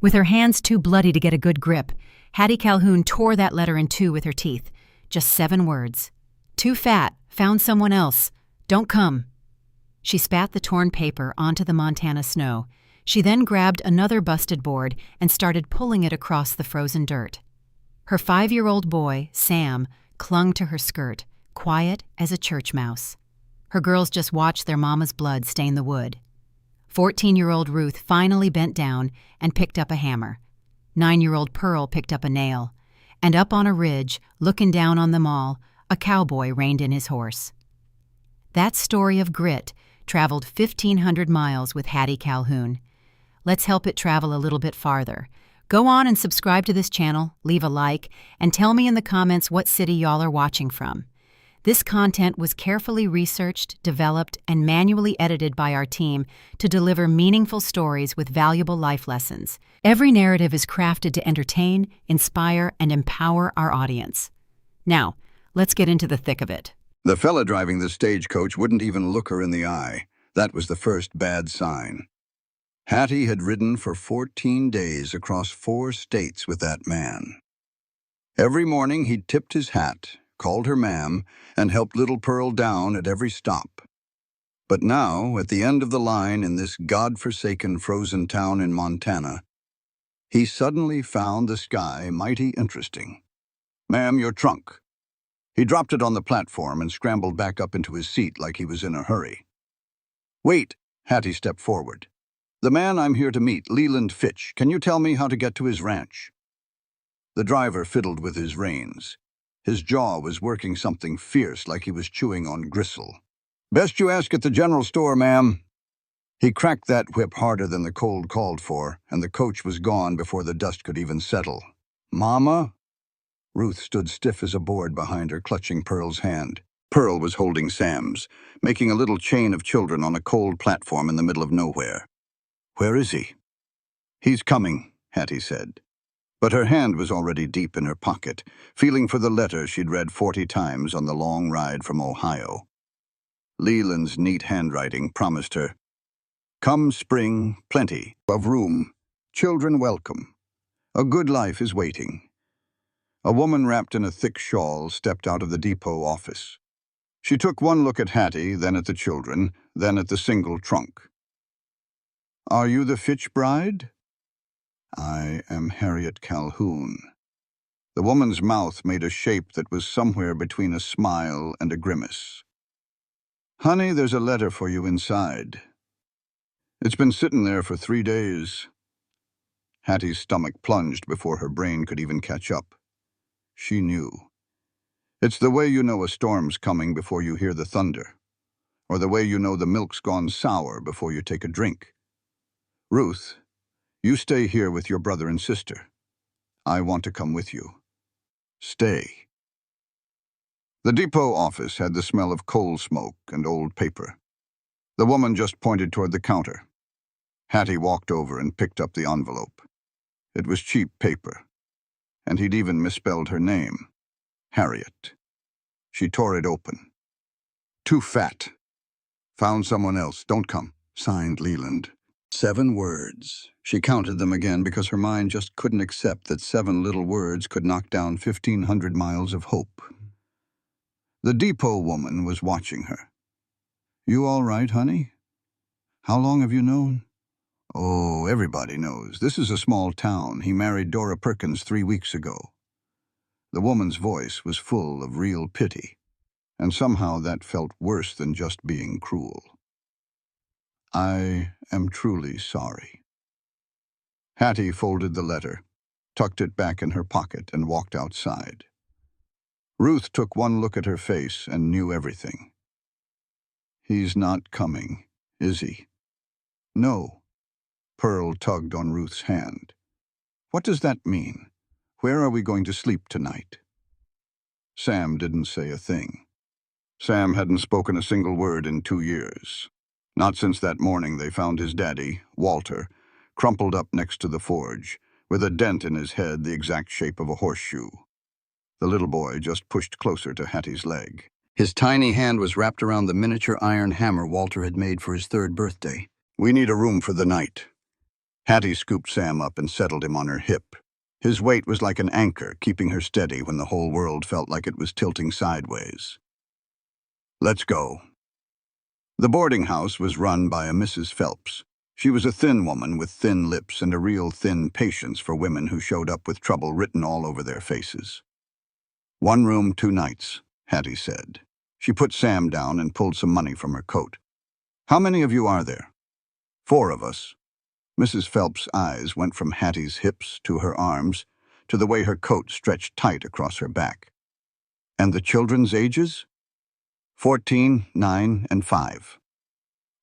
With her hands too bloody to get a good grip, Hattie Calhoun tore that letter in two with her teeth. Just 7 words. Too fat, found someone else, don't come. She spat the torn paper onto the Montana snow. She then grabbed another busted board and started pulling it across the frozen dirt. Her 5-year-old boy, Sam, clung to her skirt, quiet as a church mouse. Her girls just watched their mama's blood stain the wood. 14-year-old Ruth finally bent down and picked up a hammer. 9-year-old Pearl picked up a nail. And up on a ridge, looking down on them all, a cowboy reined in his horse. That story of grit traveled 1,500 miles with Hattie Calhoun. Let's help it travel a little bit farther. Go on and subscribe to this channel, leave a like, and tell me in the comments what city y'all are watching from. This content was carefully researched, developed, and manually edited by our team to deliver meaningful stories with valuable life lessons. Every narrative is crafted to entertain, inspire, and empower our audience. Now, let's get into the thick of it. The fella driving the stagecoach wouldn't even look her in the eye. That was the first bad sign. Hattie had ridden for 14 days across 4 states with that man. Every morning he tipped his hat, called her ma'am, and helped little Pearl down at every stop. But now, at the end of the line in this God-forsaken frozen town in Montana, he suddenly found the sky mighty interesting. "Ma'am, your trunk." He dropped it on the platform and scrambled back up into his seat like he was in a hurry. "Wait," Hattie stepped forward. "The man I'm here to meet, Leland Fitch, can you tell me how to get to his ranch?" The driver fiddled with his reins. His jaw was working something fierce like he was chewing on gristle. "Best you ask at the general store, ma'am." He cracked that whip harder than the cold called for, and the coach was gone before the dust could even settle. "Mama?" Ruth stood stiff as a board behind her, clutching Pearl's hand. Pearl was holding Sam's, making a little chain of children on a cold platform in the middle of nowhere. "Where is he?" "He's coming," Hattie said. But her hand was already deep in her pocket, feeling for the letter she'd read 40 times on the long ride from Ohio. Leland's neat handwriting promised her, "Come spring, plenty of room. Children welcome. A good life is waiting." A woman wrapped in a thick shawl stepped out of the depot office. She took one look at Hattie, then at the children, then at the single trunk. "Are you the Fitch bride?" "I am Harriet Calhoun." The woman's mouth made a shape that was somewhere between a smile and a grimace. "Honey, there's a letter for you inside. It's been sitting there for 3 days." Hattie's stomach plunged before her brain could even catch up. She knew. It's the way you know a storm's coming before you hear the thunder, or the way you know the milk's gone sour before you take a drink. "Ruth, you stay here with your brother and sister. I want to come with you. Stay." The depot office had the smell of coal smoke and old paper. The woman just pointed toward the counter. Hattie walked over and picked up the envelope. It was cheap paper, and he'd even misspelled her name, Harriet. She tore it open. "Too fat. Found someone else, don't come. Signed Leland." 7 words. She counted them again because her mind just couldn't accept that 7 little words could knock down 1,500 miles of hope. The depot woman was watching her. "You all right, honey? How long have you known?" "Oh, everybody knows. This is a small town. He married Dora Perkins 3 weeks ago." The woman's voice was full of real pity, and somehow that felt worse than just being cruel. "I am truly sorry." Hattie folded the letter, tucked it back in her pocket, and walked outside. Ruth took one look at her face and knew everything. "He's not coming, is he?" "No." Pearl tugged on Ruth's hand. "What does that mean? Where are we going to sleep tonight?" Sam didn't say a thing. Sam hadn't spoken a single word in 2 years. Not since that morning they found his daddy, Walter, crumpled up next to the forge, with a dent in his head the exact shape of a horseshoe. The little boy just pushed closer to Hattie's leg. His tiny hand was wrapped around the miniature iron hammer Walter had made for his 3rd birthday. "We need a room for the night." Hattie scooped Sam up and settled him on her hip. His weight was like an anchor, keeping her steady when the whole world felt like it was tilting sideways. Let's go. The boarding house was run by a Mrs. Phelps. She was a thin woman with thin lips and a real thin patience for women who showed up with trouble written all over their faces. 1 room, 2 nights, Hattie said. She put Sam down and pulled some money from her coat. How many of you are there? 4 of us. Mrs. Phelps' eyes went from Hattie's hips to her arms to the way her coat stretched tight across her back. And the children's ages? 14, 9, and 5.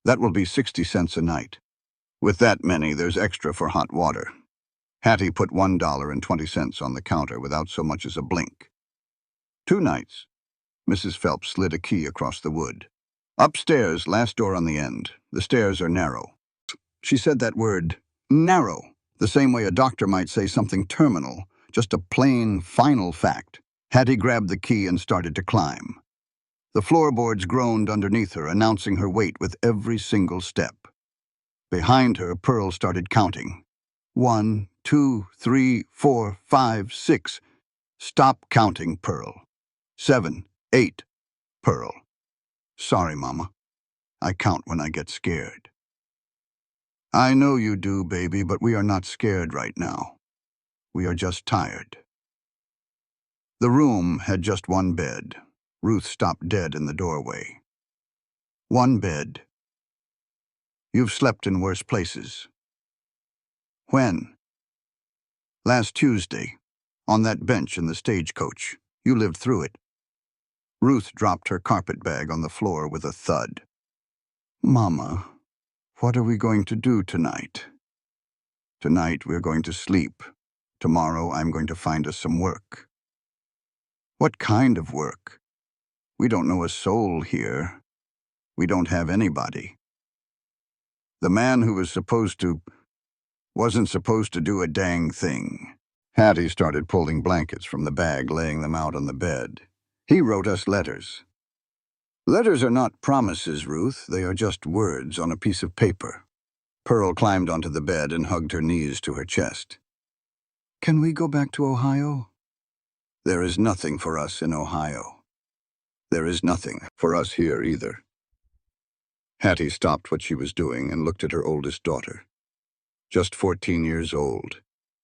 That will be 60 cents a night. With that many, there's extra for hot water. Hattie put $1.20 on the counter without so much as a blink. 2 nights. Mrs. Phelps slid a key across the wood. Upstairs, last door on the end. The stairs are narrow. She said that word, narrow, the same way a doctor might say something terminal, just a plain, final fact. Hattie grabbed the key and started to climb. The floorboards groaned underneath her, announcing her weight with every single step. Behind her, Pearl started counting. 1, 2, 3, 4, 5, 6. Stop counting, Pearl. 7, 8, Pearl. Sorry, Mama. I count when I get scared. I know you do, baby, but we are not scared right now. We are just tired. The room had just 1 bed. Ruth stopped dead in the doorway. 1 bed. You've slept in worse places. When? Last Tuesday, on that bench in the stagecoach. You lived through it. Ruth dropped her carpet bag on the floor with a thud. Mama, what are we going to do tonight? Tonight we're going to sleep. Tomorrow I'm going to find us some work. What kind of work? We don't know a soul here. We don't have anybody. The man who wasn't supposed to do a dang thing. Hattie started pulling blankets from the bag, laying them out on the bed. He wrote us letters. Letters are not promises, Ruth. They are just words on a piece of paper. Pearl climbed onto the bed and hugged her knees to her chest. Can we go back to Ohio? There is nothing for us in Ohio. There is nothing for us here either. Hattie stopped what she was doing and looked at her oldest daughter. Just 14 years old,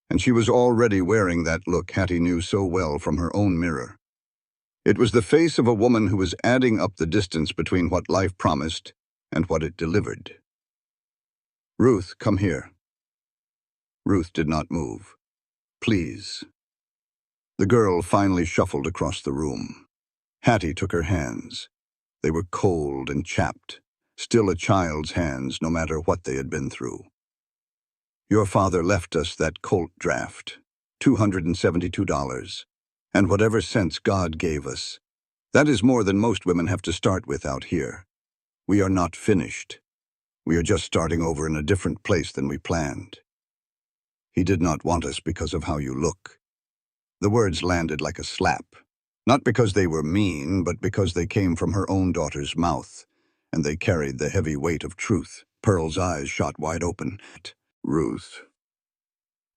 and she was already wearing that look Hattie knew so well from her own mirror. It was the face of a woman who was adding up the distance between what life promised and what it delivered. Ruth, come here. Ruth did not move. Please. The girl finally shuffled across the room. Hattie took her hands. They were cold and chapped, still a child's hands no matter what they had been through. Your father left us that Colt draft, $272, and whatever cents God gave us. That is more than most women have to start with out here. We are not finished. We are just starting over in a different place than we planned. He did not want us because of how you look. The words landed like a slap, not because they were mean, but because they came from her own daughter's mouth, and they carried the heavy weight of truth. Pearl's eyes shot wide open. Ruth.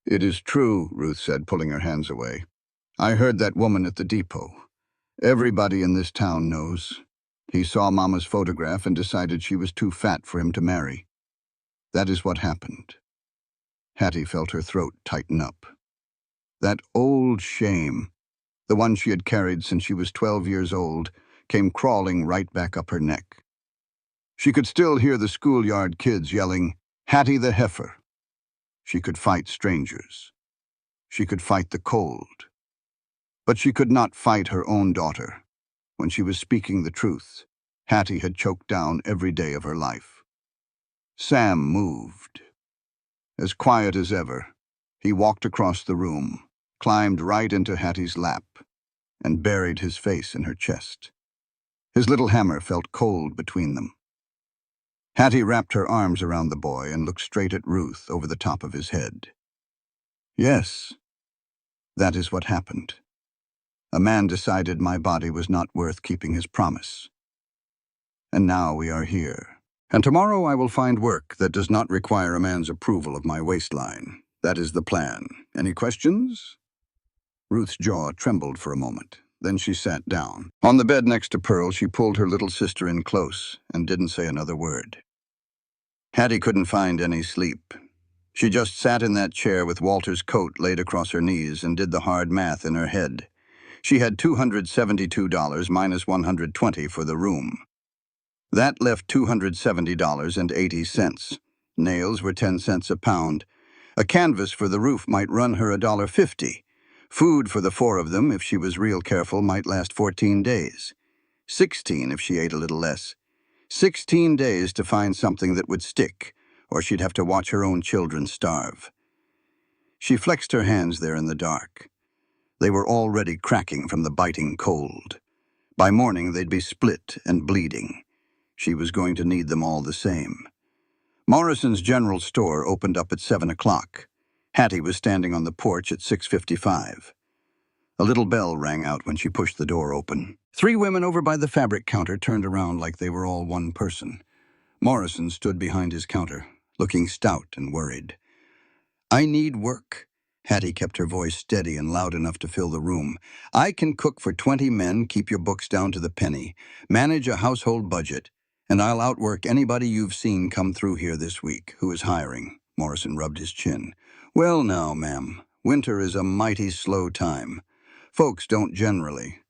It is true, Ruth said, pulling her hands away. I heard that woman at the depot. Everybody in this town knows. He saw Mama's photograph and decided she was too fat for him to marry. That is what happened. Hattie felt her throat tighten up. That old shame, the one she had carried since she was 12 years old, came crawling right back up her neck. She could still hear the schoolyard kids yelling, Hattie the heifer. She could fight strangers. She could fight the cold. But she could not fight her own daughter. When she was speaking the truth, Hattie had choked down every day of her life. Sam moved. As quiet as ever, he walked across the room, climbed right into Hattie's lap, and buried his face in her chest. His little hammer felt cold between them. Hattie wrapped her arms around the boy and looked straight at Ruth over the top of his head. Yes, that is what happened. A man decided my body was not worth keeping his promise. And now we are here, And tomorrow I will find work that does not require a man's approval of my waistline. That is the plan. Any questions? Ruth's jaw trembled for a moment. Then she sat down. On the bed next to Pearl, she pulled her little sister in close and didn't say another word. Hattie couldn't find any sleep. She just sat in that chair with Walter's coat laid across her knees and did the hard math in her head. She had $272 minus $120 for the room. That left $270.80. Nails were 10 cents a pound. A canvas for the roof might run her $1.50. Food for the four of them, if she was real careful, might last 14 days. 16 if she ate a little less. 16 days to find something that would stick, or she'd have to watch her own children starve. She flexed her hands there in the dark. They were already cracking from the biting cold. By morning, they'd be split and bleeding. She was going to need them all the same. Morrison's general store opened up at 7 o'clock. Hattie was standing on the porch at 6:55. A little bell rang out when she pushed the door open. 3 women over by the fabric counter turned around like they were all one person. Morrison stood behind his counter, looking stout and worried. "I need work." Hattie kept her voice steady and loud enough to fill the room. "I can cook for 20 men, keep your books down to the penny, manage a household budget, and I'll outwork anybody you've seen come through here this week. Who is hiring?" Morrison rubbed his chin. "Well now, ma'am, winter is a mighty slow time. Folks don't generally."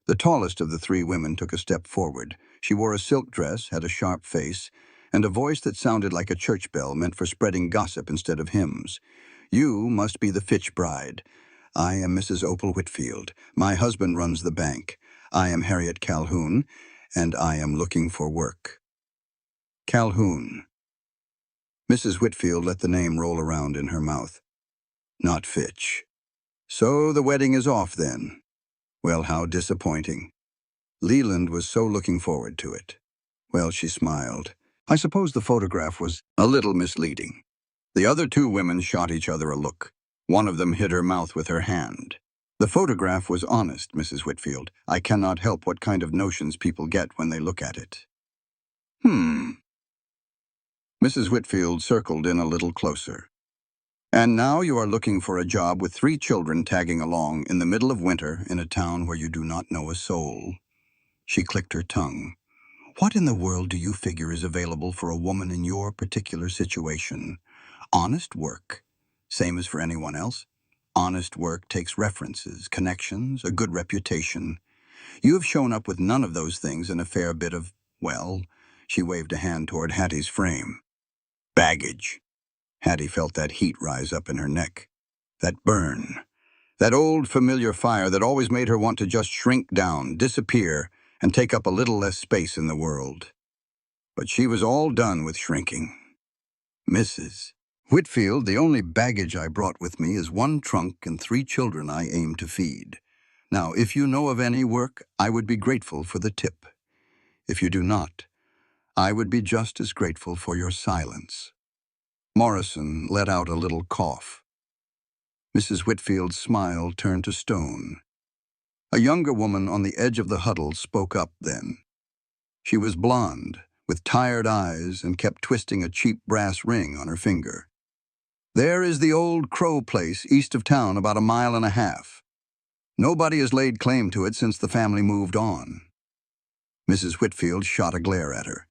The tallest of the 3 women took a step forward. She wore a silk dress, had a sharp face, and a voice that sounded like a church bell meant for spreading gossip instead of hymns. "You must be the Fitch bride. I am Mrs. Opal Whitfield. My husband runs the bank. I am Harriet Calhoun, and I am looking for work." Calhoun. Mrs. Whitfield let the name roll around in her mouth. Not Fitch. So the wedding is off then. Well, how disappointing. Leland was so looking forward to it. Well, she smiled. I suppose the photograph was a little misleading. The other 2 women shot each other a look. One of them hid her mouth with her hand. "The photograph was honest, Mrs. Whitfield. I cannot help what kind of notions people get when they look at it." Mrs. Whitfield circled in a little closer. "And now you are looking for a job with 3 children tagging along in the middle of winter in a town where you do not know a soul." She clicked her tongue. "What in the world do you figure is available for a woman in your particular situation? Honest work, same as for anyone else. Honest work takes references, connections, a good reputation. You have shown up with none of those things and a fair bit of, well," she waved a hand toward Hattie's frame, "baggage." Hattie felt that heat rise up in her neck. That burn. That old familiar fire that always made her want to just shrink down, disappear, and take up a little less space in the world. But she was all done with shrinking. "Mrs. Whitfield, the only baggage I brought with me is 1 trunk and 3 children I aim to feed. Now, if you know of any work, I would be grateful for the tip. If you do not, I would be just as grateful for your silence." Morrison let out a little cough. Mrs. Whitfield's smile turned to stone. A younger woman on the edge of the huddle spoke up then. She was blonde, with tired eyes, and kept twisting a cheap brass ring on her finger. "There is the old Crow place east of town, about 1.5 miles. Nobody has laid claim to it since the family moved on." Mrs. Whitfield shot a glare at her.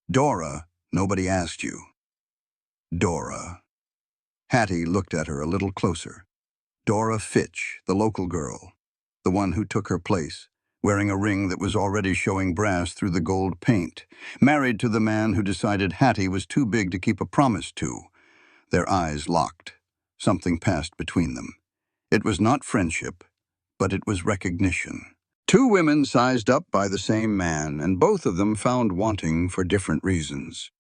"Dora, nobody asked you." Dora. Hattie looked at her a little closer. Dora Fitch, the local girl, the one who took her place, wearing a ring that was already showing brass through the gold paint, married to the man who decided Hattie was too big to keep a promise to. Their eyes locked. Something passed between them. It was not friendship, but it was recognition. 2 women sized up by the same man, and both of them found wanting for different reasons.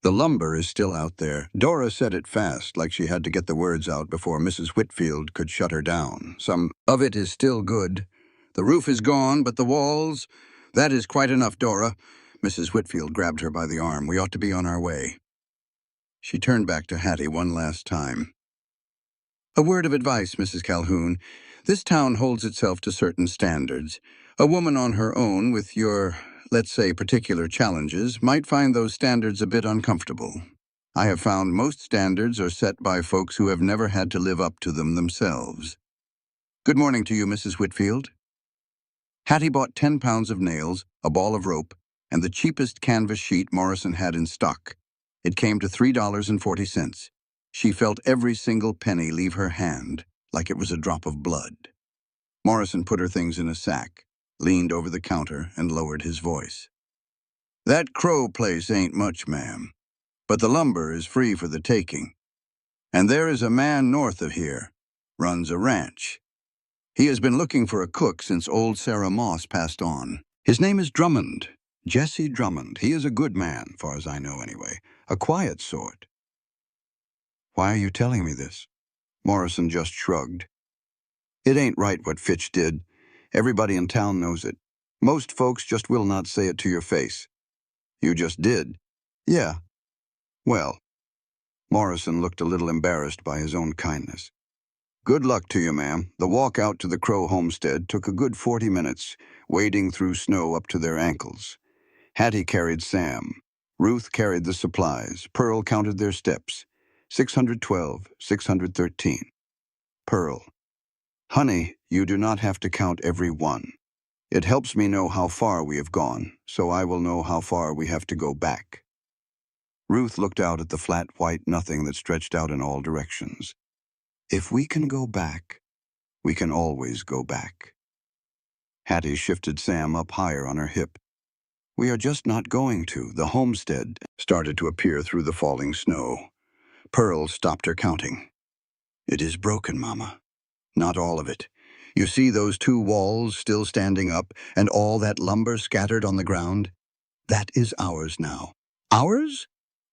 "The lumber is still out there." Dora said it fast, like she had to get the words out before Mrs. Whitfield could shut her down. "Some of it is still good. The roof is gone, but the walls—" "That is quite enough, Dora." Mrs. Whitfield grabbed her by the arm. "We ought to be on our way." She turned back to Hattie one last time. "A word of advice, Mrs. Calhoun. This town holds itself to certain standards. A woman on her own with your let's say particular challenges, might find those standards a bit uncomfortable. I have found most standards are set by folks who have never had to live up to them themselves. Good morning to you, Mrs. Whitfield. Hattie bought 10 pounds of nails, a ball of rope, and the cheapest canvas sheet Morrison had in stock. It came to $3.40. She felt every single penny leave her hand, like it was a drop of blood. Morrison put her things in a sack, leaned over the counter, and lowered his voice. That Crow place ain't much, ma'am, but the lumber is free for the taking. And there is a man north of here, runs a ranch. He has been looking for a cook since old Sarah Moss passed on. His name is Drummond, Jesse Drummond. He is a good man, far as I know anyway, a quiet sort. Why are you telling me this? Morrison just shrugged. It ain't right what Fitch did. Everybody in town knows it. Most folks just will not say it to your face. You just did. Yeah. Well, Morrison looked a little embarrassed by his own kindness. Good luck to you, ma'am. The walk out to the Crow homestead took a good 40 minutes, wading through snow up to their ankles. Hattie carried Sam. Ruth carried the supplies. Pearl counted their steps. 612, 613. Pearl. Honey, you do not have to count every one. It helps me know how far we have gone, so I will know how far we have to go back. Ruth looked out at the flat white nothing that stretched out in all directions. If we can go back, we can always go back. Hattie shifted Sam up higher on her hip. We are just not going to. The homestead started to appear through the falling snow. Pearl stopped her counting. It is broken, Mama. Not all of it. You see those 2 walls still standing up and all that lumber scattered on the ground? That is ours now. Ours?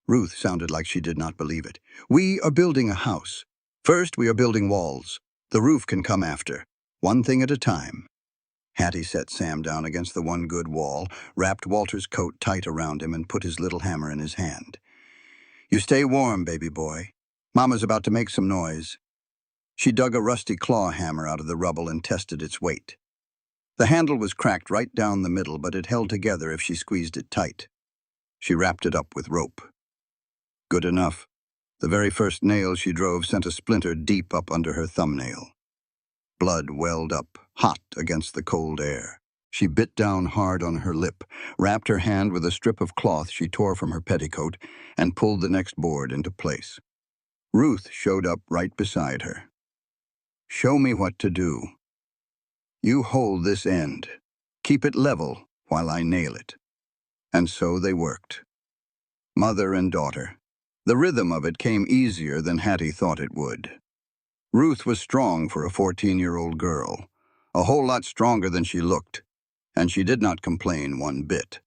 Ruth sounded like she did not believe it. We are building a house. First, we are building walls. The roof can come after. One thing at a time. Hattie set Sam down against the one good wall, wrapped Walter's coat tight around him, and put his little hammer in his hand. You stay warm, baby boy. Mama's about to make some noise. She dug a rusty claw hammer out of the rubble and tested its weight. The handle was cracked right down the middle, but it held together if she squeezed it tight. She wrapped it up with rope. Good enough. The very first nail she drove sent a splinter deep up under her thumbnail. Blood welled up, hot against the cold air. She bit down hard on her lip, wrapped her hand with a strip of cloth she tore from her petticoat, and pulled the next board into place. Ruth showed up right beside her. Show me what to do. You hold this end. Keep it level while I nail it. And so they worked. Mother and daughter. The rhythm of it came easier than Hattie thought it would. Ruth was strong for a 14-year-old girl, a whole lot stronger than she looked, and she did not complain one bit.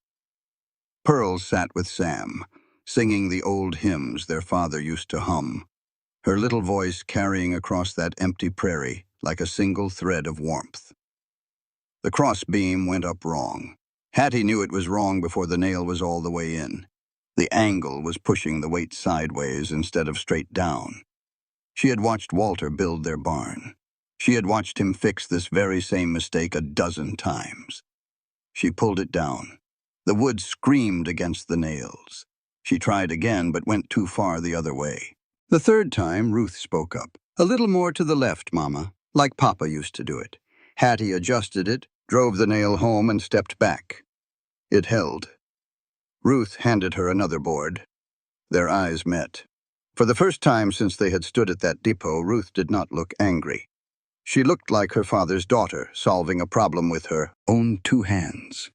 Pearl sat with Sam, singing the old hymns their father used to hum, her little voice carrying across that empty prairie like a single thread of warmth. The crossbeam went up wrong. Hattie knew it was wrong before the nail was all the way in. The angle was pushing the weight sideways instead of straight down. She had watched Walter build their barn. She had watched him fix this very same mistake a dozen times. She pulled it down. The wood screamed against the nails. She tried again, but went too far the other way. The third time, Ruth spoke up. A little more to the left, Mama, like Papa used to do it. Hattie adjusted it, drove the nail home, and stepped back. It held. Ruth handed her another board. Their eyes met. For the first time since they had stood at that depot, Ruth did not look angry. She looked like her father's daughter, solving a problem with her own 2 hands.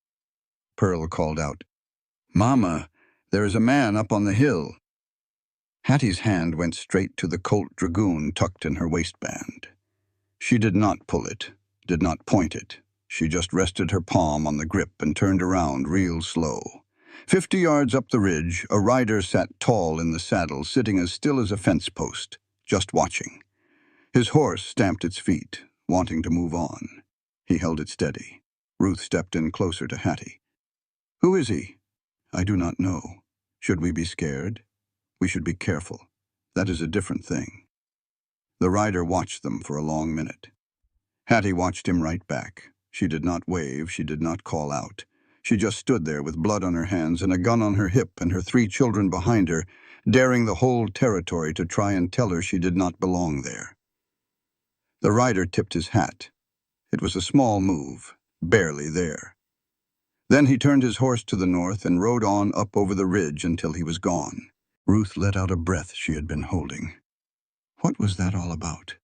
Pearl called out, Mama, there is a man up on the hill. Hattie's hand went straight to the Colt Dragoon tucked in her waistband. She did not pull it, did not point it. She just rested her palm on the grip and turned around real slow. 50 yards up the ridge, a rider sat tall in the saddle, sitting as still as a fence post, just watching. His horse stamped its feet, wanting to move on. He held it steady. Ruth stepped in closer to Hattie. Who is he? I do not know. Should we be scared? We should be careful. That is a different thing. The rider watched them for a long minute. Hattie watched him right back. She did not wave, she did not call out. She just stood there with blood on her hands and a gun on her hip and her 3 children behind her, daring the whole territory to try and tell her she did not belong there. The rider tipped his hat. It was a small move, barely there. Then he turned his horse to the north and rode on up over the ridge until he was gone. Ruth let out a breath she had been holding. What was that all about?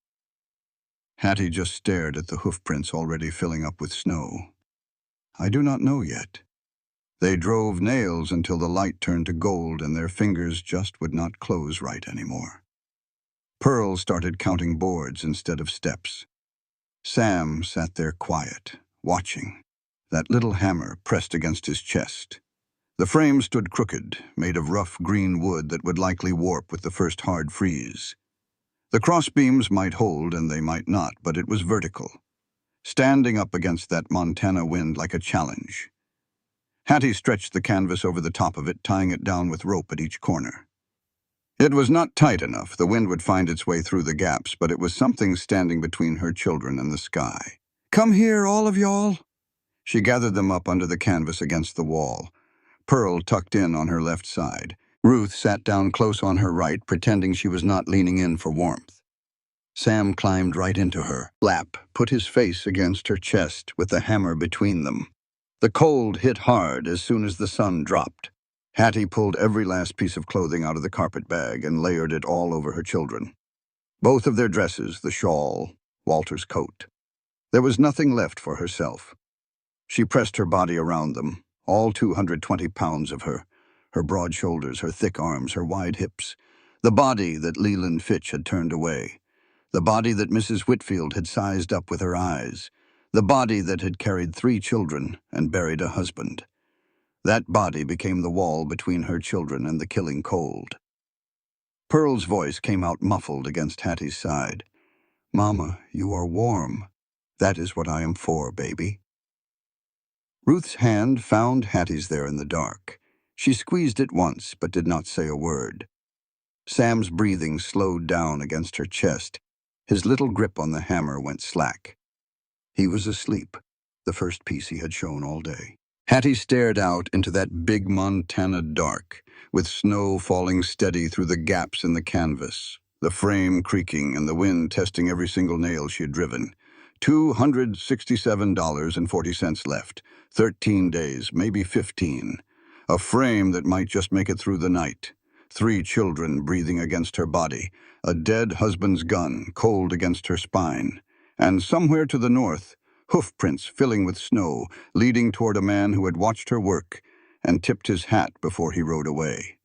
Hattie just stared at the hoofprints already filling up with snow. I do not know yet. They drove nails until the light turned to gold and their fingers just would not close right anymore. Pearl started counting boards instead of steps. Sam sat there quiet, watching, that little hammer pressed against his chest. The frame stood crooked, made of rough green wood that would likely warp with the first hard freeze. The crossbeams might hold and they might not, but it was vertical, standing up against that Montana wind like a challenge. Hattie stretched the canvas over the top of it, tying it down with rope at each corner. It was not tight enough. The wind would find its way through the gaps, but it was something standing between her children and the sky. Come here, all of y'all. She gathered them up under the canvas against the wall. Pearl tucked in on her left side. Ruth sat down close on her right, pretending she was not leaning in for warmth. Sam climbed right into her lap, put his face against her chest with the hammer between them. The cold hit hard as soon as the sun dropped. Hattie pulled every last piece of clothing out of the carpet bag and layered it all over her children. Both of their dresses, the shawl, Walter's coat. There was nothing left for herself. She pressed her body around them, all 220 pounds of her broad shoulders, her thick arms, her wide hips, the body that Leland Fitch had turned away, the body that Mrs. Whitfield had sized up with her eyes, the body that had carried 3 children and buried a husband. That body became the wall between her children and the killing cold. Pearl's voice came out muffled against Hattie's side. Mama, you are warm. That is what I am for, baby. Ruth's hand found Hattie's there in the dark. She squeezed it once, but did not say a word. Sam's breathing slowed down against her chest. His little grip on the hammer went slack. He was asleep, the first piece he had shown all day. Hattie stared out into that big Montana dark, with snow falling steady through the gaps in the canvas, the frame creaking and the wind testing every single nail she had driven. $267.40 left, 13 days, maybe 15. A frame that might just make it through the night. 3 children breathing against her body. A dead husband's gun cold against her spine. And somewhere to the north, hoofprints filling with snow, leading toward a man who had watched her work and tipped his hat before he rode away.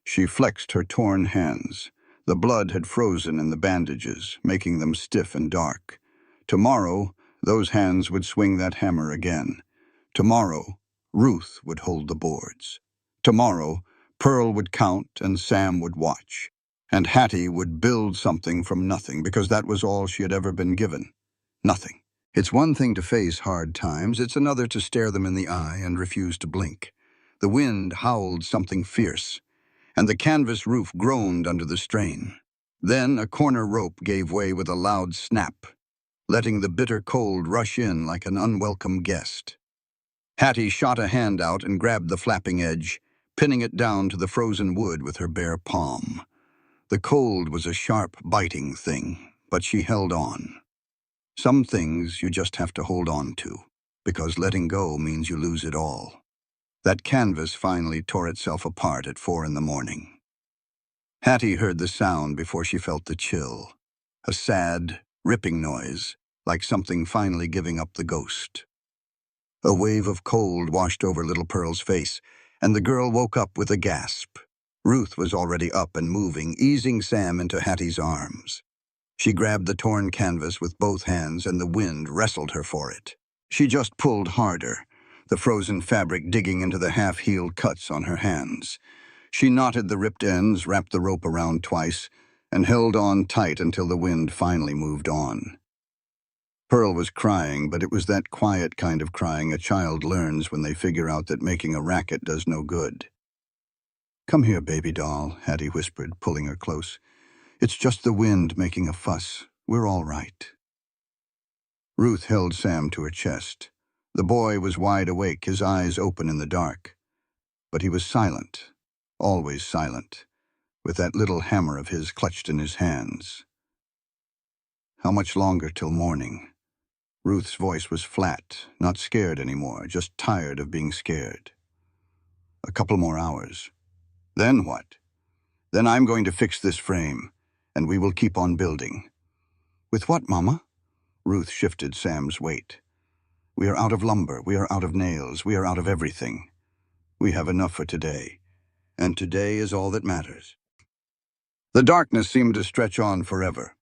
She flexed her torn hands. The blood had frozen in the bandages, making them stiff and dark. Tomorrow, those hands would swing that hammer again. Tomorrow, Ruth would hold the boards. Tomorrow, Pearl would count and Sam would watch. And Hattie would build something from nothing, because that was all she had ever been given. Nothing. It's one thing to face hard times, it's another to stare them in the eye and refuse to blink. The wind howled something fierce, and the canvas roof groaned under the strain. Then a corner rope gave way with a loud snap, letting the bitter cold rush in like an unwelcome guest. Hattie shot a hand out and grabbed the flapping edge, pinning it down to the frozen wood with her bare palm. The cold was a sharp, biting thing, but she held on. Some things you just have to hold on to, because letting go means you lose it all. That canvas finally tore itself apart at 4 a.m. Hattie heard the sound before she felt the chill. A sad, ripping noise, like something finally giving up the ghost. A wave of cold washed over little Pearl's face, and the girl woke up with a gasp. Ruth was already up and moving, easing Sam into Hattie's arms. She grabbed the torn canvas with both hands, and the wind wrestled her for it. She just pulled harder, the frozen fabric digging into the half-healed cuts on her hands. She knotted the ripped ends, wrapped the rope around twice, and held on tight until the wind finally moved on. Pearl was crying, but it was that quiet kind of crying a child learns when they figure out that making a racket does no good. Come here, baby doll, Hattie whispered, pulling her close. It's just the wind making a fuss. We're all right. Ruth held Sam to her chest. The boy was wide awake, his eyes open in the dark. But he was silent, always silent, with that little hammer of his clutched in his hands. How much longer till morning? Ruth's voice was flat, not scared anymore, just tired of being scared. A couple more hours. Then what? Then I'm going to fix this frame, and we will keep on building. With what, Mama? Ruth shifted Sam's weight. We are out of lumber, we are out of nails, we are out of everything. We have enough for today, and today is all that matters. The darkness seemed to stretch on forever.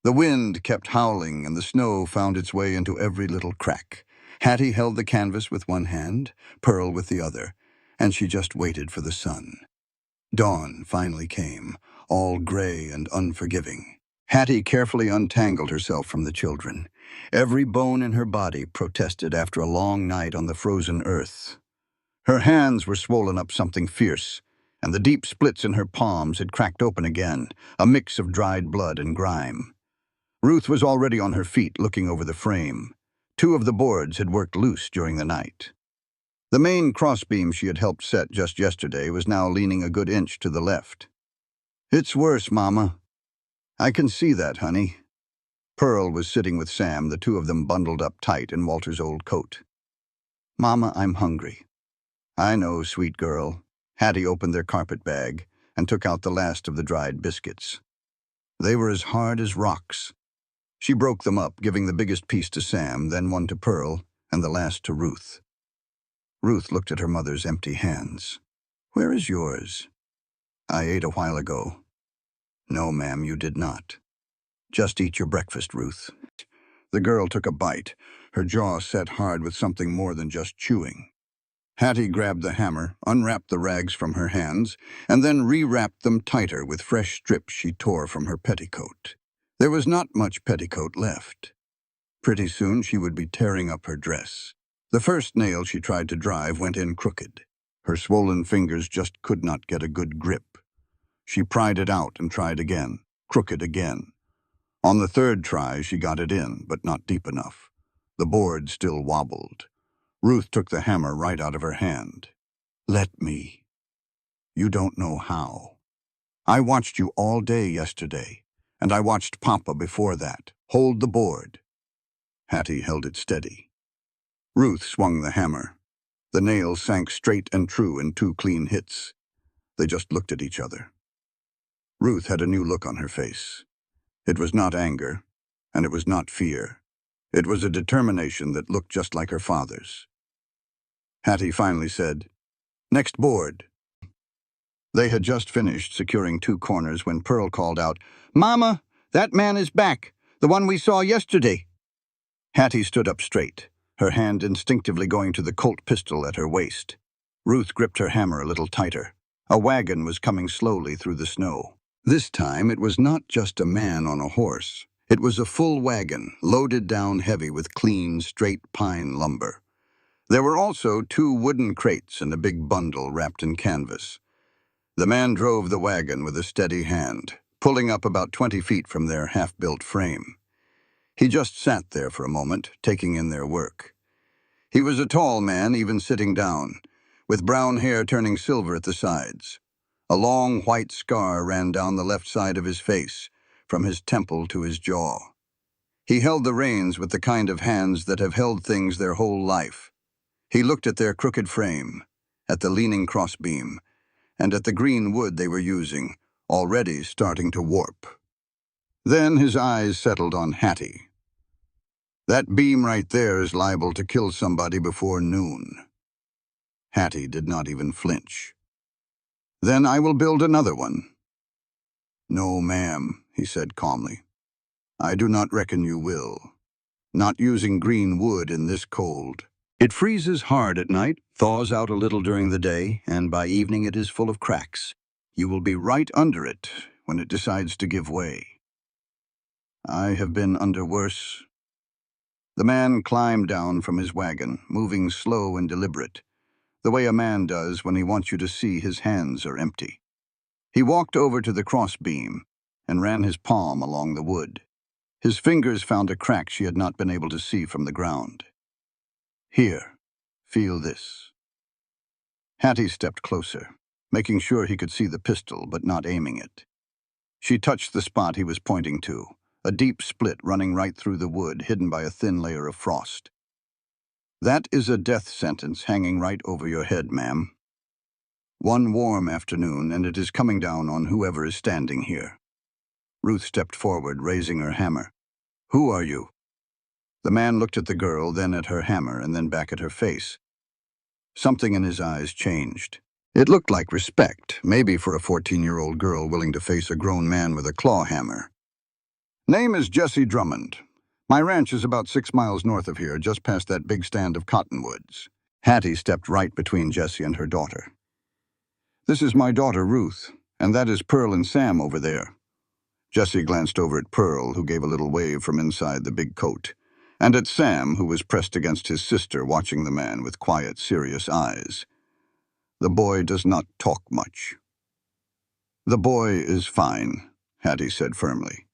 The wind kept howling, and the snow found its way into every little crack. Hattie held the canvas with one hand, Pearl with the other, and she just waited for the sun. Dawn finally came, all gray and unforgiving. Hattie carefully untangled herself from the children. Every bone in her body protested after a long night on the frozen earth. Her hands were swollen up something fierce, and the deep splits in her palms had cracked open again, a mix of dried blood and grime. Ruth was already on her feet, looking over the frame. 2 of the boards had worked loose during the night. The main crossbeam she had helped set just yesterday was now leaning a good inch to the left. It's worse, Mama. I can see that, honey. Pearl was sitting with Sam, the 2 of them bundled up tight in Walter's old coat. Mama, I'm hungry. I know, sweet girl. Hattie opened their carpet bag and took out the last of the dried biscuits. They were as hard as rocks. She broke them up, giving the biggest piece to Sam, then one to Pearl, and the last to Ruth. Ruth looked at her mother's empty hands. Where is yours? I ate a while ago. No, ma'am, you did not. Just eat your breakfast, Ruth. The girl took a bite, her jaw set hard with something more than just chewing. Hattie grabbed the hammer, unwrapped the rags from her hands, and then rewrapped them tighter with fresh strips she tore from her petticoat. There was not much petticoat left. Pretty soon she would be tearing up her dress. The first nail she tried to drive went in crooked. Her swollen fingers just could not get a good grip. She pried it out and tried again, crooked again. On the 3rd try, she got it in, but not deep enough. The board still wobbled. Ruth took the hammer right out of her hand. Let me. You don't know how. I watched you all day yesterday, and I watched Papa before that. Hold the board. Hattie held it steady. Ruth swung the hammer. The nails sank straight and true in 2 clean hits. They just looked at each other. Ruth had a new look on her face. It was not anger, and it was not fear. It was a determination that looked just like her father's. Hattie finally said, Next board. They had just finished securing 2 corners when Pearl called out, Mama, that man is back, the one we saw yesterday. Hattie stood up straight, her hand instinctively going to the Colt pistol at her waist. Ruth gripped her hammer a little tighter. A wagon was coming slowly through the snow. This time it was not just a man on a horse. It was a full wagon, loaded down heavy with clean, straight pine lumber. There were also 2 wooden crates and a big bundle wrapped in canvas. The man drove the wagon with a steady hand, pulling up about 20 feet from their half-built frame. He just sat there for a moment, taking in their work. He was a tall man, even sitting down, with brown hair turning silver at the sides. A long white scar ran down the left side of his face, from his temple to his jaw. He held the reins with the kind of hands that have held things their whole life. He looked at their crooked frame, at the leaning crossbeam, and at the green wood they were using, already starting to warp. Then his eyes settled on Hattie. That beam right there is liable to kill somebody before noon. Hattie did not even flinch. Then I will build another one. No, ma'am, he said calmly. I do not reckon you will. Not using green wood in this cold. It freezes hard at night, thaws out a little during the day, and by evening it is full of cracks. You will be right under it when it decides to give way. I have been under worse. The man climbed down from his wagon, moving slow and deliberate, the way a man does when he wants you to see his hands are empty. He walked over to the crossbeam and ran his palm along the wood. His fingers found a crack she had not been able to see from the ground. Here, feel this. Hattie stepped closer, making sure he could see the pistol but not aiming it. She touched the spot he was pointing to, a deep split running right through the wood, hidden by a thin layer of frost. That is a death sentence hanging right over your head, ma'am. One warm afternoon, and it is coming down on whoever is standing here. Ruth stepped forward, raising her hammer. Who are you? The man looked at the girl, then at her hammer, and then back at her face. Something in his eyes changed. It looked like respect, maybe for a 14-year-old girl willing to face a grown man with a claw hammer. Name is Jesse Drummond. My ranch is about 6 miles north of here, just past that big stand of cottonwoods. Hattie stepped right between Jesse and her daughter. This is my daughter, Ruth, and that is Pearl and Sam over there. Jesse glanced over at Pearl, who gave a little wave from inside the big coat, and at Sam, who was pressed against his sister, watching the man with quiet, serious eyes. The boy does not talk much. The boy is fine, Hattie said firmly.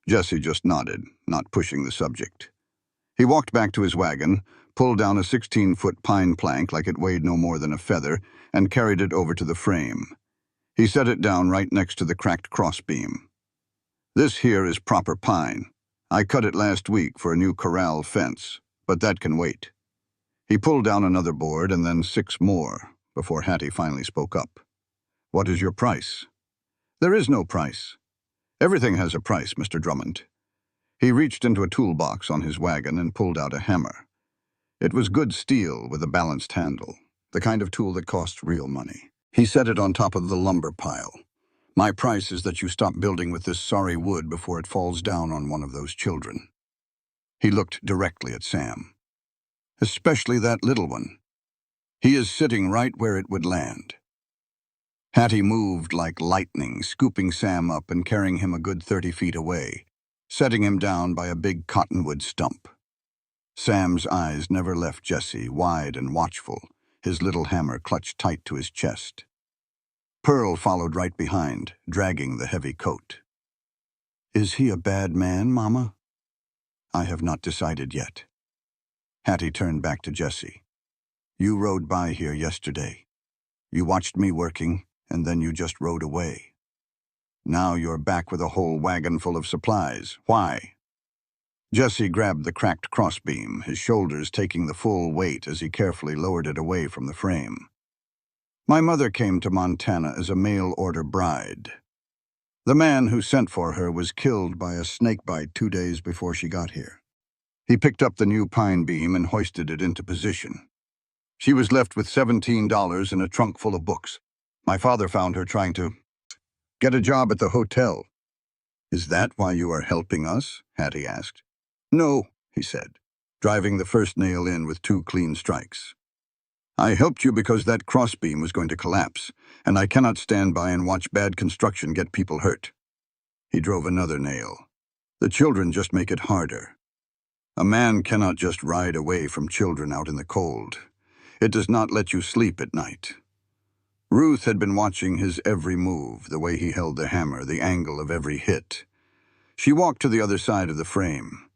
Jesse just nodded, not pushing the subject. He walked back to his wagon, pulled down a 16-foot pine plank like it weighed no more than a feather, and carried it over to the frame. He set it down right next to the cracked crossbeam. This here is proper pine. I cut it last week for a new corral fence, but that can wait. He pulled down another board and then 6 more, before Hattie finally spoke up. What is your price? There is no price. Everything has a price, Mr. Drummond. He reached into a toolbox on his wagon and pulled out a hammer. It was good steel with a balanced handle, the kind of tool that costs real money. He set it on top of the lumber pile. My price is that you stop building with this sorry wood before it falls down on one of those children. He looked directly at Sam. Especially that little one. He is sitting right where it would land. Hattie moved like lightning, scooping Sam up and carrying him a good 30 feet away, setting him down by a big cottonwood stump. Sam's eyes never left Jesse, wide and watchful, his little hammer clutched tight to his chest. Pearl followed right behind, dragging the heavy coat. Is he a bad man, Mama? I have not decided yet. Hattie turned back to Jesse. You rode by here yesterday. You watched me working, and then you just rode away. Now you're back with a whole wagon full of supplies. Why? Jesse grabbed the cracked crossbeam, his shoulders taking the full weight as he carefully lowered it away from the frame. My mother came to Montana as a mail-order bride. The man who sent for her was killed by a snakebite 2 days before she got here. He picked up the new pine beam and hoisted it into position. She was left with $17 and a trunk full of books. My father found her trying to get a job at the hotel. Is that why you are helping us? Hattie asked. No, he said, driving the first nail in with 2 clean strikes. I helped you because that crossbeam was going to collapse, and I cannot stand by and watch bad construction get people hurt. He drove another nail. The children just make it harder. A man cannot just ride away from children out in the cold. It does not let you sleep at night. Ruth had been watching his every move, the way he held the hammer, the angle of every hit. She walked to the other side of the frame.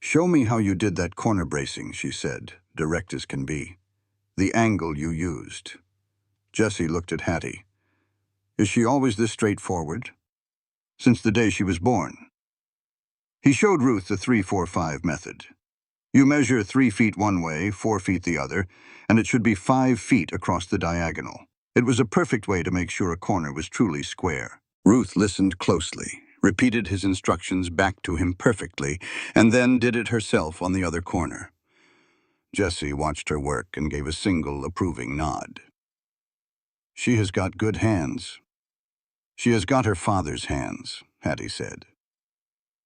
Show me how you did that corner bracing, she said, direct as can be. The angle you used. Jesse looked at Hattie. Is she always this straightforward? Since the day she was born. He showed Ruth the 3-4-5 method. You measure 3 feet one way, 4 feet the other, and it should be 5 feet across the diagonal. It was a perfect way to make sure a corner was truly square. Ruth listened closely, repeated his instructions back to him perfectly, and then did it herself on the other corner. Jesse watched her work and gave a single approving nod. She has got good hands. She has got her father's hands, Hattie said.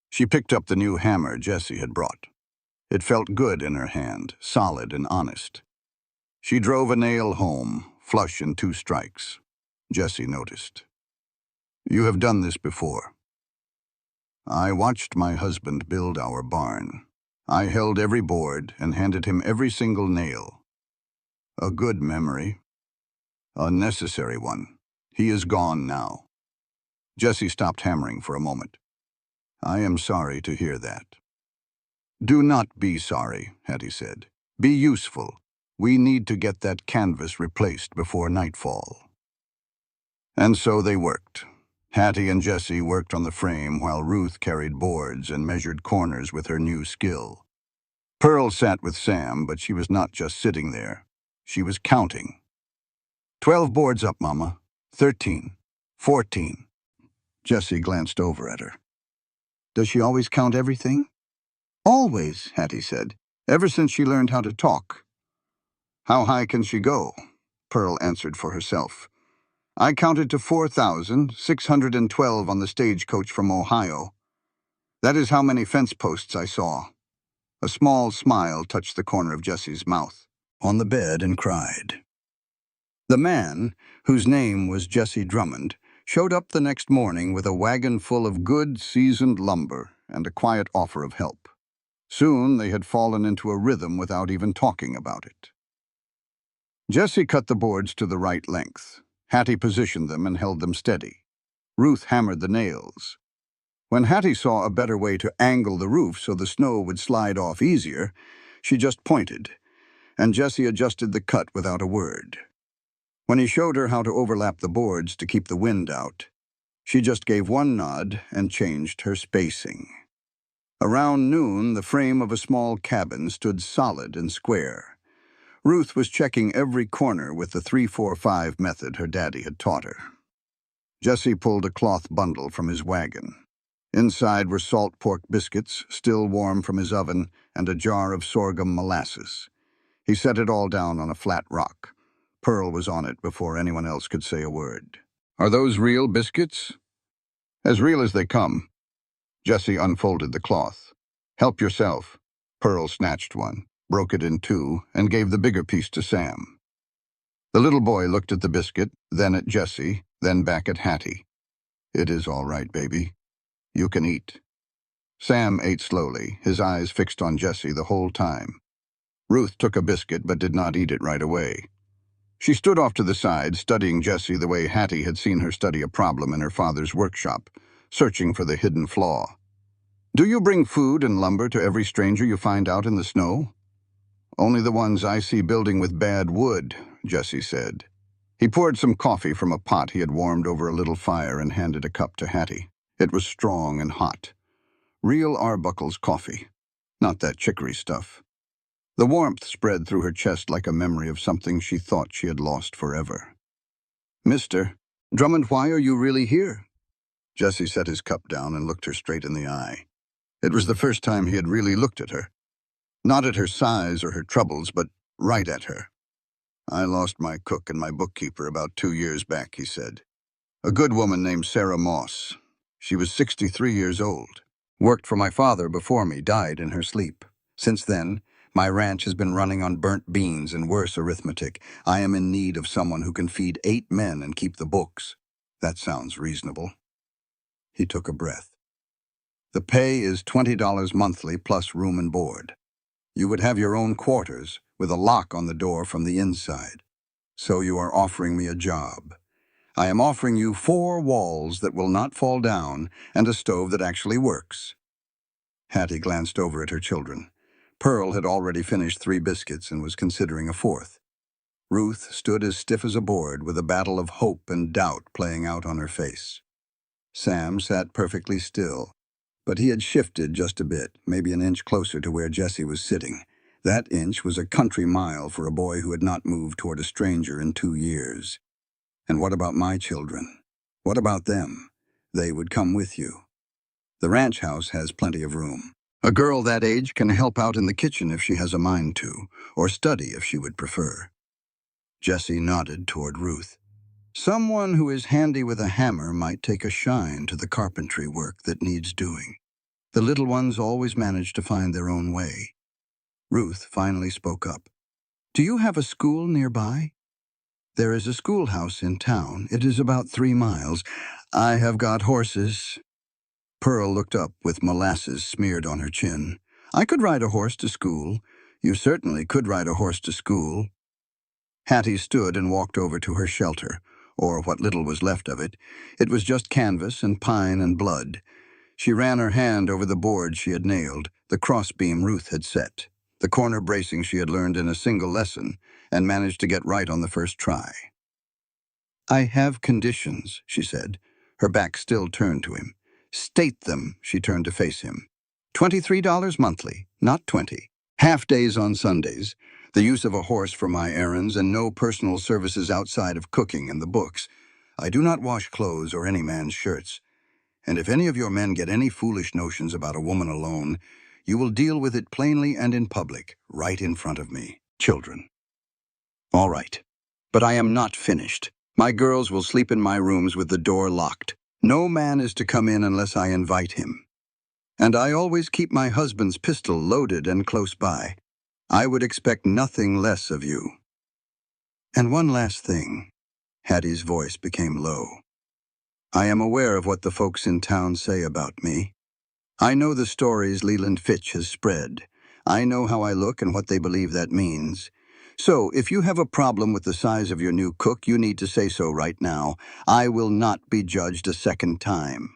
She picked up the new hammer Jesse had brought. It felt good in her hand, solid and honest. She drove a nail home, flush in 2 strikes. Jesse noticed. You have done this before. I watched my husband build our barn. I held every board and handed him every single nail. A good memory. A necessary one. He is gone now. Jesse stopped hammering for a moment. I am sorry to hear that. Do not be sorry, Hattie said. Be useful. We need to get that canvas replaced before nightfall." And so they worked. Hattie and Jessie worked on the frame while Ruth carried boards and measured corners with her new skill. Pearl sat with Sam, but she was not just sitting there. She was counting. 12 boards up, Mama. 13. 14. Jessie glanced over at her. Does she always count everything? Always, Hattie said, ever since she learned how to talk. How high can she go? Pearl answered for herself. I counted to 4,612 on the stagecoach from Ohio. That is how many fence posts I saw. A small smile touched the corner of Jessie's mouth. On the bed and cried. The man, whose name was Jesse Drummond, showed up the next morning with a wagon full of good, seasoned lumber and a quiet offer of help. Soon they had fallen into a rhythm without even talking about it. Jessie cut the boards to the right length. Hattie positioned them and held them steady. Ruth hammered the nails. When Hattie saw a better way to angle the roof so the snow would slide off easier, she just pointed, and Jessie adjusted the cut without a word. When he showed her how to overlap the boards to keep the wind out, she just gave one nod and changed her spacing. Around noon, the frame of a small cabin stood solid and square. Ruth was checking every corner with the 3-4-5 method her daddy had taught her. Jessie pulled a cloth bundle from his wagon. Inside were salt pork biscuits, still warm from his oven, and a jar of sorghum molasses. He set it all down on a flat rock. Pearl was on it before anyone else could say a word. Are those real biscuits? As real as they come. Jessie unfolded the cloth. Help yourself. Pearl snatched one, broke it in two, and gave the bigger piece to Sam. The little boy looked at the biscuit, then at Jessie, then back at Hattie. It is all right, baby. You can eat. Sam ate slowly, his eyes fixed on Jessie the whole time. Ruth took a biscuit but did not eat it right away. She stood off to the side, studying Jessie the way Hattie had seen her study a problem in her father's workshop, searching for the hidden flaw. Do you bring food and lumber to every stranger you find out in the snow? Only the ones I see building with bad wood, Jessie said. He poured some coffee from a pot he had warmed over a little fire and handed a cup to Hattie. It was strong and hot. Real Arbuckle's coffee, not that chicory stuff. The warmth spread through her chest like a memory of something she thought she had lost forever. Mister, Drummond, why are you really here? Jessie set his cup down and looked her straight in the eye. It was the first time he had really looked at her. Not at her size or her troubles, but right at her. I lost my cook and my bookkeeper about 2 years back, he said. A good woman named Sarah Moss. She was 63 years old. Worked for my father before me, died in her sleep. Since then, my ranch has been running on burnt beans and worse arithmetic. I am in need of someone who can feed 8 men and keep the books. That sounds reasonable. He took a breath. The pay is $20 monthly plus room and board. You would have your own quarters with a lock on the door from the inside. So you are offering me a job. I am offering you 4 walls that will not fall down and a stove that actually works. Hattie glanced over at her children. Pearl had already finished 3 biscuits and was considering a 4th. Ruth stood as stiff as a board with a battle of hope and doubt playing out on her face. Sam sat perfectly still, but he had shifted just a bit, maybe an inch closer to where Jessie was sitting. That inch was a country mile for a boy who had not moved toward a stranger in 2 years. And what about my children? What about them? They would come with you. The ranch house has plenty of room. A girl that age can help out in the kitchen if she has a mind to, or study if she would prefer. Jessie nodded toward Ruth. Someone who is handy with a hammer might take a shine to the carpentry work that needs doing. The little ones always manage to find their own way. Ruth finally spoke up. Do you have a school nearby? There is a schoolhouse in town. It is about 3 miles. I have got horses. Pearl looked up with molasses smeared on her chin. I could ride a horse to school. You certainly could ride a horse to school. Hattie stood and walked over to her shelter, or what little was left of it. It was just canvas and pine and blood. She ran her hand over the board she had nailed, the crossbeam Ruth had set. The the corner bracing she had learned in a single lesson and managed to get right on the first try. "I have conditions," she said, her back still turned to him. "State them," she turned to face him. $23 monthly, not 20. Half days on Sundays, the use of a horse for my errands, and no personal services outside of cooking and the books. I do not wash clothes or any man's shirts. And if any of your men get any foolish notions about a woman alone, you will deal with it plainly and in public, right in front of me. Children. All right. But I am not finished. My girls will sleep in my rooms with the door locked. No man is to come in unless I invite him. And I always keep my husband's pistol loaded and close by. I would expect nothing less of you. And one last thing. Hattie's voice became low. I am aware of what the folks in town say about me. I know the stories Leland Fitch has spread. I know how I look and what they believe that means. So, if you have a problem with the size of your new cook, you need to say so right now. I will not be judged a second time.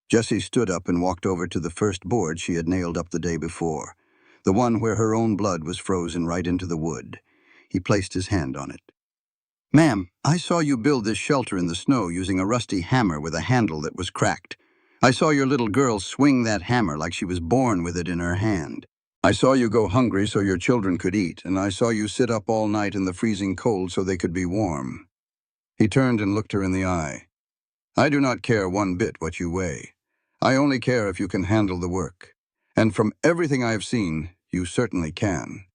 Jessie stood up and walked over to the first board she had nailed up the day before, the one where her own blood was frozen right into the wood. He placed his hand on it. "Ma'am, I saw you build this shelter in the snow using a rusty hammer with a handle that was cracked. I saw your little girl swing that hammer like she was born with it in her hand. I saw you go hungry so your children could eat, and I saw you sit up all night in the freezing cold so they could be warm." He turned and looked her in the eye. "I do not care one bit what you weigh. I only care if you can handle the work. And from everything I have seen, you certainly can."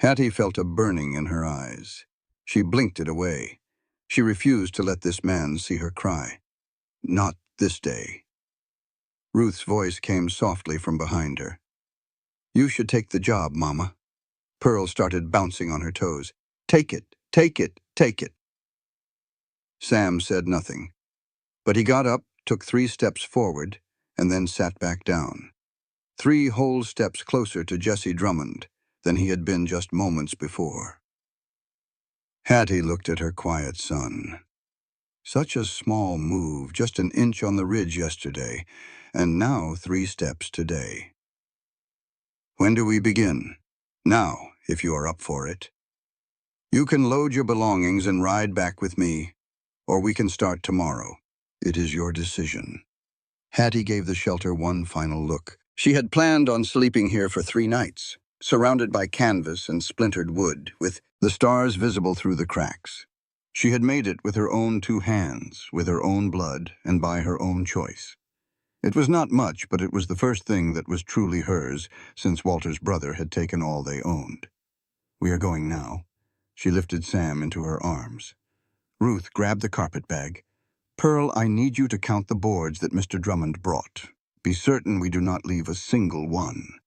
Hattie felt a burning in her eyes. She blinked it away. She refused to let this man see her cry. Not this day. Ruth's voice came softly from behind her. "You should take the job, Mama." Pearl started bouncing on her toes. "Take it, take it, take it." Sam said nothing, but he got up, took 3 steps forward, and then sat back down. 3 whole steps closer to Jessie Drummond than he had been just moments before. Hattie looked at her quiet son. Such a small move, just an inch on the ridge yesterday, and now 3 steps today. "When do we begin?" "Now, if you are up for it. You can load your belongings and ride back with me, or we can start tomorrow. It is your decision." Hattie gave the shelter one final look. She had planned on sleeping here for 3 nights, surrounded by canvas and splintered wood, with the stars visible through the cracks. She had made it with her own 2 hands, with her own blood, and by her own choice. It was not much, but it was the first thing that was truly hers since Walter's brother had taken all they owned. "We are going now." She lifted Sam into her arms. Ruth grabbed the carpetbag. "Pearl, I need you to count the boards that Mr. Drummond brought. Be certain we do not leave a single one."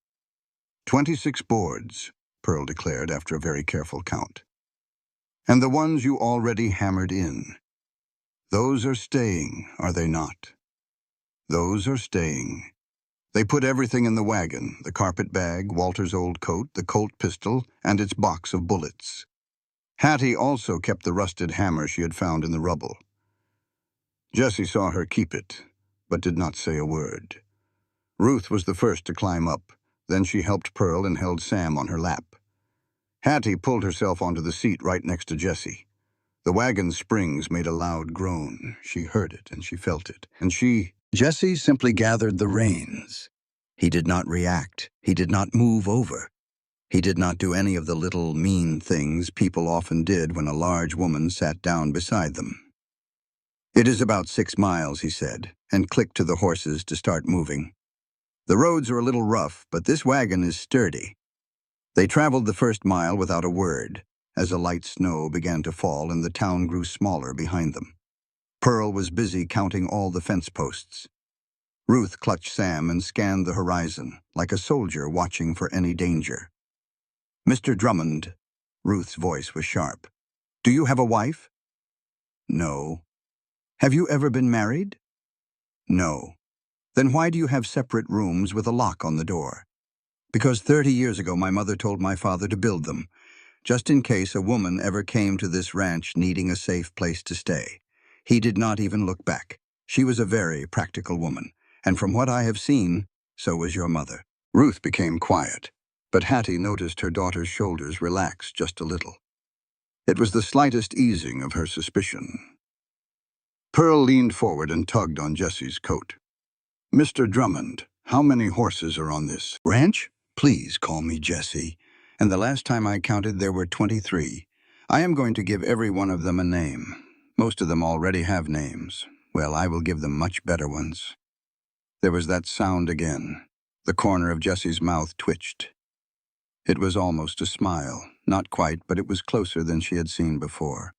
26 boards, Pearl declared after a very careful count. "And the ones you already hammered in. Those are staying, are they not?" "Those are staying." They put everything in the wagon, the carpetbag, Walter's old coat, the Colt pistol, and its box of bullets. Hattie also kept the rusted hammer she had found in the rubble. Jessie saw her keep it, but did not say a word. Ruth was the first to climb up. Then she helped Pearl and held Sam on her lap. Hattie pulled herself onto the seat right next to Jessie. The wagon's springs made a loud groan. She heard it and she felt it. Jessie simply gathered the reins. He did not react. He did not move over. He did not do any of the little mean things people often did when a large woman sat down beside them. "It is about 6 miles, he said, and clicked to the horses to start moving. "The roads are a little rough, but this wagon is sturdy." They traveled the first mile without a word, as a light snow began to fall and the town grew smaller behind them. Pearl was busy counting all the fence posts. Ruth clutched Sam and scanned the horizon, like a soldier watching for any danger. "Mr. Drummond," Ruth's voice was sharp. "Do you have a wife?" "No." "Have you ever been married?" "No." "Then why do you have separate rooms with a lock on the door?" "Because 30 years ago my mother told my father to build them, just in case a woman ever came to this ranch needing a safe place to stay. He did not even look back. She was a very practical woman, and from what I have seen, so was your mother." Ruth became quiet. But Hattie noticed her daughter's shoulders relax just a little. It was the slightest easing of her suspicion. Pearl leaned forward and tugged on Jessie's coat. "Mr. Drummond, how many horses are on this ranch?" "Please call me Jessie. And the last time I counted, there were 23. I am going to give every one of them a name. Most of them already have names. Well, I will give them much better ones." There was that sound again. The corner of Jessie's mouth twitched. It was almost a smile. Not quite, but it was closer than she had seen before.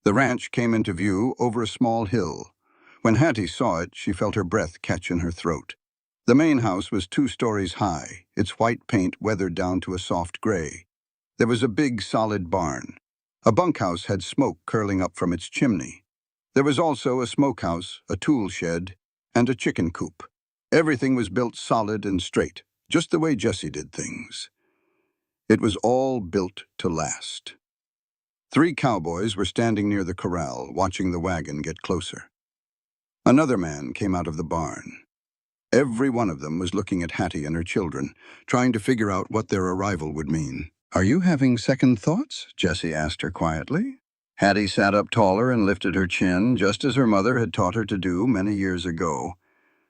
The ranch came into view over a small hill. When Hattie saw it, she felt her breath catch in her throat. The main house was 2 stories high, its white paint weathered down to a soft gray. There was a big, solid barn. A bunkhouse had smoke curling up from its chimney. There was also a smokehouse, a tool shed, and a chicken coop. Everything was built solid and straight, just the way Jessie did things. It was all built to last. 3 cowboys were standing near the corral, watching the wagon get closer. Another man came out of the barn. Every one of them was looking at Hattie and her children, trying to figure out what their arrival would mean. "Are you having second thoughts?" Jessie asked her quietly. Hattie sat up taller and lifted her chin, just as her mother had taught her to do many years ago,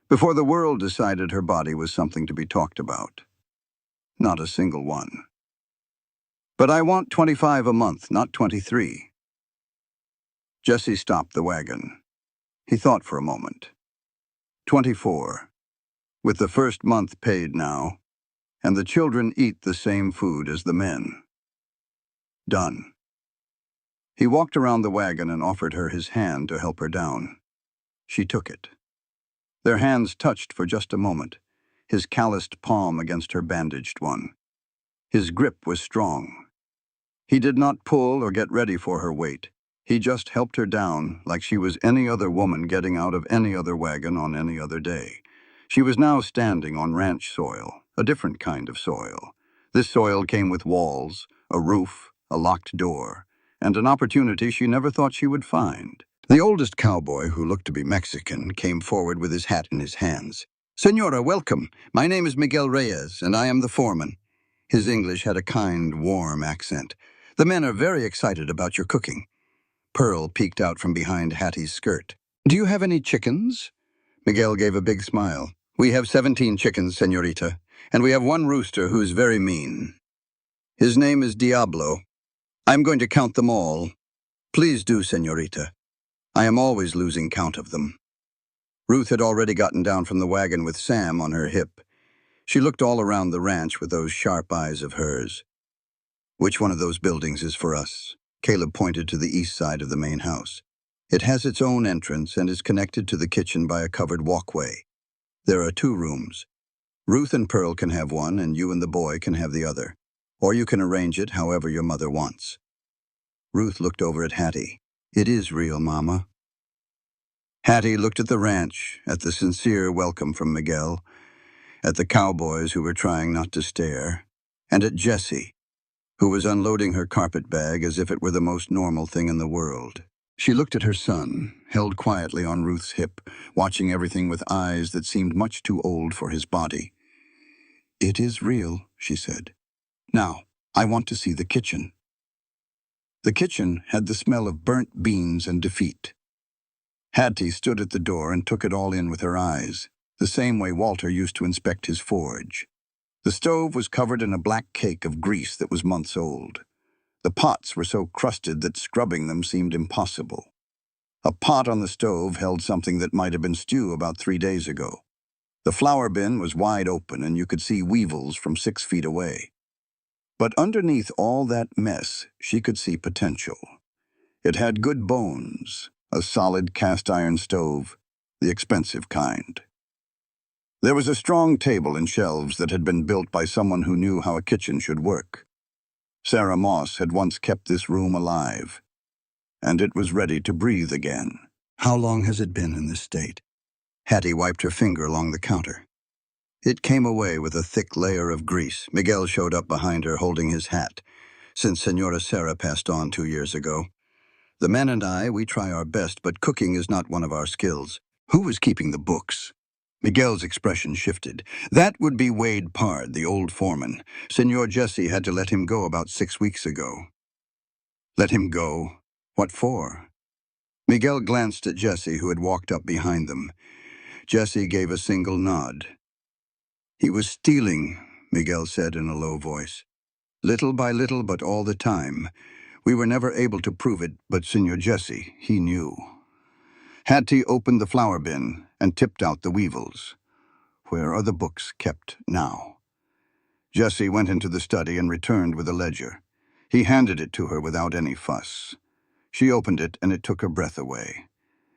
before the world decided her body was something to be talked about. Not a single one. "But I want 25 a month, not 23. Jessie stopped the wagon. He thought for a moment. 24. With the first month paid now, and the children eat the same food as the men. Done." He walked around the wagon and offered her his hand to help her down. She took it. Their hands touched for just a moment, his calloused palm against her bandaged one. His grip was strong. He did not pull or get ready for her weight. He just helped her down like she was any other woman getting out of any other wagon on any other day. She was now standing on ranch soil, a different kind of soil. This soil came with walls, a roof, a locked door, and an opportunity she never thought she would find. The oldest cowboy, who looked to be Mexican, came forward with his hat in his hands. "Senora, welcome. My name is Miguel Reyes, and I am the foreman." His English had a kind, warm accent. "The men are very excited about your cooking." Pearl peeked out from behind Hattie's skirt. "Do you have any chickens?" Miguel gave a big smile. "We have 17 chickens, señorita, and we have 1 rooster who is very mean. His name is Diablo. I'm going to count them all." "Please do, señorita. I am always losing count of them." Ruth had already gotten down from the wagon with Sam on her hip. She looked all around the ranch with those sharp eyes of hers. "Which one of those buildings is for us?" Caleb pointed to the east side of the main house. "It has its own entrance and is connected to the kitchen by a covered walkway. There are 2 rooms. Ruth and Pearl can have one, and you and the boy can have the other. Or you can arrange it however your mother wants." Ruth looked over at Hattie. "It is real, Mama." Hattie looked at the ranch, at the sincere welcome from Miguel, at the cowboys who were trying not to stare, and at Jessie, who was unloading her carpet bag as if it were the most normal thing in the world. She looked at her son, held quietly on Ruth's hip, watching everything with eyes that seemed much too old for his body. "It is real," she said. "Now, I want to see the kitchen." The kitchen had the smell of burnt beans and defeat. Hattie stood at the door and took it all in with her eyes, the same way Walter used to inspect his forge. The stove was covered in a black cake of grease that was months old. The pots were so crusted that scrubbing them seemed impossible. A pot on the stove held something that might have been stew about 3 days ago. The flour bin was wide open and you could see weevils from 6 feet away. But underneath all that mess, she could see potential. It had good bones, a solid cast-iron stove, the expensive kind. There was a strong table and shelves that had been built by someone who knew how a kitchen should work. Sarah Moss had once kept this room alive, and it was ready to breathe again. "How long has it been in this state?" Hattie wiped her finger along the counter. It came away with a thick layer of grease. Miguel showed up behind her holding his hat, since Senora Sarah passed on 2 years ago. "The men and I, we try our best, but cooking is not one of our skills." "Who was keeping the books?" Miguel's expression shifted. That would be Wade Pard, the old foreman. Senor Jesse had to let him go about 6 weeks ago. Let him go? What for? Miguel glanced at Jesse, who had walked up behind them. Jesse gave a single nod. He was stealing, Miguel said in a low voice. Little by little, but all the time. We were never able to prove it, but Senor Jesse, he knew. Hattie opened the flour bin and tipped out the weevils. Where are the books kept now? Jesse went into the study and returned with a ledger. He handed it to her without any fuss. She opened it, and it took her breath away.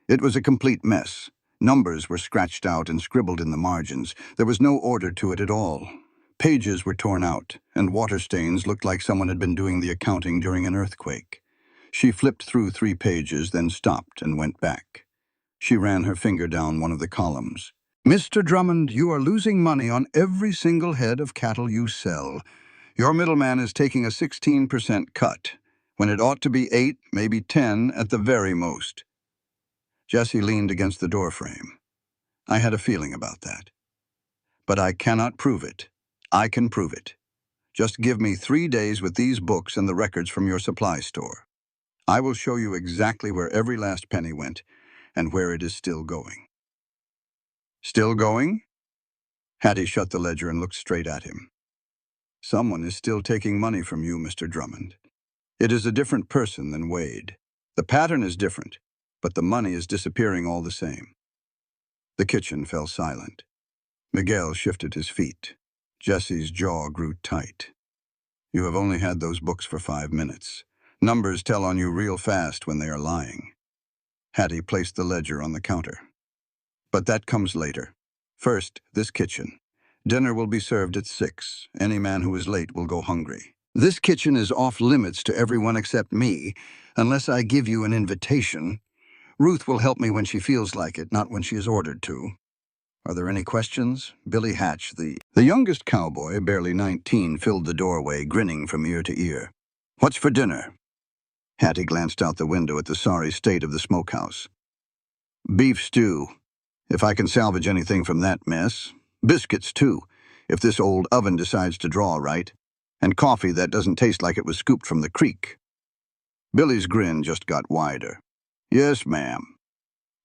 It was a complete mess. Numbers were scratched out and scribbled in the margins. There was no order to it at all. Pages were torn out, and water stains looked like someone had been doing the accounting during an earthquake. She flipped through 3 pages, then stopped and went back. She ran her finger down one of the columns. Mr. Drummond, you are losing money on every single head of cattle you sell. Your middleman is taking a 16% cut, when it ought to be 8, maybe 10 at the very most. Jesse leaned against the doorframe. I had a feeling about that. But I cannot prove it. I can prove it. Just give me 3 days with these books and the records from your supply store. I will show you exactly where every last penny went and where it is still going. Still going? Hattie shut the ledger and looked straight at him. Someone is still taking money from you, Mr. Drummond. It is a different person than Wade. The pattern is different, but the money is disappearing all the same. The kitchen fell silent. Miguel shifted his feet. Jesse's jaw grew tight. You have only had those books for 5 minutes. Numbers tell on you real fast when they are lying. Hattie placed the ledger on the counter. But that comes later. First, this kitchen. Dinner will be served at 6. Any man who is late will go hungry. This kitchen is off limits to everyone except me, unless I give you an invitation. Ruth will help me when she feels like it, not when she is ordered to. Are there any questions? Billy Hatch, the youngest cowboy, barely 19, filled the doorway, grinning from ear to ear. What's for dinner? Hattie glanced out the window at the sorry state of the smokehouse. Beef stew, if I can salvage anything from that mess. Biscuits, too, if this old oven decides to draw right. And coffee that doesn't taste like it was scooped from the creek. Billy's grin just got wider. Yes, ma'am.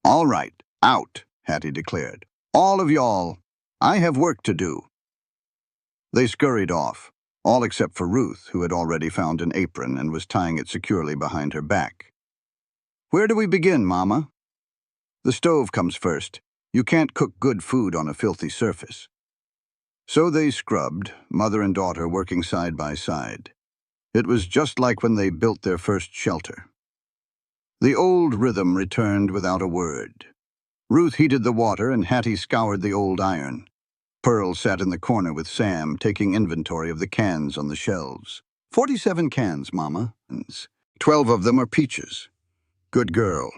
All right, out, Hattie declared. All of y'all. I have work to do. They scurried off, all except for Ruth, who had already found an apron and was tying it securely behind her back. Where do we begin, Mama? The stove comes first. You can't cook good food on a filthy surface. So they scrubbed, mother and daughter working side by side. It was just like when they built their first shelter. The old rhythm returned without a word. Ruth heated the water and Hattie scoured the old iron. Pearl sat in the corner with Sam, taking inventory of the cans on the shelves. 47 cans, Mama. 12 of them are peaches. Good girl.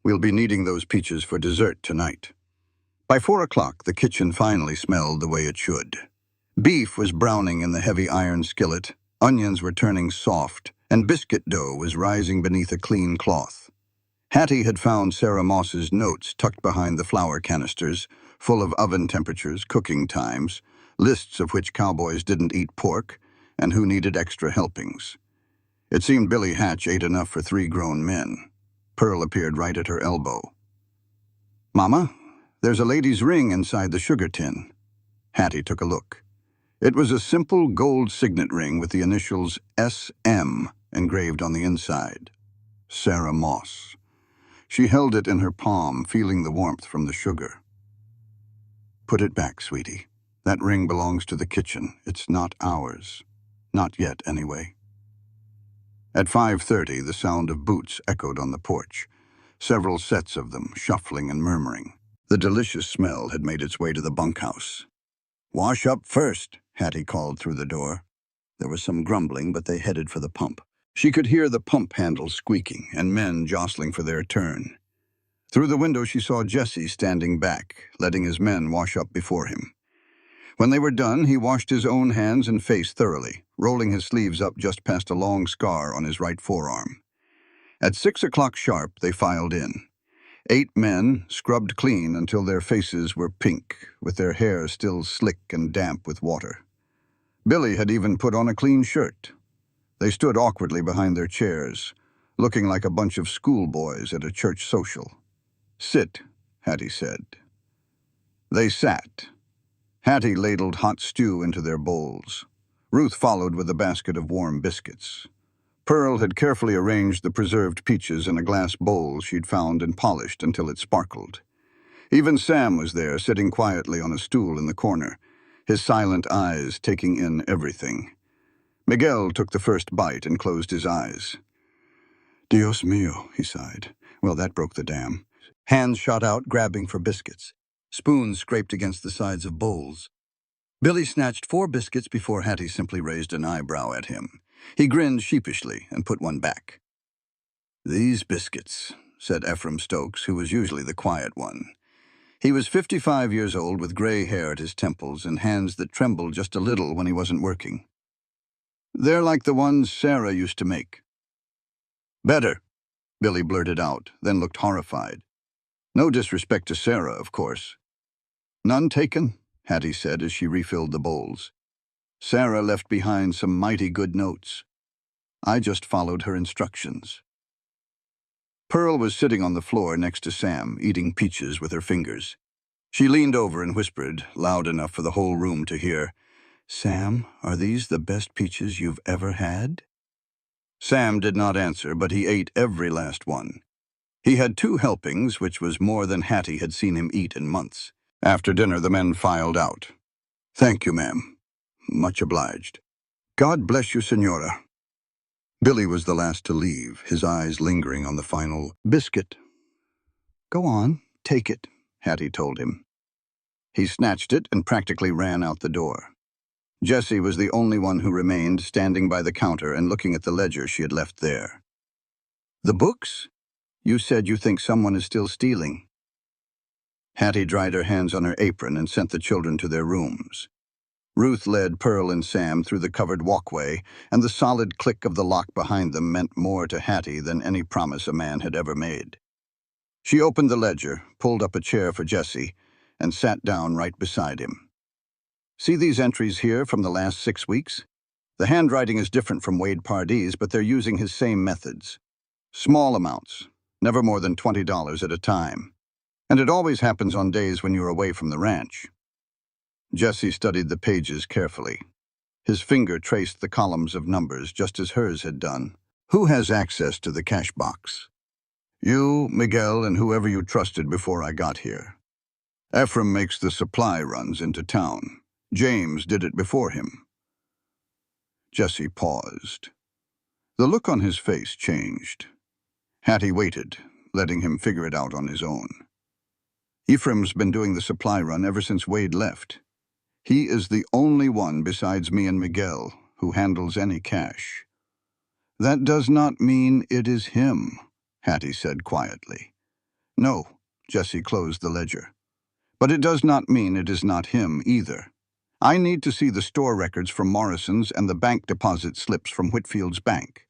We'll be needing those peaches for dessert tonight. By 4 o'clock, the kitchen finally smelled the way it should. Beef was browning in the heavy iron skillet, onions were turning soft, and biscuit dough was rising beneath a clean cloth. Hattie had found Sarah Moss's notes tucked behind the flour canisters, full of oven temperatures, cooking times, lists of which cowboys didn't eat pork, and who needed extra helpings. It seemed Billy Hatch ate enough for 3 grown men. Pearl appeared right at her elbow. Mama, there's a lady's ring inside the sugar tin. Hattie took a look. It was a simple gold signet ring with the initials SM engraved on the inside. Sarah Moss. She held it in her palm, feeling the warmth from the sugar. Put it back, sweetie. That ring belongs to the kitchen. It's not ours. Not yet, anyway. At 5:30, the sound of boots echoed on the porch, several sets of them, shuffling and murmuring. The delicious smell had made its way to the bunkhouse. Wash up first, Hattie called through the door. There was some grumbling, but they headed for the pump. She could hear the pump handle squeaking and men jostling for their turn. Through the window, she saw Jesse standing back, letting his men wash up before him. When they were done, he washed his own hands and face thoroughly, rolling his sleeves up just past a long scar on his right forearm. At 6 o'clock sharp, they filed in. 8 men, scrubbed clean until their faces were pink, with their hair still slick and damp with water. Billy had even put on a clean shirt. They stood awkwardly behind their chairs, looking like a bunch of schoolboys at a church social. "Sit," Hattie said. They sat. Hattie ladled hot stew into their bowls. Ruth followed with a basket of warm biscuits. Pearl had carefully arranged the preserved peaches in a glass bowl she'd found and polished until it sparkled. Even Sam was there, sitting quietly on a stool in the corner, his silent eyes taking in everything. Miguel took the first bite and closed his eyes. "Dios mío," he sighed. Well, that broke the dam. Hands shot out, grabbing for biscuits. Spoons scraped against the sides of bowls. Billy snatched 4 biscuits before Hattie simply raised an eyebrow at him. He grinned sheepishly and put one back. "These biscuits," said Ephraim Stokes, who was usually the quiet one. He was 55 years old with gray hair at his temples and hands that trembled just a little when he wasn't working. "They're like the ones Sarah used to make." "Better," Billy blurted out, then looked horrified. No disrespect to Sarah, of course. "None taken," Hattie said as she refilled the bowls. "Sarah left behind some mighty good notes. I just followed her instructions." Pearl was sitting on the floor next to Sam, eating peaches with her fingers. She leaned over and whispered, loud enough for the whole room to hear, "Sam, are these the best peaches you've ever had?" Sam did not answer, but he ate every last one. He had 2 helpings, which was more than Hattie had seen him eat in months. After dinner, the men filed out. "Thank you, ma'am. Much obliged." "God bless you, Senora." Billy was the last to leave, his eyes lingering on the final biscuit. "Go on, take it," Hattie told him. He snatched it and practically ran out the door. Jessie was the only one who remained, standing by the counter and looking at the ledger she had left there. "The books? You said you think someone is still stealing." Hattie dried her hands on her apron and sent the children to their rooms. Ruth led Pearl and Sam through the covered walkway, and the solid click of the lock behind them meant more to Hattie than any promise a man had ever made. She opened the ledger, pulled up a chair for Jessie, and sat down right beside him. "See these entries here from the last 6 weeks? The handwriting is different from Wade Pardee's, but they're using his same methods. Small amounts, never more than $20 at a time. And it always happens on days when you're away from the ranch." Jessie studied the pages carefully. His finger traced the columns of numbers just as hers had done. "Who has access to the cash box?" "You, Miguel, and whoever you trusted before I got here. Ephraim makes the supply runs into town. James did it before him." Jessie paused. The look on his face changed. Hattie waited, letting him figure it out on his own. "Ephraim's been doing the supply run ever since Wade left. He is the only one besides me and Miguel who handles any cash." "That does not mean it is him," Hattie said quietly. "No," Jessie closed the ledger. "But it does not mean it is not him either. I need to see the store records from Morrison's and the bank deposit slips from Whitfield's bank.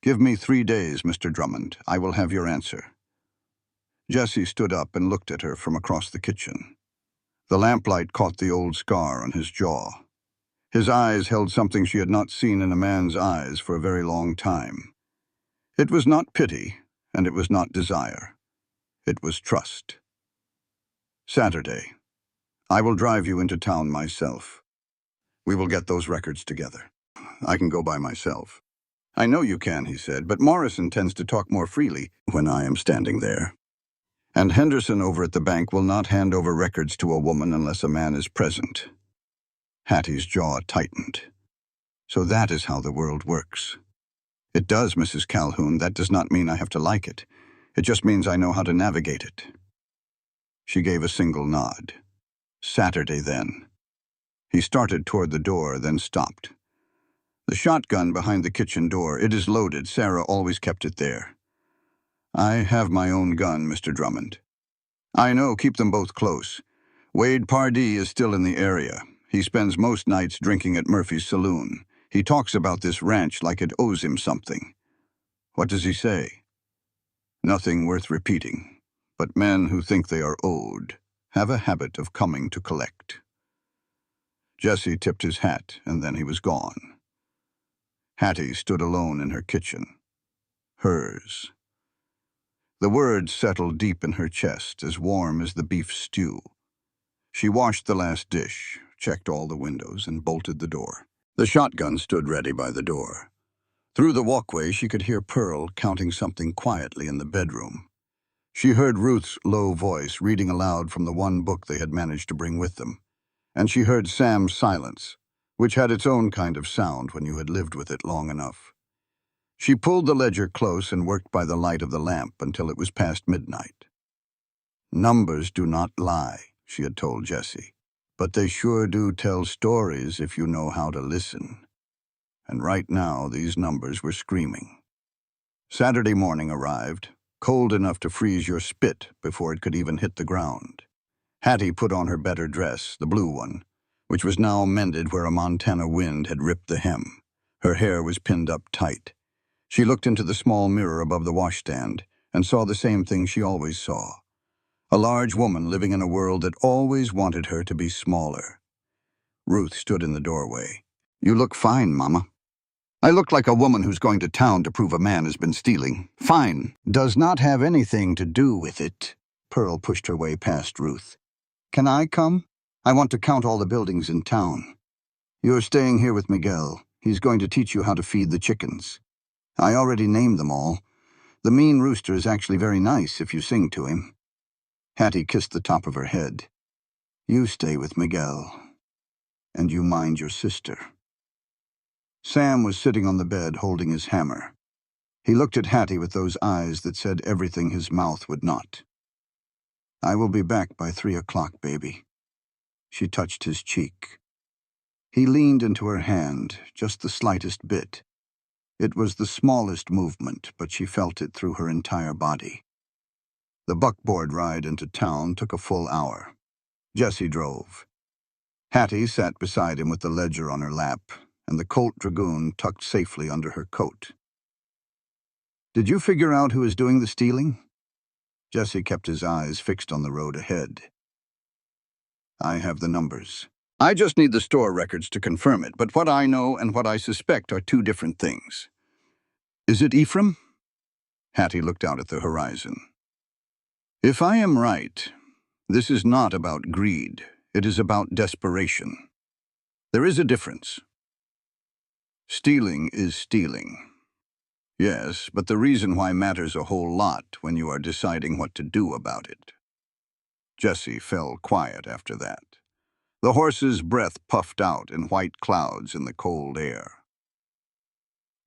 Give me 3 days, Mr. Drummond. I will have your answer." Jessie stood up and looked at her from across the kitchen. The lamplight caught the old scar on his jaw. His eyes held something she had not seen in a man's eyes for a very long time. It was not pity, and it was not desire. It was trust. "Saturday. I will drive you into town myself. We will get those records together. I can go by myself." "I know you can," he said, "but Morrison tends to talk more freely when I am standing there. And Henderson over at the bank will not hand over records to a woman unless a man is present." Hattie's jaw tightened. "So that is how the world works." "It does, Mrs. Calhoun. That does not mean I have to like it. It just means I know how to navigate it." She gave a single nod. "Saturday, then." He started toward the door, then stopped. "The shotgun behind the kitchen door, it is loaded. Sarah always kept it there." "I have my own gun, Mr. Drummond." "I know, keep them both close. Wade Pardee is still in the area. He spends most nights drinking at Murphy's saloon. He talks about this ranch like it owes him something." "What does he say?" "Nothing worth repeating. but men who think they are owed have a habit of coming to collect. Jesse tipped his hat, and then he was gone. Hattie stood alone in her kitchen. Hers. The words settled deep in her chest, as warm as the beef stew. She washed the last dish, checked all the windows, and bolted the door. The shotgun stood ready by the door. Through the walkway, she could hear Pearl counting something quietly in the bedroom. She heard Ruth's low voice reading aloud from the one book they had managed to bring with them. And she heard Sam's silence, which had its own kind of sound when you had lived with it long enough. She pulled the ledger close and worked by the light of the lamp until it was past midnight. Numbers do not lie, she had told Jesse, but they sure do tell stories if you know how to listen. And right now, these numbers were screaming. Saturday morning arrived, cold enough to freeze your spit before it could even hit the ground. Hattie put on her better dress, the blue one, which was now mended where a Montana wind had ripped the hem. Her hair was pinned up tight. She looked into the small mirror above the washstand and saw the same thing she always saw. A large woman living in a world that always wanted her to be smaller. Ruth stood in the doorway. "You look fine, Mama." "I look like a woman who's going to town to prove a man has been stealing. Fine does not have anything to do with it." Pearl pushed her way past Ruth. "Can I come? I want to count all the buildings in town." "You're staying here with Miguel. He's going to teach you how to feed the chickens." "I already named them all. The mean rooster is actually very nice if you sing to him." Hattie kissed the top of her head. "You stay with Miguel. And you mind your sister." Sam was sitting on the bed holding his hammer. He looked at Hattie with those eyes that said everything his mouth would not. "I will be back by 3 o'clock, baby." She touched his cheek. He leaned into her hand, just the slightest bit. It was the smallest movement, but she felt it through her entire body. The buckboard ride into town took a full hour. Jesse drove. Hattie sat beside him with the ledger on her lap, and the Colt Dragoon tucked safely under her coat. "Did you figure out who is doing the stealing?" Jesse kept his eyes fixed on the road ahead. "I have the numbers. I just need the store records to confirm it, but what I know and what I suspect are two different things." "Is it Ephraim?" Hattie looked out at the horizon. "If I am right, this is not about greed. It is about desperation. There is a difference. Stealing is stealing. Yes, but the reason why matters a whole lot when you are deciding what to do about it." Jesse fell quiet after that. The horse's breath puffed out in white clouds in the cold air.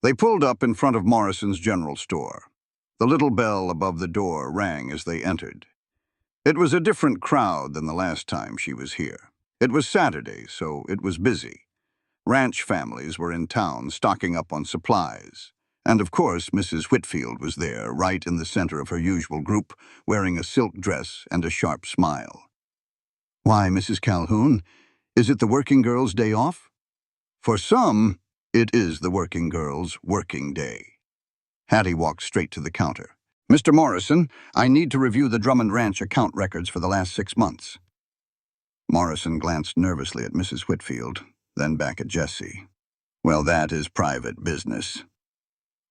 They pulled up in front of Morrison's general store. The little bell above the door rang as they entered. It was a different crowd than the last time she was here. It was Saturday, so it was busy. Ranch families were in town stocking up on supplies. And of course, Mrs. Whitfield was there, right in the center of her usual group, wearing a silk dress and a sharp smile. "Why, Mrs. Calhoun, is it the working girls' day off?" "For some, it is the working girls' working day." Hattie walked straight to the counter. "Mr. Morrison, I need to review the Drummond Ranch account records for the last 6 months." Morrison glanced nervously at Mrs. Whitfield, then back at Jesse. "Well, that is private business."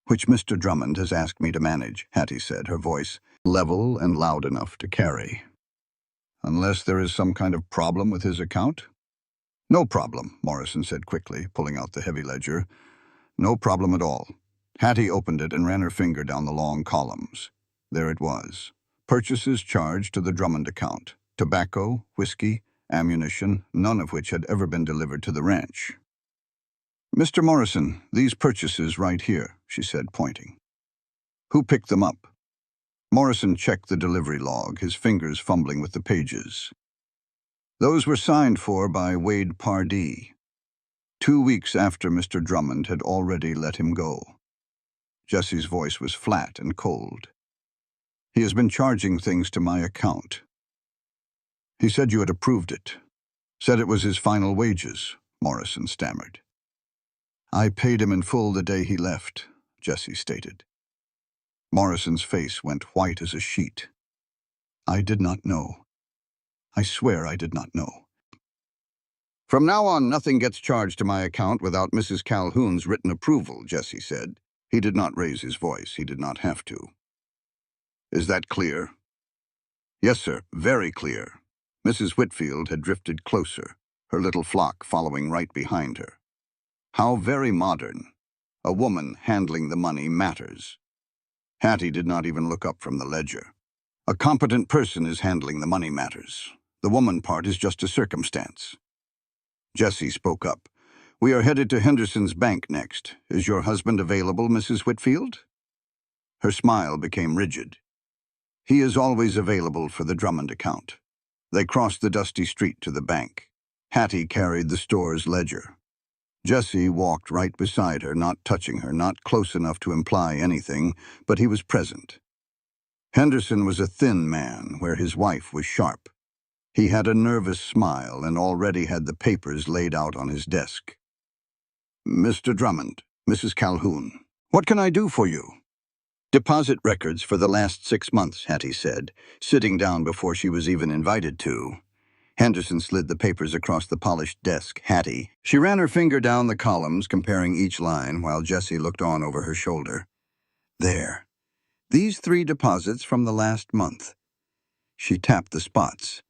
"Which Mr. Drummond has asked me to manage," Hattie said, her voice level and loud enough to carry. "Unless there is some kind of problem with his account?" "No problem," Morrison said quickly, pulling out the heavy ledger. "No problem at all." Hattie opened it and ran her finger down the long columns. There it was. Purchases charged to the Drummond account. Tobacco, whiskey, ammunition, none of which had ever been delivered to the ranch. "Mr. Morrison, these purchases right here," she said, pointing. "Who picked them up?" Morrison checked the delivery log, his fingers fumbling with the pages. "Those were signed for by Wade Pardee, 2 weeks after Mr. Drummond had already let him go." Jesse's voice was flat and cold. "He has been charging things to my account." "He said you had approved it. Said it was his final wages," Morrison stammered. "I paid him in full the day he left," Jesse stated. Morrison's face went white as a sheet. I did not know. I swear I did not know. From now on, nothing gets charged to my account without Mrs. Calhoun's written approval, Jesse said. He did not raise his voice. He did not have to. Is that clear? Yes, sir, very clear. Mrs. Whitfield had drifted closer, her little flock following right behind her. How very modern. A woman handling the money matters. Hattie did not even look up from the ledger. A competent person is handling the money matters. The woman part is just a circumstance. Jesse spoke up. We are headed to Henderson's bank next. Is your husband available, Mrs. Whitfield? Her smile became rigid. He is always available for the Drummond account. They crossed the dusty street to the bank. Hattie carried the store's ledger. Jesse walked right beside her, not touching her, not close enough to imply anything, but he was present. Henderson was a thin man, where his wife was sharp. He had a nervous smile and already had the papers laid out on his desk. Mr. Drummond, Mrs. Calhoun, what can I do for you? Deposit records for the last 6 months, Hattie said, sitting down before she was even invited to. Henderson slid the papers across the polished desk. Hattie. She ran her finger down the columns, comparing each line, while Jessie looked on over her shoulder. There. These 3 deposits from the last month. She tapped the spots.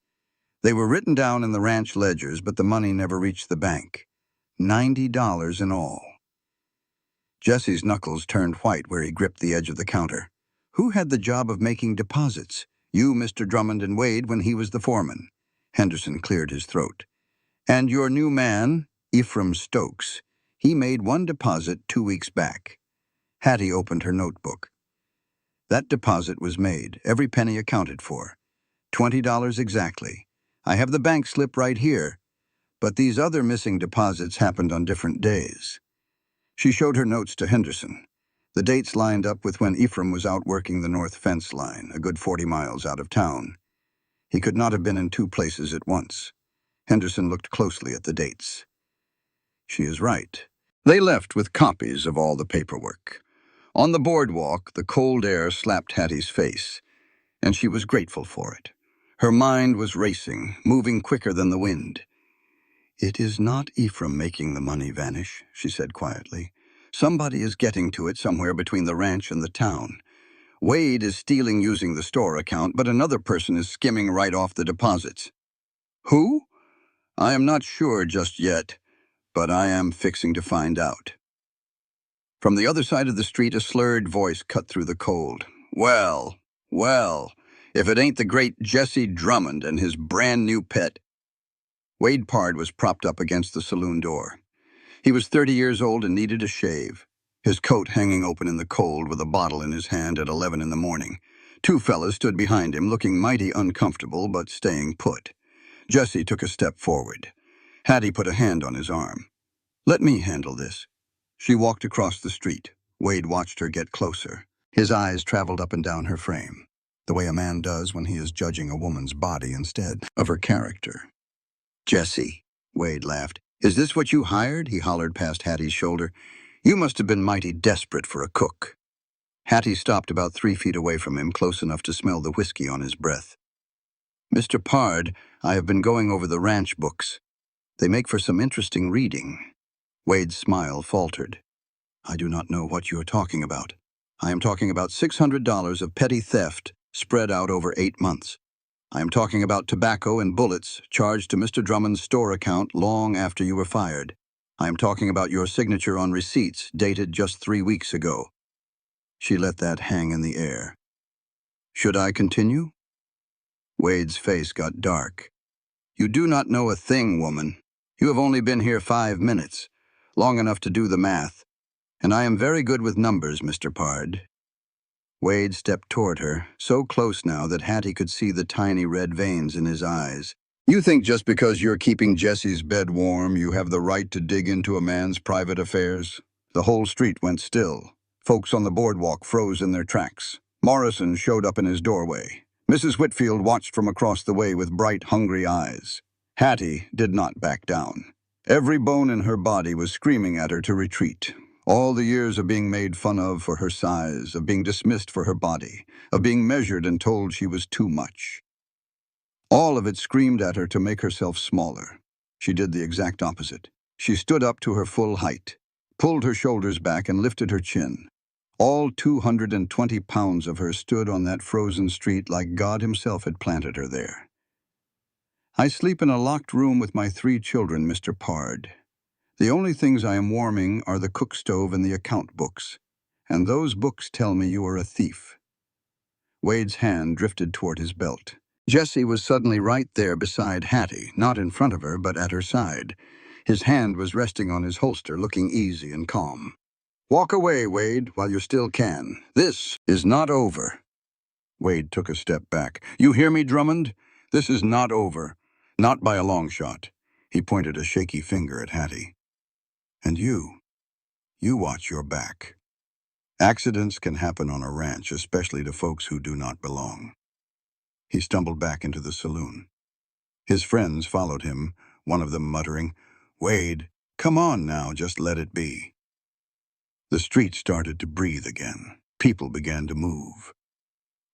They were written down in the ranch ledgers, but the money never reached the bank. $90 in all. Jesse's knuckles turned white where he gripped the edge of the counter. Who had the job of making deposits? You, Mr. Drummond, and Wade when he was the foreman. Henderson cleared his throat. And your new man, Ephraim Stokes. He made 1 deposit 2 weeks back. Hattie opened her notebook. That deposit was made, every penny accounted for. $20 exactly. I have the bank slip right here. But these other missing deposits happened on different days. She showed her notes to Henderson. The dates lined up with when Ephraim was out working the north fence line, a good 40 miles out of town. He could not have been in 2 places at once. Henderson looked closely at the dates. She is right. They left with copies of all the paperwork. On the boardwalk, the cold air slapped Hattie's face, and she was grateful for it. Her mind was racing, moving quicker than the wind. It is not Ephraim making the money vanish, she said quietly. Somebody is getting to it somewhere between the ranch and the town. Wade is stealing using the store account, but another person is skimming right off the deposits. Who? I am not sure just yet, but I am fixing to find out. From the other side of the street, a slurred voice cut through the cold. Well, if it ain't the great Jesse Drummond and his brand new pet. Wade Pard was propped up against the saloon door. He was 30 years old and needed a shave, his coat hanging open in the cold with a bottle in his hand at 11 in the morning. 2 fellas stood behind him, looking mighty uncomfortable but staying put. Jesse took a step forward. Hattie put a hand on his arm. Let me handle this. She walked across the street. Wade watched her get closer. His eyes traveled up and down her frame, the way a man does when he is judging a woman's body instead of her character. Jesse, Wade laughed. Is this what you hired? He hollered past Hattie's shoulder. You must have been mighty desperate for a cook. Hattie stopped about 3 feet away from him, close enough to smell the whiskey on his breath. Mr. Pard, I have been going over the ranch books. They make for some interesting reading. Wade's smile faltered. I do not know what you are talking about. I am talking about $600 of petty theft spread out over 8 months. I am talking about tobacco and bullets charged to Mr. Drummond's store account long after you were fired. I am talking about your signature on receipts dated just 3 weeks ago. She let that hang in the air. Should I continue? Wade's face got dark. You do not know a thing, woman. You have only been here 5 minutes, long enough to do the math. And I am very good with numbers, Mr. Pard. Wade stepped toward her, so close now that Hattie could see the tiny red veins in his eyes. You think just because you're keeping Jesse's bed warm, you have the right to dig into a man's private affairs? The whole street went still. Folks on the boardwalk froze in their tracks. Morrison showed up in his doorway. Mrs. Whitfield watched from across the way with bright, hungry eyes. Hattie did not back down. Every bone in her body was screaming at her to retreat. All the years of being made fun of for her size, of being dismissed for her body, of being measured and told she was too much. All of it screamed at her to make herself smaller. She did the exact opposite. She stood up to her full height, pulled her shoulders back, and lifted her chin. All 220 pounds of her stood on that frozen street like God himself had planted her there. I sleep in a locked room with my 3 children, Mr. Pard. The only things I am warming are the cook stove and the account books, and those books tell me you are a thief. Wade's hand drifted toward his belt. Jesse was suddenly right there beside Hattie, not in front of her, but at her side. His hand was resting on his holster, looking easy and calm. "Walk away, Wade, while you still can. This is not over." Wade took a step back. "You hear me, Drummond? This is not over. Not by a long shot." He pointed a shaky finger at Hattie. "And you watch your back. Accidents can happen on a ranch, especially to folks who do not belong." He stumbled back into the saloon. His friends followed him, one of them muttering, "Wade, come on now, just let it be." The street started to breathe again. People began to move.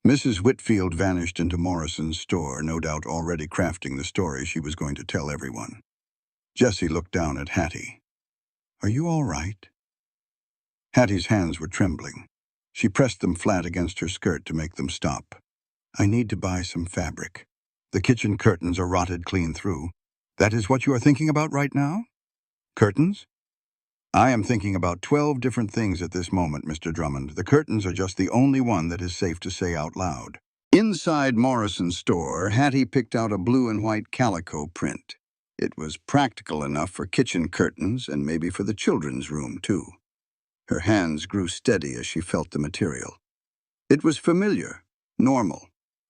Mrs. Whitfield vanished into Morrison's store, no doubt already crafting the story she was going to tell everyone. Jessie looked down at Hattie. "Are you all right?" Hattie's hands were trembling. She pressed them flat against her skirt to make them stop. "I need to buy some fabric. The kitchen curtains are rotted clean through." "That is what you are thinking about right now? Curtains?" "I am thinking about 12 different things at this moment, Mr. Drummond. The curtains are just the only one that is safe to say out loud." Inside Morrison's store, Hattie picked out a blue and white calico print. It was practical enough for kitchen curtains and maybe for the children's room, too. Her hands grew steady as she felt the material. It was familiar, normal,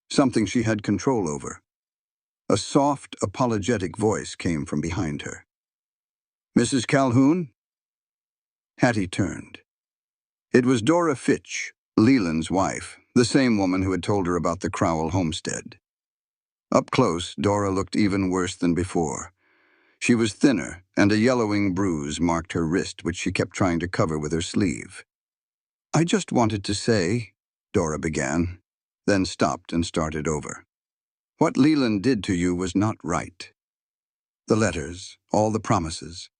something she had control over. A soft, apologetic voice came from behind her. "Mrs. Calhoun?" Hattie turned. It was Dora Fitch, Leland's wife, the same woman who had told her about the Crowell homestead. Up close, Dora looked even worse than before. She was thinner, and a yellowing bruise marked her wrist, which she kept trying to cover with her sleeve. "I just wanted to say," Dora began, then stopped and started over. "What Leland did to you was not right. The letters, all the promises.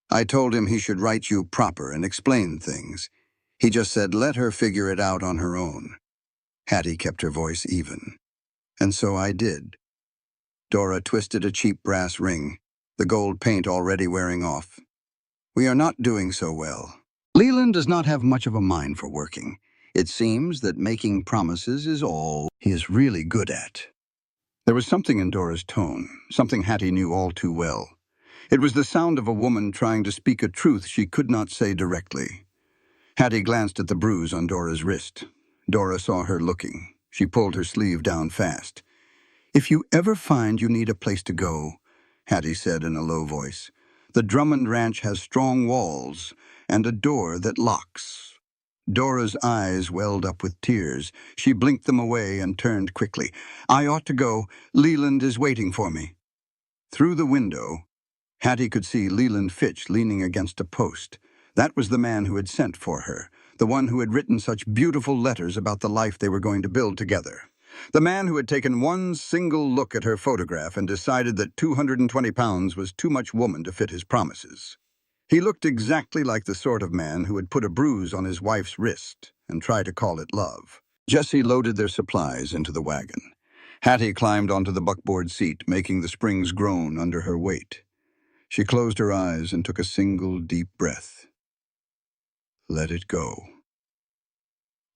I told him he should write you proper and explain things. He just said let her figure it out on her own." Hattie kept her voice even. "And so I did." Dora twisted a cheap brass ring, the gold paint already wearing off. "We are not doing so well. Leland does not have much of a mind for working. It seems that making promises is all he is really good at." There was something in Dora's tone, something Hattie knew all too well. It was the sound of a woman trying to speak a truth she could not say directly. Hattie glanced at the bruise on Dora's wrist. Dora saw her looking. She pulled her sleeve down fast. "If you ever find you need a place to go," Hattie said in a low voice, "the Drummond Ranch has strong walls and a door that locks." Dora's eyes welled up with tears. She blinked them away and turned quickly. "I ought to go. Leland is waiting for me." Through the window, Hattie could see Leland Fitch leaning against a post. That was the man who had sent for her, the one who had written such beautiful letters about the life they were going to build together. The man who had taken one single look at her photograph and decided that 220 pounds was too much woman to fit his promises. He looked exactly like the sort of man who would put a bruise on his wife's wrist and try to call it love. Jessie loaded their supplies into the wagon. Hattie climbed onto the buckboard seat, making the springs groan under her weight. She closed her eyes and took a single deep breath. Let it go.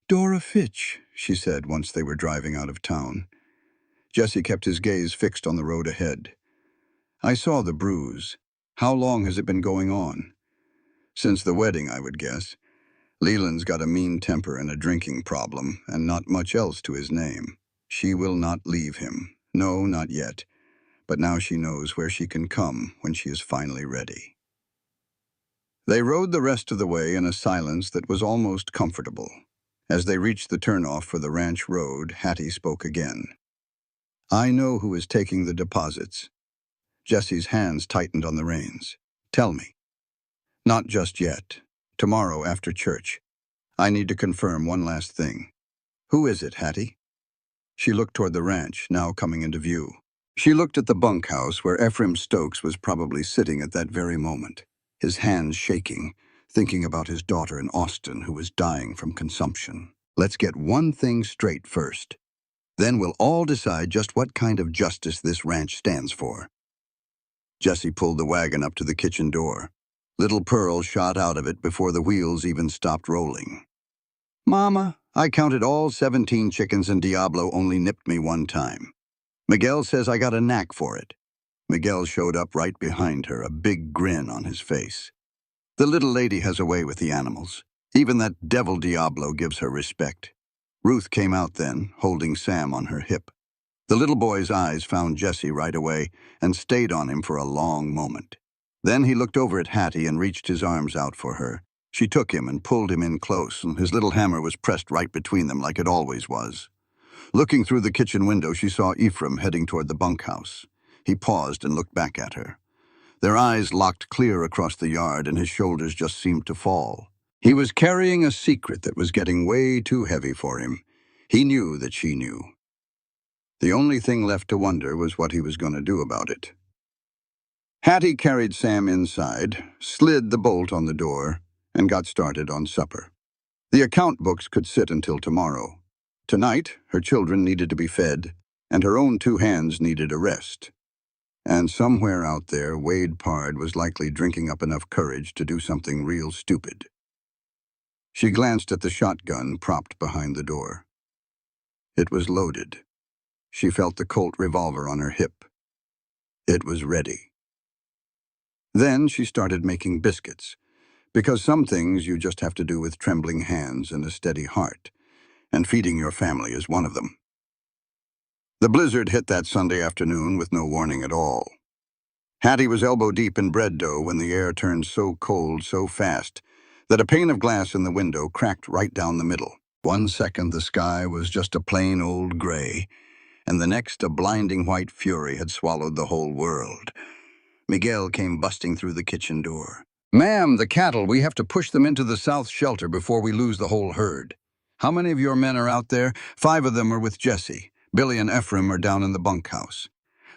"Dora Fitch," she said once they were driving out of town. Jesse kept his gaze fixed on the road ahead. "I saw the bruise. How long has it been going on?" "Since the wedding, I would guess. Leland's got a mean temper and a drinking problem, and not much else to his name. She will not leave him. No, not yet. But now she knows where she can come when she is finally ready." They rode the rest of the way in a silence that was almost comfortable. As they reached the turnoff for the ranch road, Hattie spoke again. "I know who is taking the deposits." Jesse's hands tightened on the reins. "Tell me." "Not just yet. Tomorrow after church. I need to confirm one last thing." "Who is it, Hattie?" She looked toward the ranch, now coming into view. She looked at the bunkhouse where Ephraim Stokes was probably sitting at that very moment, his hands shaking, thinking about his daughter in Austin who was dying from consumption. Let's get one thing straight first. Then we'll all decide just what kind of justice this ranch stands for. Jessie pulled the wagon up to the kitchen door. Little Pearl shot out of it before the wheels even stopped rolling. Mama, I counted all 17 chickens and Diablo only nipped me one time. Miguel says I got a knack for it. Miguel showed up right behind her, a big grin on his face. The little lady has a way with the animals. Even that devil Diablo gives her respect. Ruth came out then, holding Sam on her hip. The little boy's eyes found Jessie right away and stayed on him for a long moment. Then he looked over at Hattie and reached his arms out for her. She took him and pulled him in close, and his little hammer was pressed right between them like it always was. Looking through the kitchen window, she saw Ephraim heading toward the bunkhouse. He paused and looked back at her. Their eyes locked clear across the yard, and his shoulders just seemed to fall. He was carrying a secret that was getting way too heavy for him. He knew that she knew. The only thing left to wonder was what he was going to do about it. Hattie carried Sam inside, slid the bolt on the door, and got started on supper. The account books could sit until tomorrow. Tonight, her children needed to be fed, and her own two hands needed a rest. And somewhere out there, Wade Pard was likely drinking up enough courage to do something real stupid. She glanced at the shotgun propped behind the door. It was loaded. She felt the Colt revolver on her hip. It was ready. Then she started making biscuits, because some things you just have to do with trembling hands and a steady heart, and feeding your family is one of them. The blizzard hit that Sunday afternoon with no warning at all. Hattie was elbow-deep in bread dough when the air turned so cold so fast that a pane of glass in the window cracked right down the middle. 1 second the sky was just a plain old gray, and the next a blinding white fury had swallowed the whole world. Miguel came busting through the kitchen door. "Ma'am, the cattle, we have to push them into the south shelter before we lose the whole herd. How many of your men are out there?" "5 of them are with Jessie. Billy and Ephraim are down in the bunkhouse."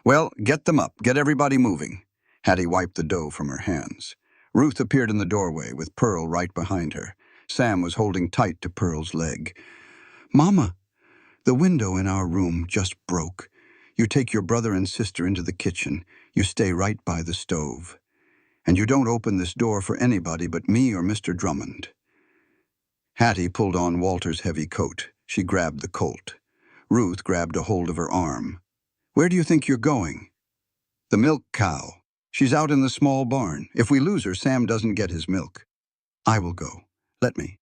"Well, get them up. Get everybody moving." Hattie wiped the dough from her hands. Ruth appeared in the doorway with Pearl right behind her. Sam was holding tight to Pearl's leg. "Mama, the window in our room just broke. You take your brother and sister into the kitchen. You stay right by the stove. And you don't open this door for anybody but me or Mr. Drummond." Hattie pulled on Walter's heavy coat. She grabbed the Colt. Ruth grabbed a hold of her arm. "Where do you think you're going?" "The milk cow. She's out in the small barn. If we lose her, Sam doesn't get his milk." "I will go. Let me."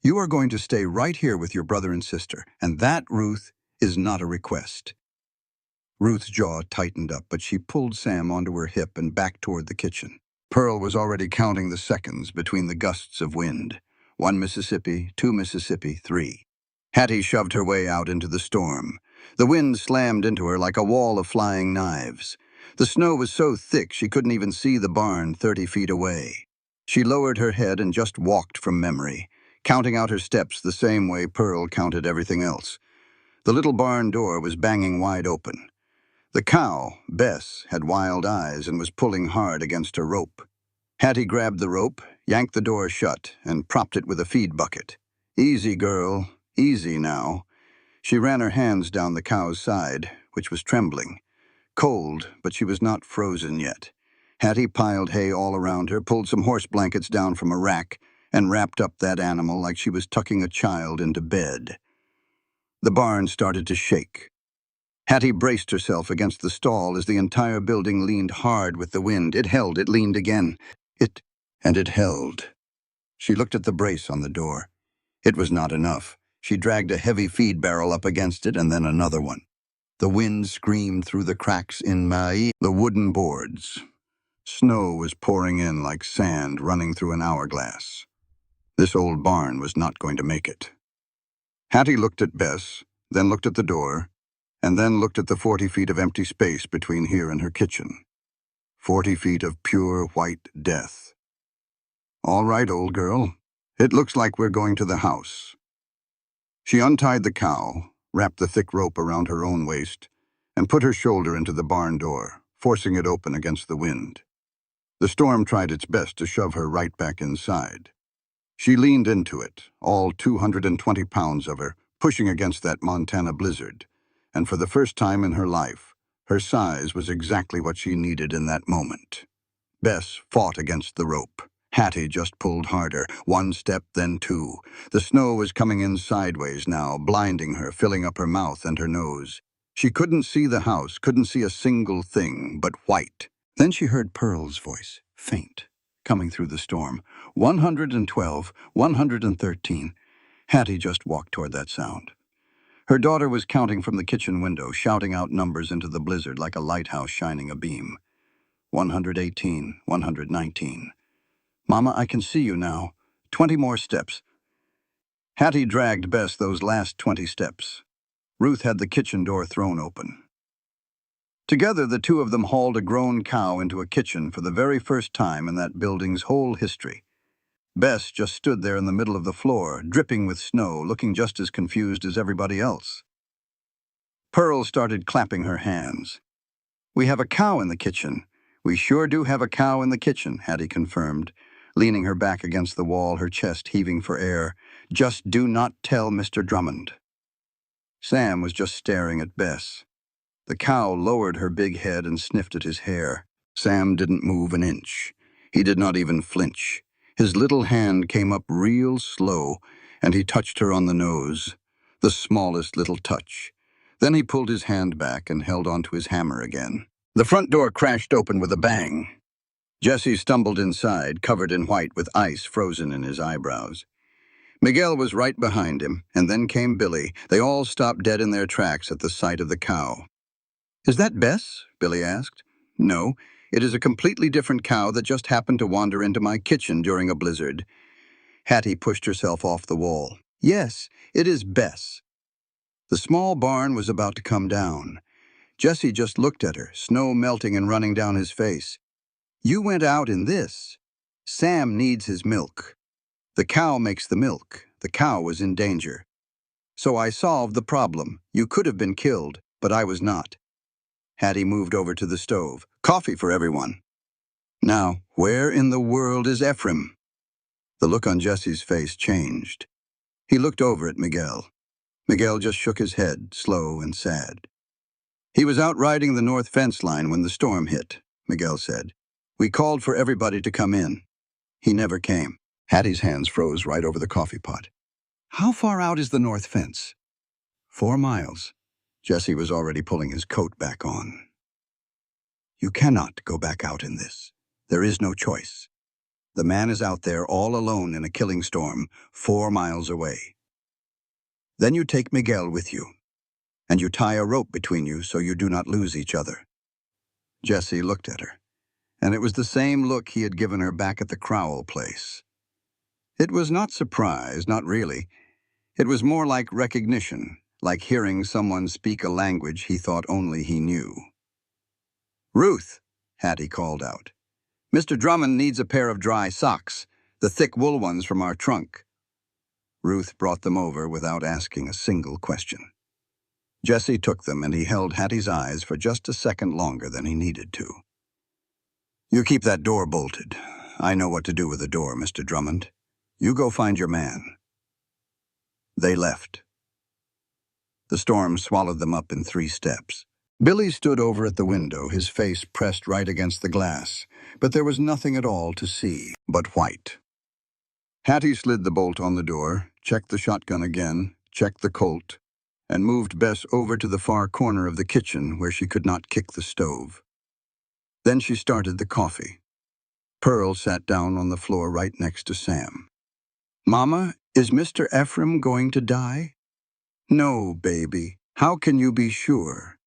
"You are going to stay right here with your brother and sister, and that, Ruth, is not a request." Ruth's jaw tightened up, but she pulled Sam onto her hip and back toward the kitchen. Pearl was already counting the seconds between the gusts of wind. 1 Mississippi, 2 Mississippi, 3. Hattie shoved her way out into the storm. The wind slammed into her like a wall of flying knives. The snow was so thick she couldn't even see the barn 30 feet away. She lowered her head and just walked from memory, counting out her steps the same way Pearl counted everything else. The little barn door was banging wide open. The cow, Bess, had wild eyes and was pulling hard against her rope. Hattie grabbed the rope, yanked the door shut, and propped it with a feed bucket. "Easy, girl. Easy now." She ran her hands down the cow's side, which was trembling. Cold, but she was not frozen yet. Hattie piled hay all around her, pulled some horse blankets down from a rack, and wrapped up that animal like she was tucking a child into bed. The barn started to shake. Hattie braced herself against the stall as the entire building leaned hard with the wind. It held, it leaned again. It held. She looked at the brace on the door. It was not enough. She dragged a heavy feed barrel up against it and then another one. The wind screamed through the cracks in the wooden boards. Snow was pouring in like sand running through an hourglass. This old barn was not going to make it. Hattie looked at Bess, then looked at the door, and then looked at the 40 feet of empty space between here and her kitchen. 40 feet of pure white death. "All right, old girl. It looks like we're going to the house." She untied the cow, wrapped the thick rope around her own waist, and put her shoulder into the barn door, forcing it open against the wind. The storm tried its best to shove her right back inside. She leaned into it, all 220 pounds of her, pushing against that Montana blizzard, and for the first time in her life, her size was exactly what she needed in that moment. Bess fought against the rope. Hattie just pulled harder, one step, then two. The snow was coming in sideways now, blinding her, filling up her mouth and her nose. She couldn't see the house, couldn't see a single thing but white. Then she heard Pearl's voice, faint, coming through the storm. 112, 113. Hattie just walked toward that sound. Her daughter was counting from the kitchen window, shouting out numbers into the blizzard like a lighthouse shining a beam. 118, 119. Mama, I can see you now. 20 more steps. Hattie dragged Bess those last 20 steps. Ruth had the kitchen door thrown open. Together, the two of them hauled a grown cow into a kitchen for the very first time in that building's whole history. Bess just stood there in the middle of the floor, dripping with snow, looking just as confused as everybody else. Pearl started clapping her hands. "We have a cow in the kitchen. We sure do have a cow in the kitchen," Hattie confirmed, leaning her back against the wall, her chest heaving for air. "Just do not tell Mr. Drummond." Sam was just staring at Bess. The cow lowered her big head and sniffed at his hair. Sam didn't move an inch. He did not even flinch. His little hand came up real slow, and he touched her on the nose, the smallest little touch. Then he pulled his hand back and held onto his hammer again. The front door crashed open with a bang. Jesse stumbled inside, covered in white with ice frozen in his eyebrows. Miguel was right behind him, and then came Billy. They all stopped dead in their tracks at the sight of the cow. "Is that Bess?" Billy asked. "No, it is a completely different cow that just happened to wander into my kitchen during a blizzard." Hattie pushed herself off the wall. "Yes, it is Bess." The small barn was about to come down. Jesse just looked at her, snow melting and running down his face. "You went out in this. Sam needs his milk. The cow makes the milk. The cow was in danger. So I solved the problem. You could have been killed, but I was not." Hattie moved over to the stove. "Coffee for everyone." "Now, where in the world is Ephraim?" The look on Jesse's face changed. He looked over at Miguel. Miguel just shook his head, slow and sad. "He was out riding the north fence line when the storm hit," Miguel said. "We called for everybody to come in. He never came." Hattie's hands froze right over the coffee pot. "How far out is the north fence?" 4 miles. Jesse was already pulling his coat back on. "You cannot go back out in this. There is no choice. The man is out there all alone in a killing storm, 4 miles away. Then you take Miguel with you, and you tie a rope between you so you do not lose each other." Jesse looked at her, and it was the same look he had given her back at the Crowell place. It was not surprise, not really. It was more like recognition, like hearing someone speak a language he thought only he knew. "Ruth," Hattie called out. "Mr. Drummond needs a pair of dry socks, the thick wool ones from our trunk." Ruth brought them over without asking a single question. Jesse took them, and he held Hattie's eyes for just a second longer than he needed to. "You keep that door bolted. I know what to do with the door, Mr. Drummond. You go find your man." They left. The storm swallowed them up in 3 steps. Billy stood over at the window, his face pressed right against the glass, but there was nothing at all to see but white. Hattie slid the bolt on the door, checked the shotgun again, checked the Colt, and moved Bess over to the far corner of the kitchen where she could not kick the stove. Then she started the coffee. Pearl sat down on the floor right next to Sam. "Mama, is Mr. Ephraim going to die?" "No, baby. How can you be sure?"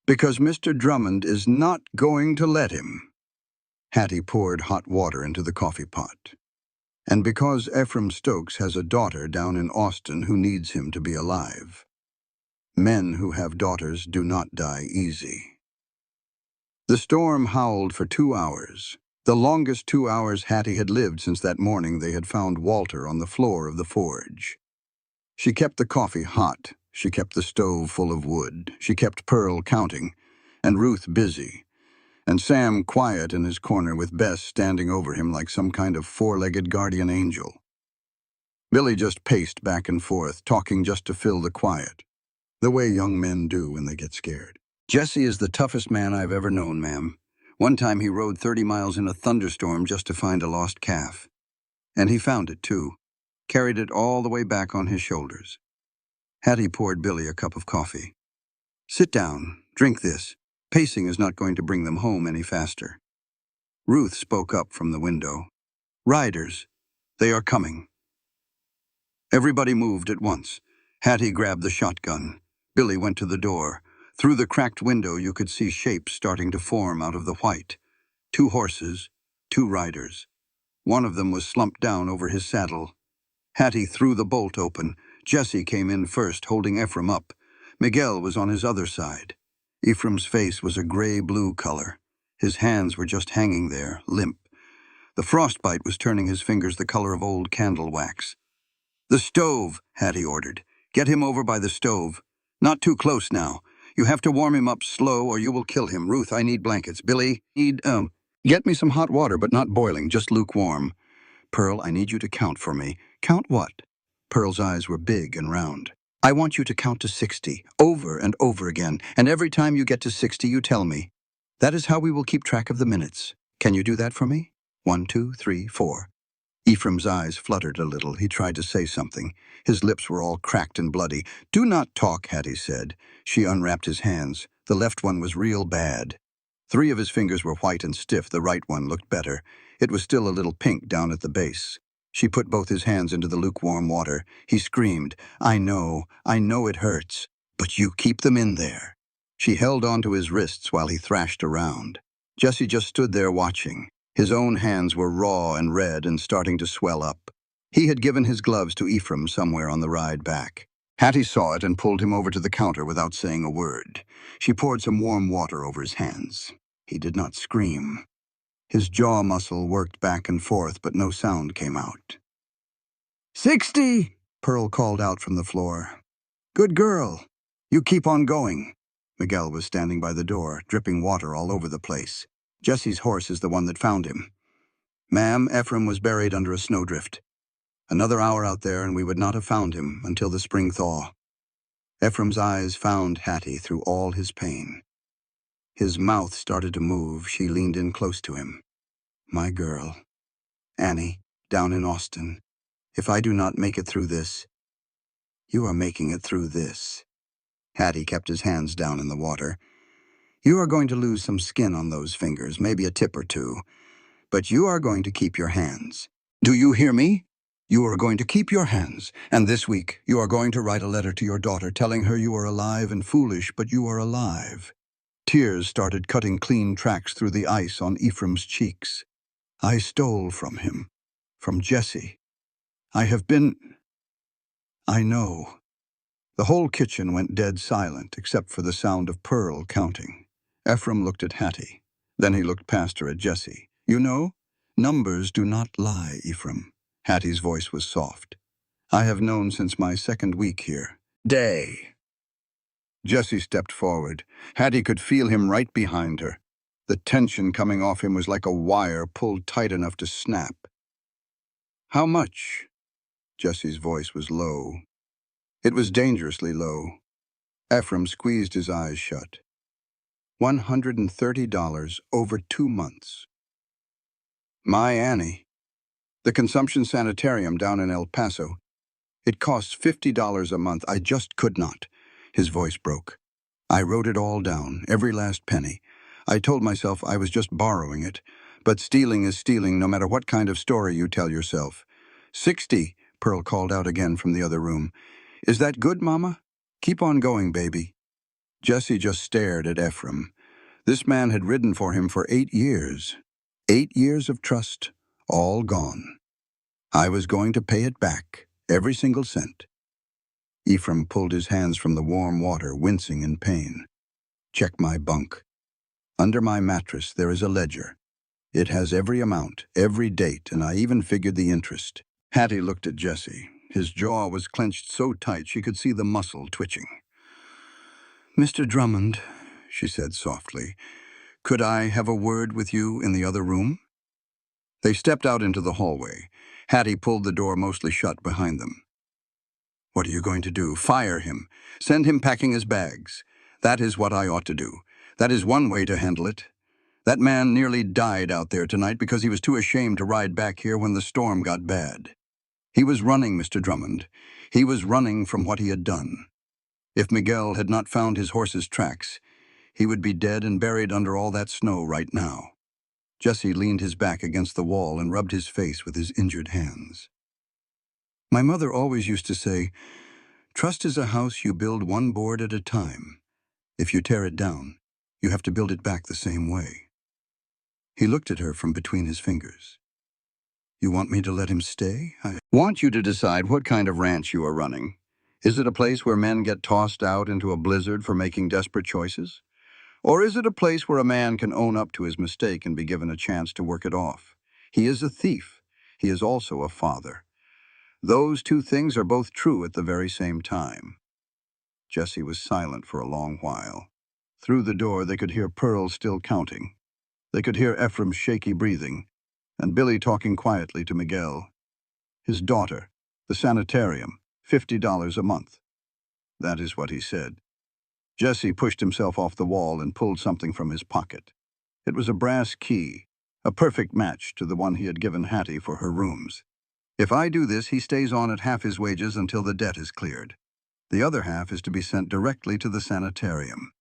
"Because Mr. Drummond is not going to let him." Hattie poured hot water into the coffee pot. "And because Ephraim Stokes has a daughter down in Austin who needs him to be alive. Men who have daughters do not die easy." The storm howled for 2 hours, the longest 2 hours Hattie had lived since that morning they had found Walter on the floor of the forge. She kept the coffee hot, She kept the stove full of wood. She kept Pearl counting, and Ruth busy, and Sam quiet in his corner with Bess standing over him like some kind of four-legged guardian angel. Billy just paced back and forth, talking just to fill the quiet, the way young men do when they get scared. "Jesse is the toughest man I've ever known, ma'am. One time he rode 30 miles in a thunderstorm just to find a lost calf. And he found it, too. Carried it all the way back on his shoulders." Hattie poured Billy a cup of coffee. "Sit down. Drink this. Pacing is not going to bring them home any faster." Ruth spoke up from the window. "Riders. They are coming." Everybody moved at once. Hattie grabbed the shotgun. Billy went to the door. Through the cracked window you could see shapes starting to form out of the white. 2 horses, 2 riders. One of them was slumped down over his saddle. Hattie threw the bolt open. Jesse came in first, holding Ephraim up. Miguel was on his other side. Ephraim's face was a gray-blue color. His hands were just hanging there, limp. The frostbite was turning his fingers the color of old candle wax. "The stove," Hattie ordered. "Get him over by the stove. Not too close now. You have to warm him up slow or you will kill him. Ruth, I need blankets. Billy, get me some hot water, but not boiling, just lukewarm. Pearl, I need you to count for me." "Count what?" Pearl's eyes were big and round. "I want you to count to 60, over and over again, and every time you get to 60, you tell me. That is how we will keep track of the minutes. Can you do that for me? 1, 2, 3, 4. Ephraim's eyes fluttered a little. He tried to say something. His lips were all cracked and bloody. "Do not talk," Hattie said. She unwrapped his hands. The left one was real bad. 3 of his fingers were white and stiff. The right one looked better. It was still a little pink down at the base. She put both his hands into the lukewarm water. He screamed, I know it hurts, but you keep them in there." She held onto his wrists while he thrashed around. Jesse just stood there watching. His own hands were raw and red and starting to swell up. He had given his gloves to Ephraim somewhere on the ride back. Hattie saw it and pulled him over to the counter without saying a word. She poured some warm water over his hands. He did not scream. His jaw muscle worked back and forth, but no sound came out. 60, Pearl called out from the floor. "Good girl. You keep on going." Miguel was standing by the door, dripping water all over the place. "Jesse's horse is the one that found him." "Ma'am, Ephraim was buried under a snowdrift. Another hour out there and we would not have found him until the spring thaw." Ephraim's eyes found Hattie through all his pain. His mouth started to move. She leaned in close to him. "My girl, Annie, down in Austin. If I do not make it through this, you are making it through this." Hattie kept his hands down in the water. "You are going to lose some skin on those fingers, maybe a tip or two. But you are going to keep your hands. Do you hear me? You are going to keep your hands. And this week, you are going to write a letter to your daughter telling her you are alive and foolish, but you are alive." Tears started cutting clean tracks through the ice on Ephraim's cheeks. "I stole from him. From Jesse. I have been... I know." The whole kitchen went dead silent, except for the sound of Pearl counting. Ephraim looked at Hattie. Then he looked past her at Jesse. "You know, numbers do not lie, Ephraim." Hattie's voice was soft. "I have known since my second week here. Day." Jesse stepped forward. Hattie could feel him right behind her. The tension coming off him was like a wire pulled tight enough to snap. "How much?" Jesse's voice was low. It was dangerously low. Ephraim squeezed his eyes shut. $130 over 2 months. "My Annie. The consumption sanitarium down in El Paso. It costs $50 a month. I just could not." His voice broke. "I wrote it all down, every last penny. I told myself I was just borrowing it. But stealing is stealing no matter what kind of story you tell yourself." 60, Pearl called out again from the other room. "Is that good, Mama? Keep on going, baby." Jesse just stared at Ephraim. This man had ridden for him for 8 years. 8 years of trust, all gone. I was going to pay it back, every single cent. Ephraim pulled his hands from the warm water, wincing in pain. "Check my bunk. Under my mattress there is a ledger. It has every amount, every date, and I even figured the interest." Hattie looked at Jesse. His jaw was clenched so tight she could see the muscle twitching. "Mr. Drummond," she said softly, "could I have a word with you in the other room?" They stepped out into the hallway. Hattie pulled the door mostly shut behind them. "What are you going to do? Fire him. Send him packing his bags. That is what I ought to do. That is one way to handle it. That man nearly died out there tonight because he was too ashamed to ride back here when the storm got bad. He was running, Mr. Drummond. He was running from what he had done. If Miguel had not found his horse's tracks, he would be dead and buried under all that snow right now." Jesse leaned his back against the wall and rubbed his face with his injured hands. "My mother always used to say, 'Trust is a house you build one board at a time. If you tear it down, you have to build it back the same way.'" He looked at her from between his fingers. "You want me to let him stay? I want you to decide what kind of ranch you are running. Is it a place where men get tossed out into a blizzard for making desperate choices? Or is it a place where a man can own up to his mistake and be given a chance to work it off? He is a thief. He is also a father. Those two things are both true at the very same time." Jesse was silent for a long while. Through the door, they could hear Pearl still counting. They could hear Ephraim's shaky breathing, and Billy talking quietly to Miguel. His daughter, the sanitarium, $50 a month. That is what he said. Jesse pushed himself off the wall and pulled something from his pocket. It was a brass key, a perfect match to the one he had given Hattie for her rooms. "If I do this, he stays on at half his wages until the debt is cleared. The other half is to be sent directly to the sanitarium.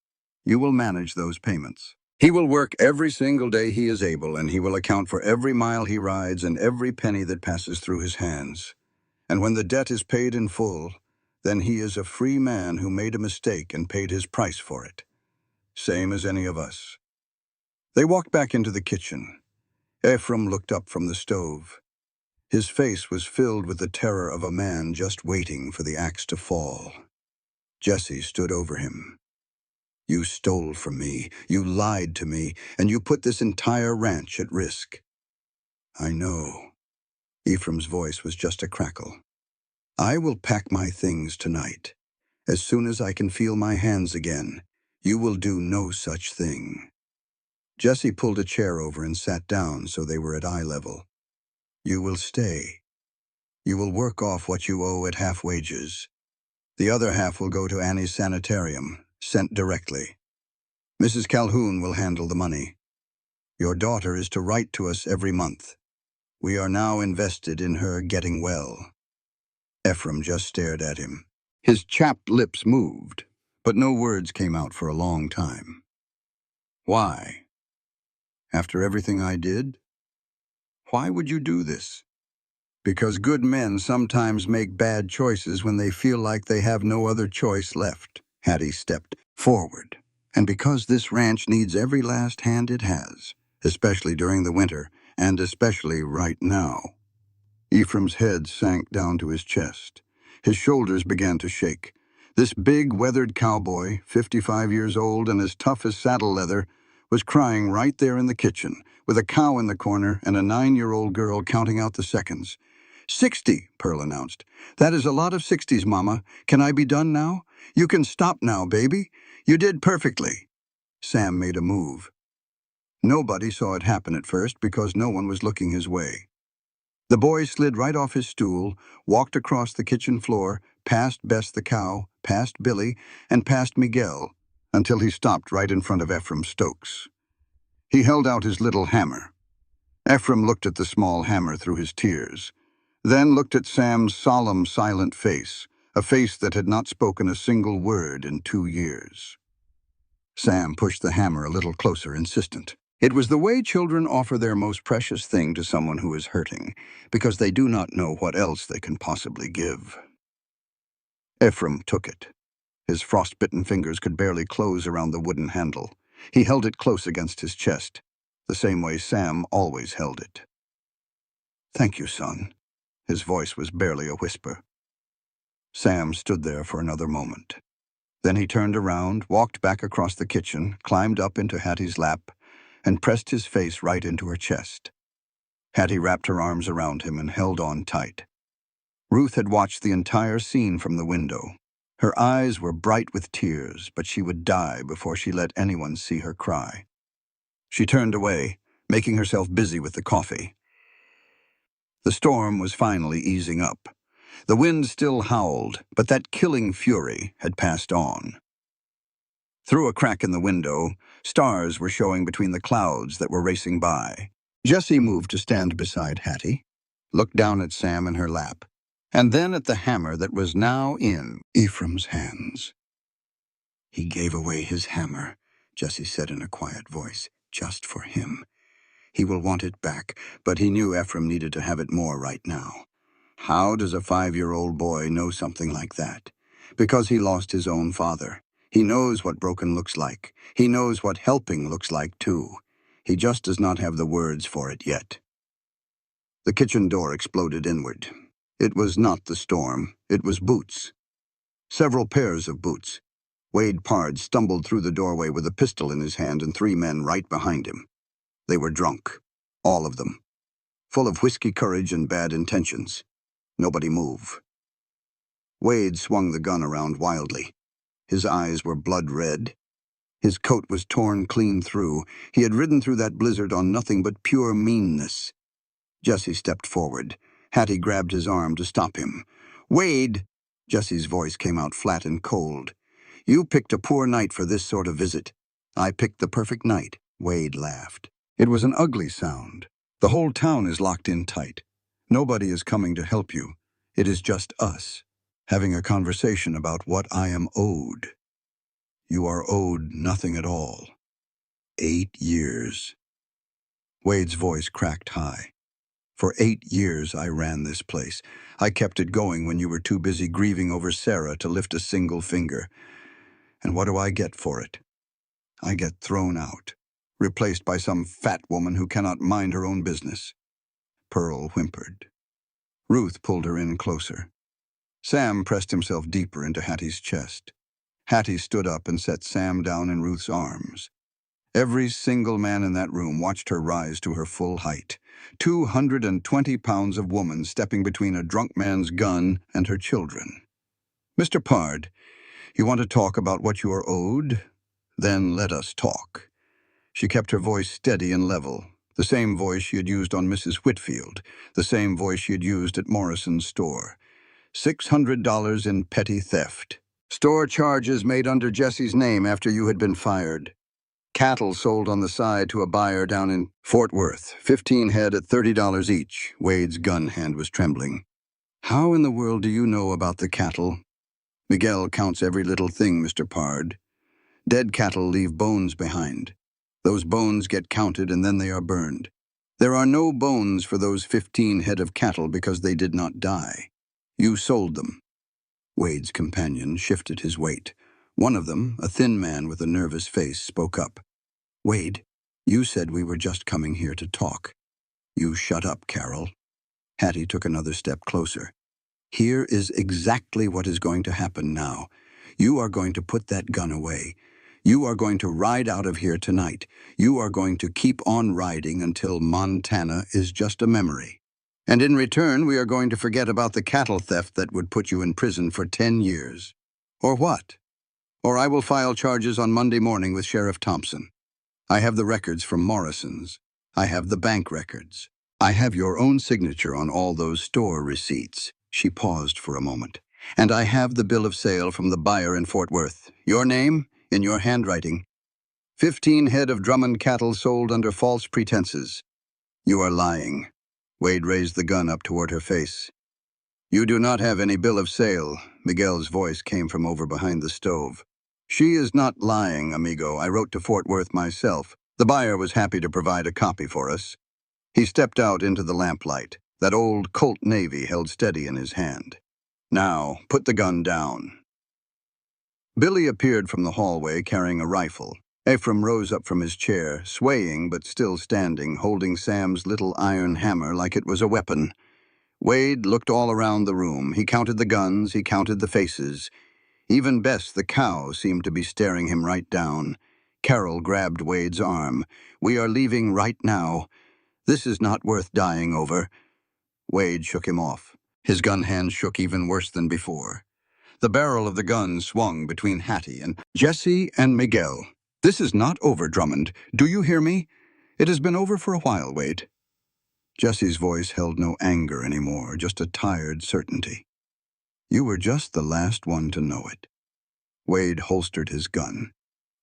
You will manage those payments. He will work every single day he is able, and he will account for every mile he rides and every penny that passes through his hands. And when the debt is paid in full, then he is a free man who made a mistake and paid his price for it. Same as any of us." They walked back into the kitchen. Ephraim looked up from the stove. His face was filled with the terror of a man just waiting for the axe to fall. Jesse stood over him. "You stole from me, you lied to me, and you put this entire ranch at risk." "I know." Ephraim's voice was just a crackle. "I will pack my things tonight. As soon as I can feel my hands again, you will do no such thing." Jesse pulled a chair over and sat down so they were at eye level. "You will stay. You will work off what you owe at half wages. The other half will go to Annie's sanitarium, sent directly. Mrs. Calhoun will handle the money. Your daughter is to write to us every month. We are now invested in her getting well." Ephraim just stared at him. His chapped lips moved, but no words came out for a long time. "Why? After everything I did? Why would you do this?" "Because good men sometimes make bad choices when they feel like they have no other choice left." Hattie stepped forward. "And because this ranch needs every last hand it has, especially during the winter, and especially right now." Ephraim's head sank down to his chest. His shoulders began to shake. This big, weathered cowboy, 55 years old and as tough as saddle leather, was crying right there in the kitchen, with a cow in the corner and a 9-year-old girl counting out the seconds. "60, Pearl announced. "That is a lot of 60s, Mama. Can I be done now? You can stop now, baby. You did perfectly." Sam made a move. Nobody saw it happen at first because no one was looking his way. The boy slid right off his stool, walked across the kitchen floor, past Bess the cow, past Billy, and past Miguel, until he stopped right in front of Ephraim Stokes. He held out his little hammer. Ephraim looked at the small hammer through his tears, then looked at Sam's solemn, silent face, a face that had not spoken a single word in 2 years. Sam pushed the hammer a little closer, insistent. It was the way children offer their most precious thing to someone who is hurting, because they do not know what else they can possibly give. Ephraim took it. His frostbitten fingers could barely close around the wooden handle. He held it close against his chest, the same way Sam always held it. "Thank you, son." His voice was barely a whisper. Sam stood there for another moment. Then he turned around, walked back across the kitchen, climbed up into Hattie's lap, and pressed his face right into her chest. Hattie wrapped her arms around him and held on tight. Ruth had watched the entire scene from the window. Her eyes were bright with tears, but she would die before she let anyone see her cry. She turned away, making herself busy with the coffee. The storm was finally easing up. The wind still howled, but that killing fury had passed on. Through a crack in the window, stars were showing between the clouds that were racing by. Jessie moved to stand beside Hattie, looked down at Sam in her lap, and then at the hammer that was now in Ephraim's hands. "He gave away his hammer," Jessie said in a quiet voice, "just for him. He will want it back, but he knew Ephraim needed to have it more right now." How does a 5-year-old boy know something like that? Because he lost his own father. He knows what broken looks like. He knows what helping looks like, too. He just does not have the words for it yet. The kitchen door exploded inward. It was not the storm. It was boots. Several pairs of boots. Wade Pard stumbled through the doorway with a pistol in his hand and 3 men right behind him. They were drunk. All of them. Full of whiskey courage and bad intentions. Nobody move. Wade swung the gun around wildly. His eyes were blood red. His coat was torn clean through. He had ridden through that blizzard on nothing but pure meanness. Jessie stepped forward. Hattie grabbed his arm to stop him. "Wade!" Jessie's voice came out flat and cold. "You picked a poor night for this sort of visit." "I picked the perfect night," Wade laughed. It was an ugly sound. "The whole town is locked in tight. Nobody is coming to help you. It is just us, having a conversation about what I am owed." "You are owed nothing at all." 8 years. Wade's voice cracked high. "For 8 years I ran this place. I kept it going when you were too busy grieving over Sarah to lift a single finger. And what do I get for it? I get thrown out, replaced by some fat woman who cannot mind her own business." Pearl whimpered. Ruth pulled her in closer. Sam pressed himself deeper into Hattie's chest. Hattie stood up and set Sam down in Ruth's arms. Every single man in that room watched her rise to her full height. 220 pounds of woman stepping between a drunk man's gun and her children. "Mr. Pard, you want to talk about what you are owed? Then let us talk." She kept her voice steady and level, the same voice she had used on Mrs. Whitfield, the same voice she had used at Morrison's store. $600 in petty theft. Store charges made under Jessie's name after you had been fired. Cattle sold on the side to a buyer down in Fort Worth, 15 head at $30 each. Wade's gun hand was trembling. "How in the world do you know about the cattle?" "Miguel counts every little thing, Mr. Pard. Dead cattle leave bones behind. Those bones get counted and then they are burned. There are no bones for those 15 head of cattle because they did not die. You sold them." Wade's companion shifted his weight. One of them, a thin man with a nervous face, spoke up. "Wade, you said we were just coming here to talk." "You shut up, Carol." Hattie took another step closer. "Here is exactly what is going to happen now. You are going to put that gun away. You are going to ride out of here tonight. You are going to keep on riding until Montana is just a memory. And in return, we are going to forget about the cattle theft that would put you in prison for 10 years. Or what? Or I will file charges on Monday morning with Sheriff Thompson. I have the records from Morrison's. I have the bank records. I have your own signature on all those store receipts." She paused for a moment. "And I have the bill of sale from the buyer in Fort Worth. Your name, in your handwriting. 15 head of Drummond cattle sold under false pretenses." "You are lying." Wade raised the gun up toward her face. "You do not have any bill of sale." Miguel's voice came from over behind the stove. "She is not lying, amigo. I wrote to Fort Worth myself. The buyer was happy to provide a copy for us." He stepped out into the lamplight. That old Colt Navy held steady in his hand. "Now, put the gun down." Billy appeared from the hallway carrying a rifle. Ephraim rose up from his chair, swaying but still standing, holding Sam's little iron hammer like it was a weapon. Wade looked all around the room. He counted the guns, he counted the faces. Even Bess the cow seemed to be staring him right down. Carol grabbed Wade's arm. "We are leaving right now. This is not worth dying over." Wade shook him off. His gun hand shook even worse than before. The barrel of the gun swung between Hattie and Jesse and Miguel. "This is not over, Drummond. Do you hear me? It has been over for a while, Wade." Jesse's voice held no anger anymore, just a tired certainty. "You were just the last one to know it." Wade holstered his gun.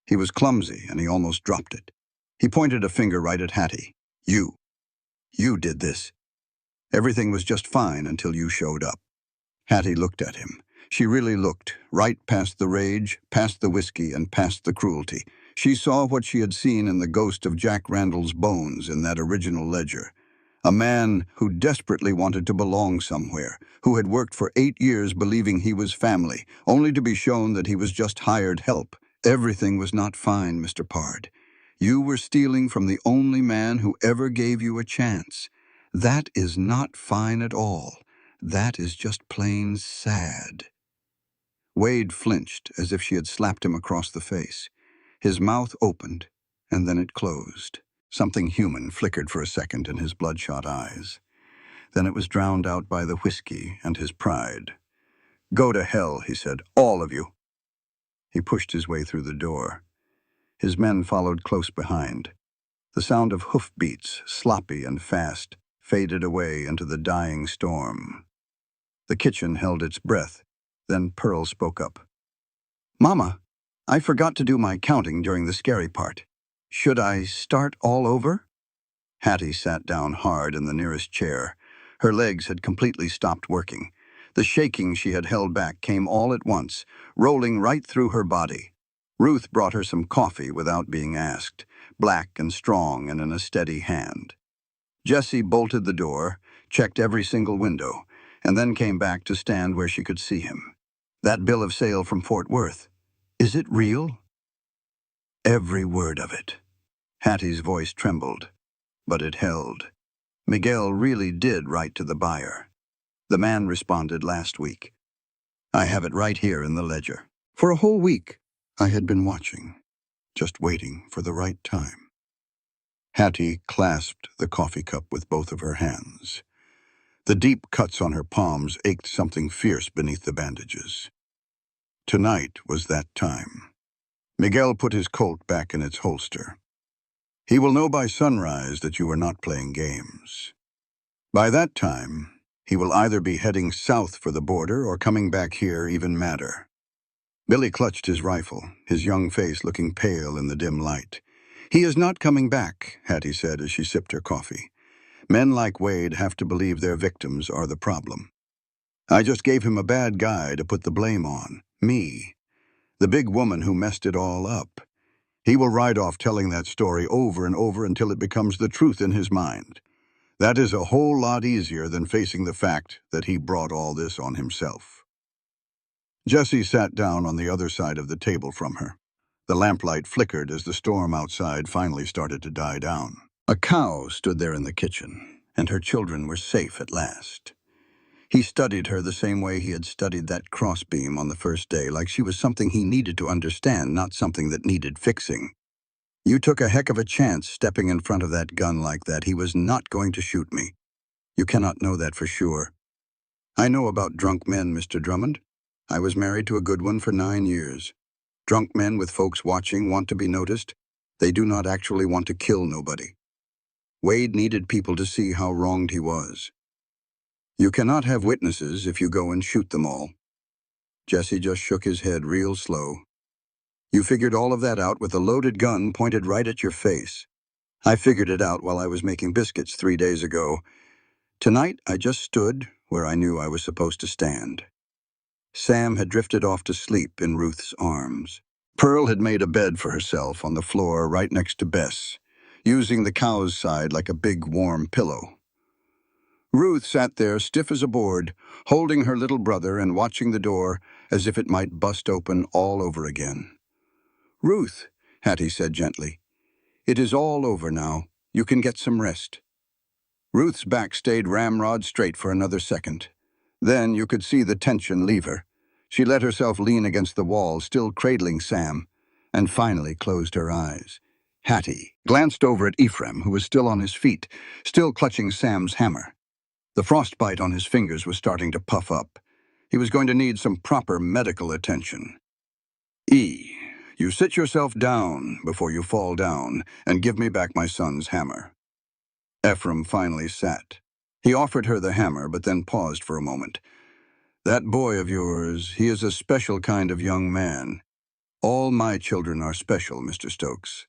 He was clumsy, and he almost dropped it. He pointed a finger right at Hattie. You did this. Everything was just fine until you showed up." Hattie looked at him. She really looked, right past the rage, past the whiskey, and past the cruelty. She saw what she had seen in the ghost of Jack Randall's bones in that original ledger. A man who desperately wanted to belong somewhere, who had worked for 8 years believing he was family, only to be shown that he was just hired help. Everything was not fine, Mr. Pard. You were stealing from the only man who ever gave you a chance. That is not fine at all. That is just plain sad. Wade flinched as if she had slapped him across the face. His mouth opened, and then it closed. Something human flickered for a second in his bloodshot eyes. Then it was drowned out by the whiskey and his pride. "Go to hell," he said, "all of you." He pushed his way through the door. His men followed close behind. The sound of hoofbeats, sloppy and fast, faded away into the dying storm. The kitchen held its breath. Then Pearl spoke up. "Mama, I forgot to do my counting during the scary part. Should I start all over?" Hattie sat down hard in the nearest chair. Her legs had completely stopped working. The shaking she had held back came all at once, rolling right through her body. Ruth brought her some coffee without being asked, black and strong and in a steady hand. Jessie bolted the door, checked every single window, and then came back to stand where she could see him. "That bill of sale from Fort Worth, is it real?" "Every word of it." Hattie's voice trembled, but it held. "Miguel really did write to the buyer. The man responded last week. I have it right here in the ledger. For a whole week, I had been watching, just waiting for the right time." Hattie clasped the coffee cup with both of her hands. The deep cuts on her palms ached something fierce beneath the bandages. Tonight was that time. Miguel put his Colt back in its holster. "He will know by sunrise that you are not playing games. By that time, he will either be heading south for the border or coming back here even madder." Billy clutched his rifle, his young face looking pale in the dim light. "He is not coming back," Hattie said as she sipped her coffee. "Men like Wade have to believe their victims are the problem. I just gave him a bad guy to put the blame on, me, the big woman who messed it all up. He will ride off telling that story over and over until it becomes the truth in his mind. That is a whole lot easier than facing the fact that he brought all this on himself." Jessie sat down on the other side of the table from her. The lamplight flickered as the storm outside finally started to die down. A cow stood there in the kitchen, and her children were safe at last. He studied her the same way he had studied that crossbeam on the first day, like she was something he needed to understand, not something that needed fixing. "You took a heck of a chance stepping in front of that gun like that. He was not going to shoot me. You cannot know that for sure. I know about drunk men, Mr. Drummond. I was married to a good one for 9 years. Drunk men with folks watching want to be noticed. They do not actually want to kill nobody. Wade needed people to see how wronged he was. You cannot have witnesses if you go and shoot them all." Jesse just shook his head real slow. "You figured all of that out with a loaded gun pointed right at your face. I figured it out while I was making biscuits 3 days ago. Tonight, I just stood where I knew I was supposed to stand." Sam had drifted off to sleep in Ruth's arms. Pearl had made a bed for herself on the floor right next to Bess, using the cow's side like a big warm pillow. Ruth sat there stiff as a board, holding her little brother and watching the door as if it might bust open all over again. "Ruth," Hattie said gently, "it is all over now. You can get some rest." Ruth's back stayed ramrod straight for another second. Then you could see the tension leave her. She let herself lean against the wall, still cradling Sam, and finally closed her eyes. Hattie glanced over at Ephraim, who was still on his feet, still clutching Sam's hammer. The frostbite on his fingers was starting to puff up. He was going to need some proper medical attention. E. You sit yourself down before you fall down and give me back my son's hammer. Ephraim finally sat. He offered her the hammer, but then paused for a moment. That boy of yours, he is a special kind of young man. All my children are special, Mr. Stokes.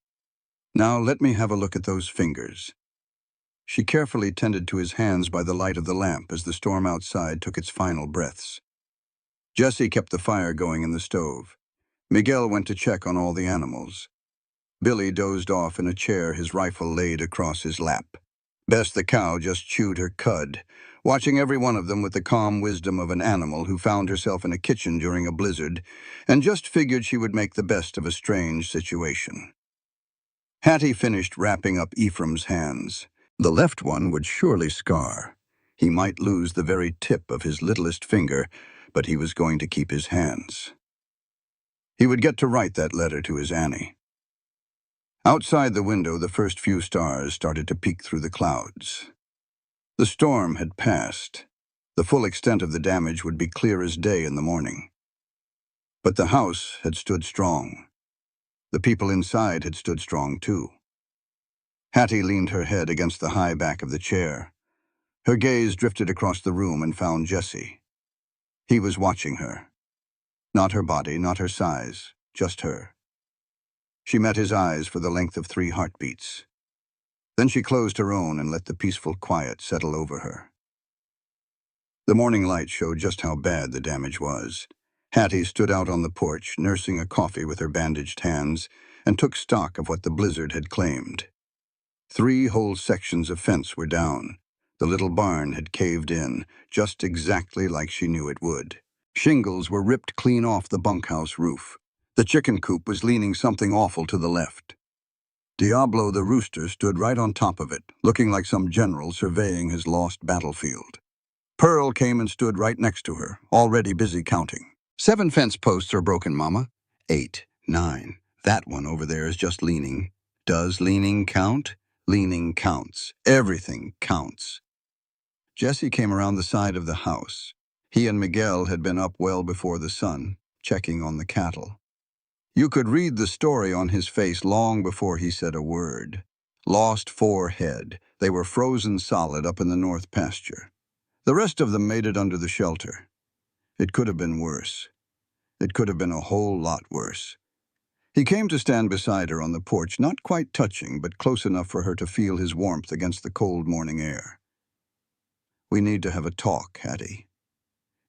Now let me have a look at those fingers. She carefully tended to his hands by the light of the lamp as the storm outside took its final breaths. Jessie kept the fire going in the stove. Miguel went to check on all the animals. Billy dozed off in a chair, his rifle laid across his lap. Bess the cow just chewed her cud, watching every one of them with the calm wisdom of an animal who found herself in a kitchen during a blizzard and just figured she would make the best of a strange situation. Hattie finished wrapping up Ephraim's hands. The left one would surely scar. He might lose the very tip of his littlest finger, but he was going to keep his hands. He would get to write that letter to his Annie. Outside the window, the first few stars started to peek through the clouds. The storm had passed. The full extent of the damage would be clear as day in the morning. But the house had stood strong. The people inside had stood strong too. Hattie leaned her head against the high back of the chair. Her gaze drifted across the room and found Jessie. He was watching her. Not her body, not her size, just her. She met his eyes for the length of 3 heartbeats. Then she closed her own and let the peaceful quiet settle over her. The morning light showed just how bad the damage was. Hattie stood out on the porch, nursing a coffee with her bandaged hands, and took stock of what the blizzard had claimed. 3 whole sections of fence were down. The little barn had caved in, just exactly like she knew it would. Shingles were ripped clean off the bunkhouse roof. The chicken coop was leaning something awful to the left. Diablo the rooster stood right on top of it, looking like some general surveying his lost battlefield. Pearl came and stood right next to her, already busy counting. 7 fence posts are broken, Mama. 8, 9. That one over there is just leaning. Does leaning count? Leaning counts. Everything counts. Jessie came around the side of the house. He and Miguel had been up well before the sun, checking on the cattle. You could read the story on his face long before he said a word. Lost 4 head. They were frozen solid up in the north pasture. The rest of them made it under the shelter. It could have been worse. It could have been a whole lot worse. He came to stand beside her on the porch, not quite touching, but close enough for her to feel his warmth against the cold morning air. We need to have a talk, Hattie.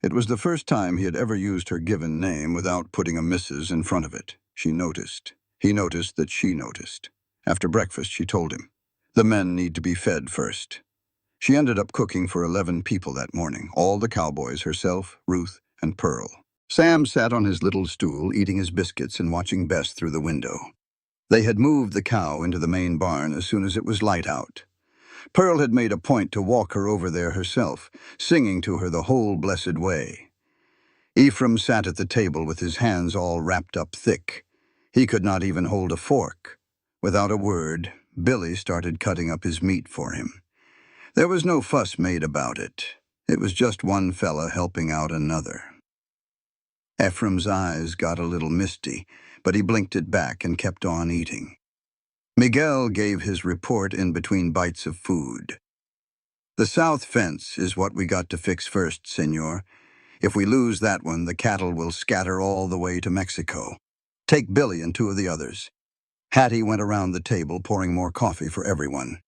It was the first time he had ever used her given name without putting a Mrs. in front of it. She noticed. He noticed that she noticed. After breakfast, she told him, the men need to be fed first. She ended up cooking for 11 people that morning, all the cowboys, herself, Ruth, and Pearl. Sam sat on his little stool, eating his biscuits and watching Bess through the window. They had moved the cow into the main barn as soon as it was light out. Pearl had made a point to walk her over there herself, singing to her the whole blessed way. Ephraim sat at the table with his hands all wrapped up thick. He could not even hold a fork. Without a word, Billy started cutting up his meat for him. There was no fuss made about it. It was just one fella helping out another. Ephraim's eyes got a little misty, but he blinked it back and kept on eating. Miguel gave his report in between bites of food. The south fence is what we got to fix first, senor. If we lose that one, the cattle will scatter all the way to Mexico. Take Billy and 2 of the others. Hattie went around the table, pouring more coffee for everyone.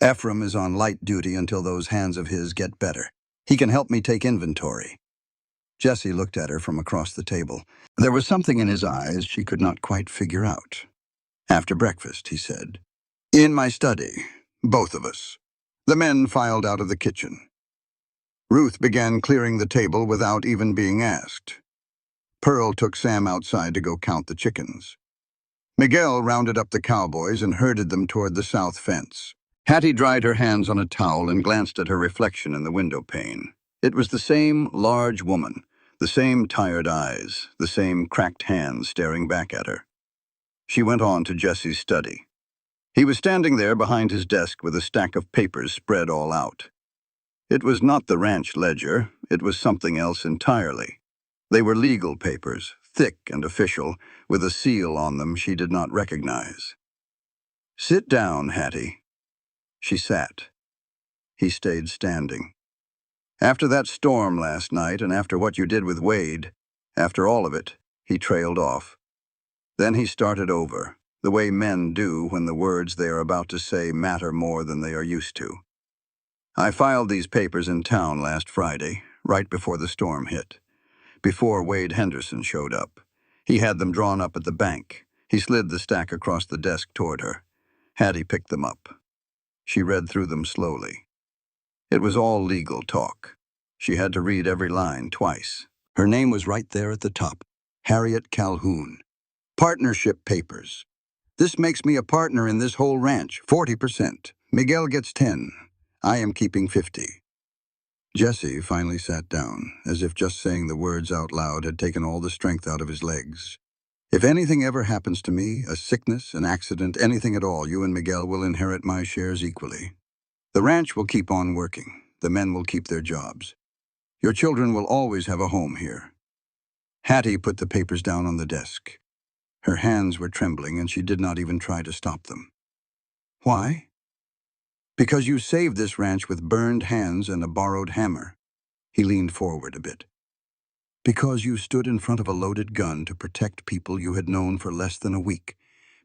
Ephraim is on light duty until those hands of his get better. He can help me take inventory. Jessie looked at her from across the table. There was something in his eyes she could not quite figure out. After breakfast, he said, in my study, both of us. The men filed out of the kitchen. Ruth began clearing the table without even being asked. Pearl took Sam outside to go count the chickens. Miguel rounded up the cowboys and herded them toward the south fence. Hattie dried her hands on a towel and glanced at her reflection in the window pane. It was the same large woman, the same tired eyes, the same cracked hands staring back at her. She went on to Jessie's study. He was standing there behind his desk with a stack of papers spread all out. It was not the ranch ledger, it was something else entirely. They were legal papers, thick and official, with a seal on them she did not recognize. "Sit down, Hattie." She sat. He stayed standing. "After that storm last night and after what you did with Wade, after all of it," he trailed off. Then he started over, the way men do when the words they are about to say matter more than they are used to. "I filed these papers in town last Friday, right before the storm hit. Before Wade Henderson showed up. He had them drawn up at the bank. He slid the stack across the desk toward her. Hattie picked them up. She read through them slowly. It was all legal talk. She had to read every line twice. Her name was right there at the top. Harriet Calhoun. "Partnership papers. This makes me a partner in this whole ranch, 40%. Miguel gets 10. I am keeping 50. Jesse finally sat down, as if just saying the words out loud had taken all the strength out of his legs. "If anything ever happens to me, a sickness, an accident, anything at all, you and Miguel will inherit my shares equally. The ranch will keep on working. The men will keep their jobs. Your children will always have a home here." Hattie put the papers down on the desk. Her hands were trembling, and she did not even try to stop them. "Why?" "Because you saved this ranch with burned hands and a borrowed hammer." He leaned forward a bit. "Because you stood in front of a loaded gun to protect people you had known for less than a week.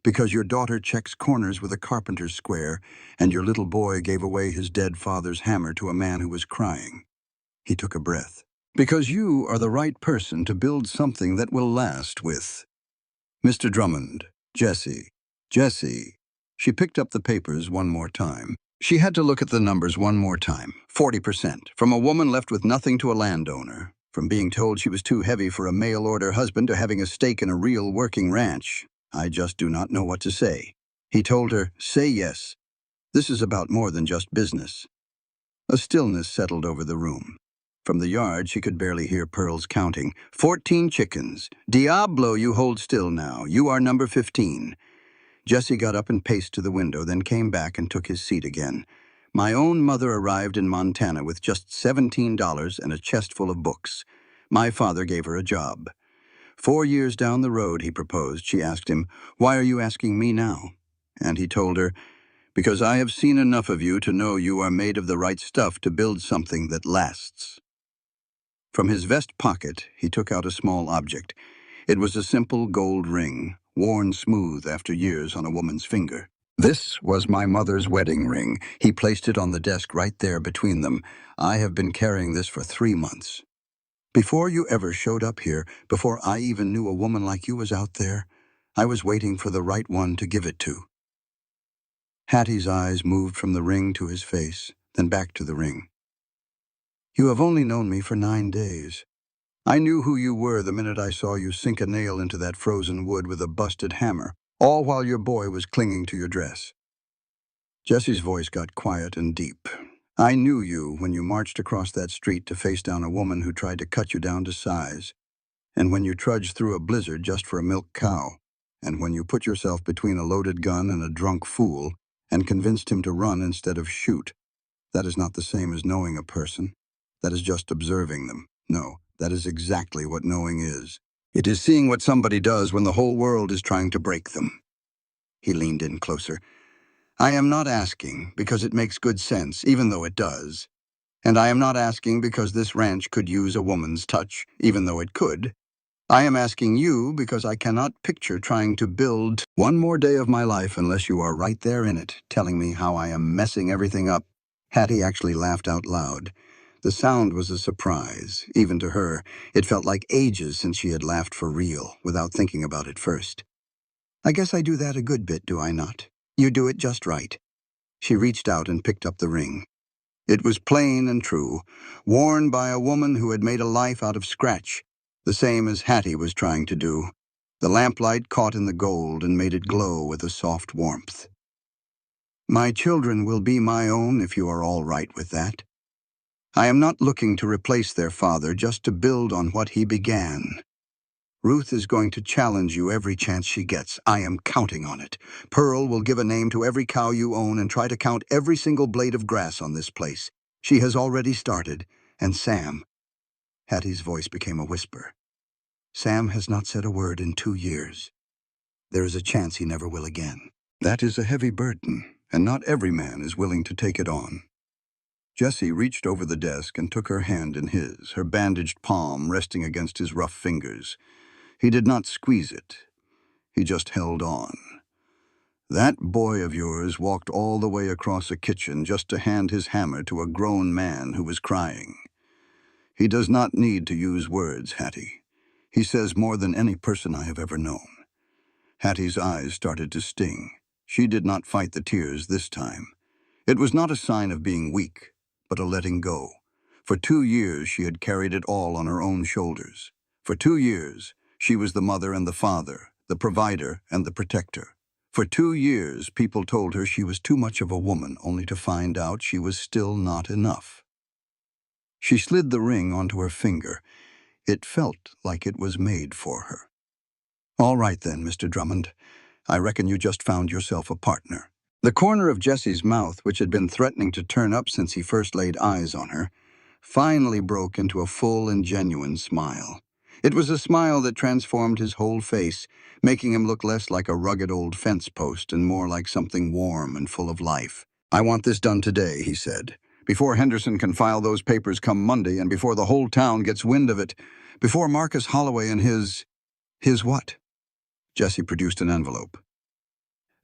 Because your daughter checks corners with a carpenter's square, and your little boy gave away his dead father's hammer to a man who was crying." He took a breath. "Because you are the right person to build something that will last with. Mr. Drummond, Jesse." She picked up the papers one more time. She had to look at the numbers one more time. 40%. From a woman left with nothing to a landowner. From being told she was too heavy for a mail-order husband to having a stake in a real working ranch. "I just do not know what to say." He told her, "Say yes. This is about more than just business." A stillness settled over the room. From the yard, she could barely hear Pearls counting. 14 chickens. "Diablo, you hold still now. You are number 15. Jesse got up and paced to the window, then came back and took his seat again. "My own mother arrived in Montana with just $17 and a chest full of books. My father gave her a job. 4 years down the road, he proposed. She asked him, 'Why are you asking me now?' And he told her, 'Because I have seen enough of you to know you are made of the right stuff to build something that lasts.'" From his vest pocket, he took out a small object. It was a simple gold ring, worn smooth after years on a woman's finger. "This was my mother's wedding ring." He placed it on the desk right there between them. "I have been carrying this for 3 months. Before you ever showed up here, before I even knew a woman like you was out there, I was waiting for the right one to give it to." Hattie's eyes moved from the ring to his face, then back to the ring. "You have only known me for 9 days. I knew who you were the minute I saw you sink a nail into that frozen wood with a busted hammer, all while your boy was clinging to your dress." Jesse's voice got quiet and deep. "I knew you when you marched across that street to face down a woman who tried to cut you down to size, and when you trudged through a blizzard just for a milk cow, and when you put yourself between a loaded gun and a drunk fool and convinced him to run instead of shoot. That is not the same as knowing a person. That is just observing them. No, that is exactly what knowing is. It is seeing what somebody does when the whole world is trying to break them." He leaned in closer. "I am not asking because it makes good sense, even though it does. And I am not asking because this ranch could use a woman's touch, even though it could. I am asking you because I cannot picture trying to build one more day of my life unless you are right there in it, telling me how I am messing everything up." Hattie actually laughed out loud. The sound was a surprise, even to her. It felt like ages since she had laughed for real, without thinking about it first. "I guess I do that a good bit, do I not? You do it just right." She reached out and picked up the ring. It was plain and true, worn by a woman who had made a life out of scratch, the same as Hattie was trying to do. The lamplight caught in the gold and made it glow with a soft warmth. "My children will be my own if you are all right with that. I am not looking to replace their father, just to build on what he began. Ruth is going to challenge you every chance she gets. I am counting on it. Pearl will give a name to every cow you own and try to count every single blade of grass on this place. She has already started, and Sam—" Hattie's voice became a whisper. "Sam has not said a word in 2 years. There is a chance he never will again. That is a heavy burden, and not every man is willing to take it on." Jessie reached over the desk and took her hand in his, her bandaged palm resting against his rough fingers. He did not squeeze it. He just held on. "That boy of yours walked all the way across a kitchen just to hand his hammer to a grown man who was crying. He does not need to use words, Hattie. He says more than any person I have ever known." Hattie's eyes started to sting. She did not fight the tears this time. It was not a sign of being weak, but a letting go. For 2 years she had carried it all on her own shoulders. For 2 years she was the mother and the father, the provider and the protector. For 2 years people told her she was too much of a woman, only to find out she was still not enough. She slid the ring onto her finger. It felt like it was made for her. "All right then, Mr. Drummond. I reckon you just found yourself a partner." The corner of Jessie's mouth, which had been threatening to turn up since he first laid eyes on her, finally broke into a full and genuine smile. It was a smile that transformed his whole face, making him look less like a rugged old fence post and more like something warm and full of life. "I want this done today," he said, "before Henderson can file those papers come Monday and before the whole town gets wind of it, before Marcus Holloway and his—" "His what?" Jessie produced an envelope.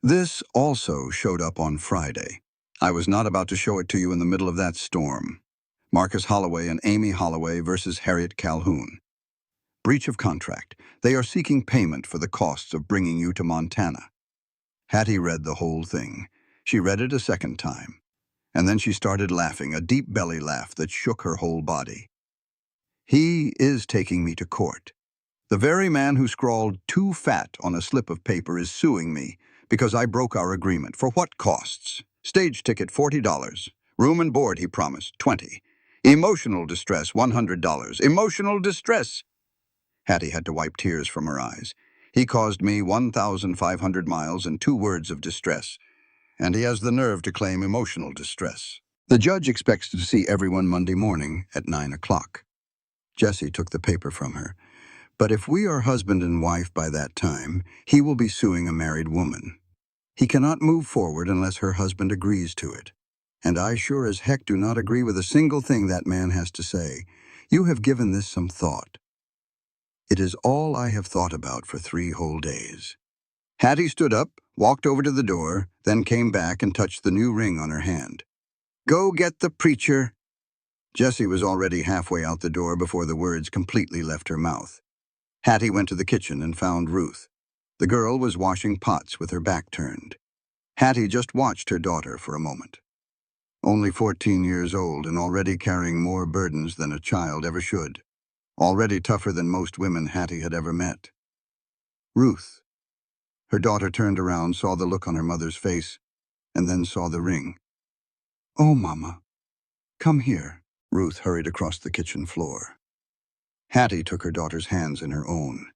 "This also showed up on Friday. I was not about to show it to you in the middle of that storm. Marcus Holloway and Amy Holloway versus Harriet Calhoun. Breach of contract. They are seeking payment for the costs of bringing you to Montana." Hattie read the whole thing. She read it a second time. And then she started laughing, a deep belly laugh that shook her whole body. "He is taking me to court. The very man who scrawled 'too fat' on a slip of paper is suing me because I broke our agreement. For what costs? Stage ticket, $40. Room and board, he promised, $20. Emotional distress, $100. Emotional distress!" Hattie had to wipe tears from her eyes. "He caused me 1,500 miles and 2 words of distress, and he has the nerve to claim emotional distress. The judge expects to see everyone Monday morning at 9 o'clock. Jessie took the paper from her. "But if we are husband and wife by that time, he will be suing a married woman. He cannot move forward unless her husband agrees to it. And I sure as heck do not agree with a single thing that man has to say. You have given this some thought." "It is all I have thought about for 3 whole days." Hattie stood up, walked over to the door, then came back and touched the new ring on her hand. "Go get the preacher." Jessie was already halfway out the door before the words completely left her mouth. Hattie went to the kitchen and found Ruth. The girl was washing pots with her back turned. Hattie just watched her daughter for a moment. Only 14 years old and already carrying more burdens than a child ever should. Already tougher than most women Hattie had ever met. "Ruth." Her daughter turned around, saw the look on her mother's face, and then saw the ring. "Oh, Mama, come here." Ruth hurried across the kitchen floor. Hattie took her daughter's hands in her own.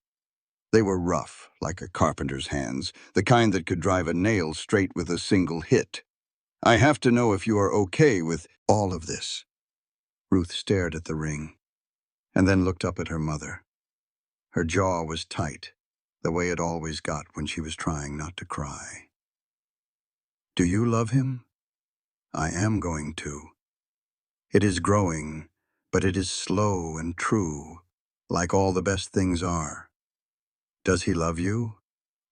They were rough, like a carpenter's hands, the kind that could drive a nail straight with a single hit. "I have to know if you are okay with all of this." Ruth stared at the ring, and then looked up at her mother. Her jaw was tight, the way it always got when she was trying not to cry. "Do you love him?" "I am going to. It is growing, but it is slow and true, like all the best things are. Does he love you?"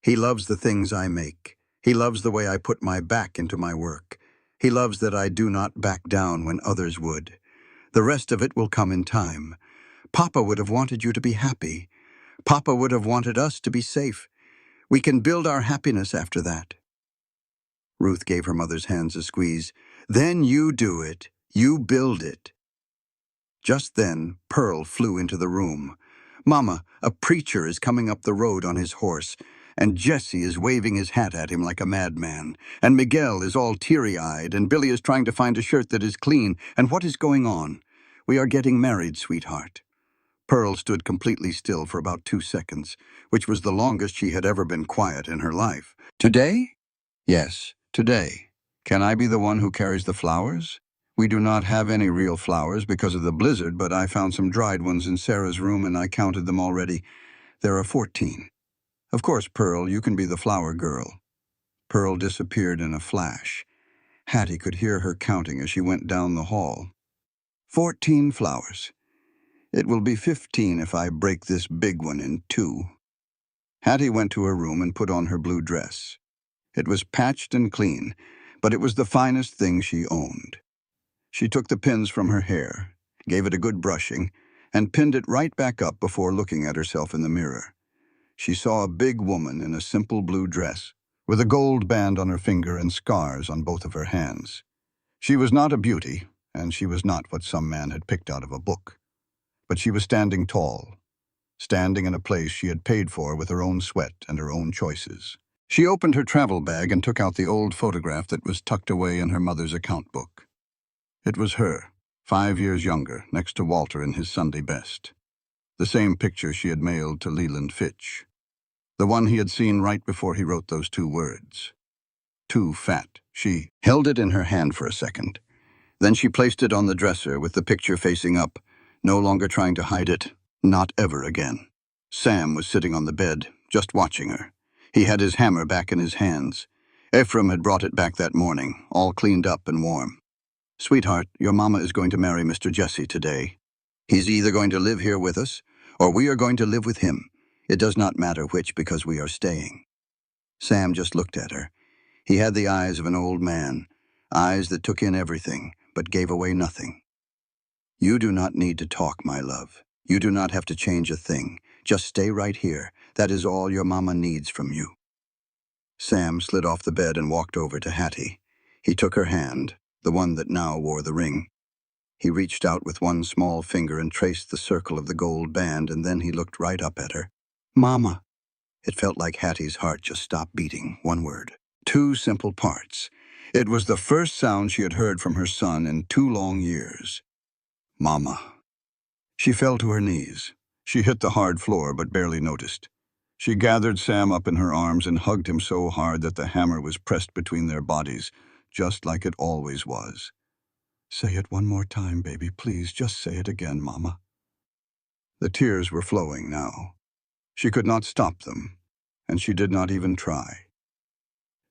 "He loves the things I make. He loves the way I put my back into my work. He loves that I do not back down when others would. The rest of it will come in time. Papa would have wanted you to be happy. Papa would have wanted us to be safe. We can build our happiness after that." Ruth gave her mother's hands a squeeze. "Then you do it. You build it." Just then, Pearl flew into the room. "Mama, a preacher is coming up the road on his horse, and Jesse is waving his hat at him like a madman, and Miguel is all teary-eyed, and Billy is trying to find a shirt that is clean, and what is going on? We are getting married, sweetheart." Pearl stood completely still for about 2 seconds, which was the longest she had ever been quiet in her life. "Today?" "Yes, today. Can I be the one who carries the flowers?" We do not have any real flowers because of the blizzard, but I found some dried ones in Sarah's room and I counted them already. There are 14. Of course, Pearl, you can be the flower girl." Pearl disappeared in a flash. Hattie could hear her counting as she went down the hall. 14 flowers. It will be 15 if I break this big one in two. Hattie went to her room and put on her blue dress. It was patched and clean, but it was the finest thing she owned. She took the pins from her hair, gave it a good brushing, and pinned it right back up before looking at herself in the mirror. She saw a big woman in a simple blue dress, with a gold band on her finger and scars on both of her hands. She was not a beauty, and she was not what some man had picked out of a book. But she was standing tall, standing in a place she had paid for with her own sweat and her own choices. She opened her travel bag and took out the old photograph that was tucked away in her mother's account book. It was her, 5 years younger, next to Walter in his Sunday best. The same picture she had mailed to Leland Fitch. The one he had seen right before he wrote those 2 words. Too fat. She held it in her hand for a second. Then she placed it on the dresser with the picture facing up, no longer trying to hide it. Not ever again. Sam was sitting on the bed, just watching her. He had his hammer back in his hands. Ephraim had brought it back that morning, all cleaned up and warm. "Sweetheart, your mama is going to marry Mr. Jesse today. He's either going to live here with us, or we are going to live with him. It does not matter which because we are staying." Sam just looked at her. He had the eyes of an old man, eyes that took in everything, but gave away nothing. "You do not need to talk, my love. You do not have to change a thing. Just stay right here. That is all your mama needs from you." Sam slid off the bed and walked over to Hattie. He took her hand, the one that now wore the ring. He reached out with one small finger and traced the circle of the gold band, and then he looked right up at her. "Mama." It felt like Hattie's heart just stopped beating, one word. 2 simple parts. It was the first sound she had heard from her son in 2 long years. Mama. She fell to her knees. She hit the hard floor but barely noticed. She gathered Sam up in her arms and hugged him so hard that the hammer was pressed between their bodies, just like it always was. "Say it one more time, baby, please. Just say it again, Mama." The tears were flowing now. She could not stop them, and she did not even try.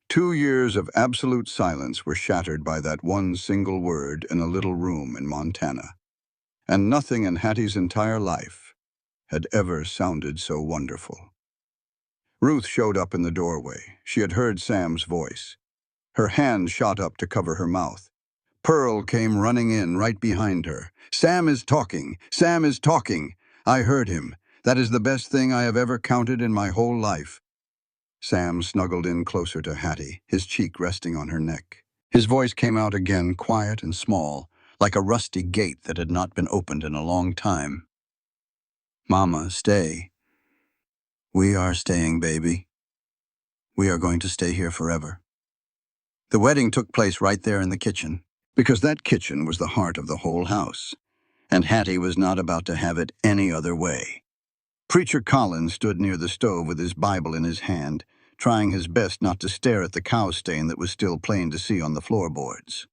2 years of absolute silence were shattered by that one single word in a little room in Montana. And nothing in Hattie's entire life had ever sounded so wonderful. Ruth showed up in the doorway. She had heard Sam's voice. Her hand shot up to cover her mouth. Pearl came running in right behind her. "Sam is talking! Sam is talking! I heard him. That is the best thing I have ever counted in my whole life." Sam snuggled in closer to Hattie, his cheek resting on her neck. His voice came out again, quiet and small, like a rusty gate that had not been opened in a long time. "Mama, stay. We are staying, baby. We are going to stay here forever." The wedding took place right there in the kitchen, because that kitchen was the heart of the whole house, and Hattie was not about to have it any other way. Preacher Collins stood near the stove with his Bible in his hand, trying his best not to stare at the cow stain that was still plain to see on the floorboards.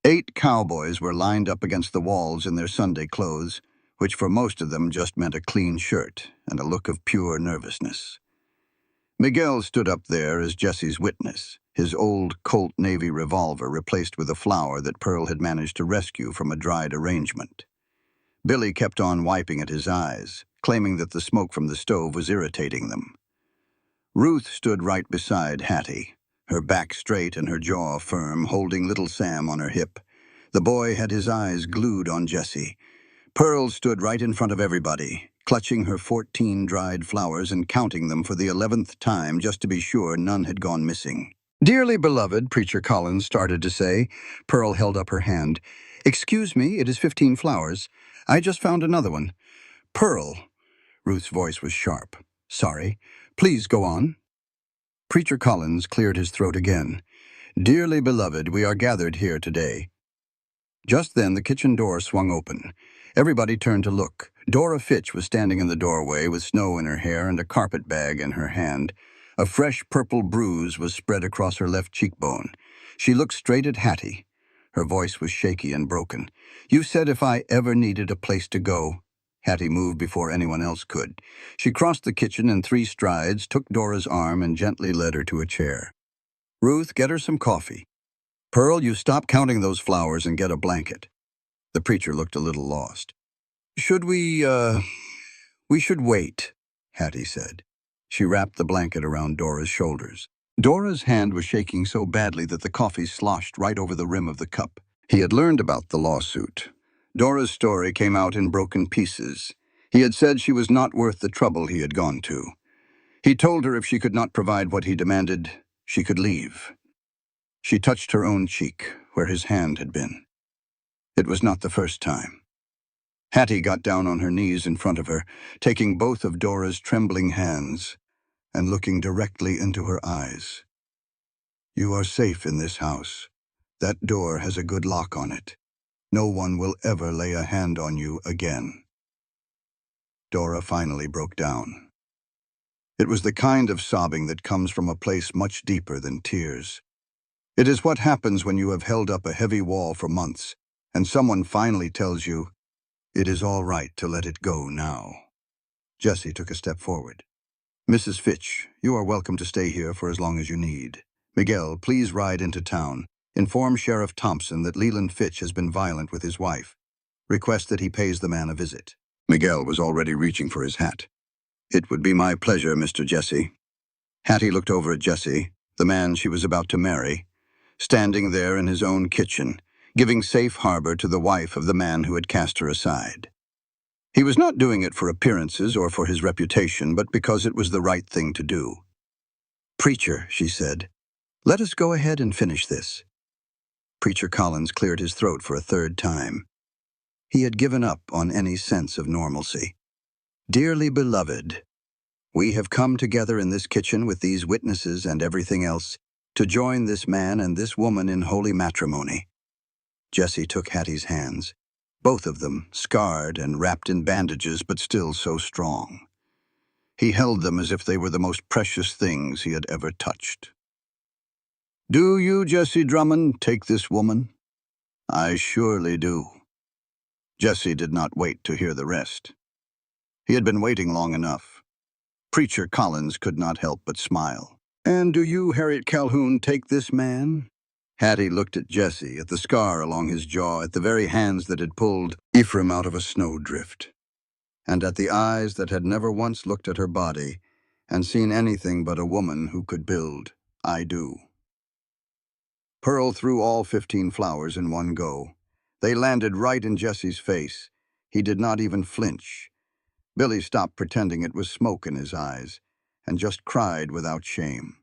8 cowboys were lined up against the walls in their Sunday clothes, which for most of them just meant a clean shirt and a look of pure nervousness. Miguel stood up there as Jesse's witness, his old Colt Navy revolver replaced with a flower that Pearl had managed to rescue from a dried arrangement. Billy kept on wiping at his eyes, claiming that the smoke from the stove was irritating them. Ruth stood right beside Hattie, her back straight and her jaw firm, holding little Sam on her hip. The boy had his eyes glued on Jesse. Pearl stood right in front of everybody, clutching her 14 dried flowers and counting them for the 11th time just to be sure none had gone missing. "Dearly beloved," Preacher Collins started to say. Pearl held up her hand. "Excuse me, it is 15 flowers. I just found another one." "Pearl." Ruth's voice was sharp. "Sorry. Please go on." Preacher Collins cleared his throat again. "Dearly beloved, we are gathered here today." Just then the kitchen door swung open. Everybody turned to look. Dora Fitch was standing in the doorway with snow in her hair and a carpet bag in her hand. A fresh purple bruise was spread across her left cheekbone. She looked straight at Hattie. Her voice was shaky and broken. "You said if I ever needed a place to go." Hattie moved before anyone else could. She crossed the kitchen in 3 strides, took Dora's arm, and gently led her to a chair. "Ruth, get her some coffee. Pearl, you stop counting those flowers and get a blanket." The preacher looked a little lost. "Should we should wait," Hattie said. She wrapped the blanket around Dora's shoulders. Dora's hand was shaking so badly that the coffee sloshed right over the rim of the cup. He had learned about the lawsuit. Dora's story came out in broken pieces. He had said she was not worth the trouble he had gone to. He told her if she could not provide what he demanded, she could leave. She touched her own cheek, where his hand had been. It was not the first time. Hattie got down on her knees in front of her, taking both of Dora's trembling hands and looking directly into her eyes. "You are safe in this house. That door has a good lock on it. No one will ever lay a hand on you again." Dora finally broke down. It was the kind of sobbing that comes from a place much deeper than tears. It is what happens when you have held up a heavy wall for months, and someone finally tells you, it is all right to let it go now. Jessie took a step forward. "Mrs. Fitch, you are welcome to stay here for as long as you need. Miguel, please ride into town. Inform Sheriff Thompson that Leland Fitch has been violent with his wife. Request that he pays the man a visit." Miguel was already reaching for his hat. "It would be my pleasure, Mr. Jessie." Hattie looked over at Jessie, the man she was about to marry, standing there in his own kitchen, giving safe harbor to the wife of the man who had cast her aside. He was not doing it for appearances or for his reputation, but because it was the right thing to do. "Preacher," she said, "let us go ahead and finish this." Preacher Collins cleared his throat for a 3rd time. He had given up on any sense of normalcy. "Dearly beloved, we have come together in this kitchen with these witnesses and everything else to join this man and this woman in holy matrimony." Jessie took Hattie's hands, both of them scarred and wrapped in bandages but still so strong. He held them as if they were the most precious things he had ever touched. "Do you, Jessie Drummond, take this woman?" "I surely do." Jessie did not wait to hear the rest. He had been waiting long enough. Preacher Collins could not help but smile. "And do you, Harriet Calhoun, take this man?" Hattie looked at Jessie, at the scar along his jaw, at the very hands that had pulled Ephraim out of a snowdrift, and at the eyes that had never once looked at her body and seen anything but a woman who could build. "I do." Pearl threw all 15 flowers in one go. They landed right in Jessie's face. He did not even flinch. Billy stopped pretending it was smoke in his eyes and just cried without shame.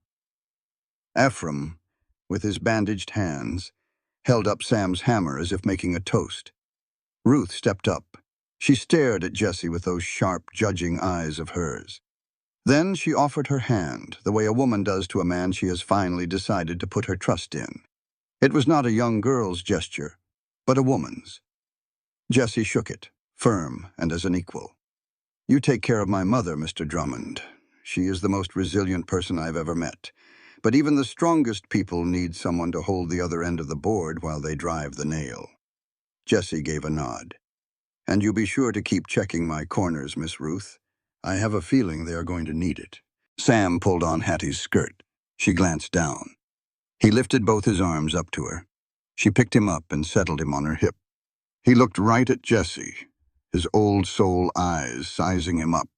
Ephraim, with his bandaged hands, held up Sam's hammer as if making a toast. Ruth stepped up. She stared at Jessie with those sharp, judging eyes of hers. Then she offered her hand, the way a woman does to a man she has finally decided to put her trust in. It was not a young girl's gesture, but a woman's. Jessie shook it, firm and as an equal. "You take care of my mother, Mr. Drummond. She is the most resilient person I've ever met. But even the strongest people need someone to hold the other end of the board while they drive the nail." Jessie gave a nod. "And you be sure to keep checking my corners, Miss Ruth. I have a feeling they are going to need it." Sam pulled on Hattie's skirt. She glanced down. He lifted both his arms up to her. She picked him up and settled him on her hip. He looked right at Jessie, his old soul eyes sizing him up.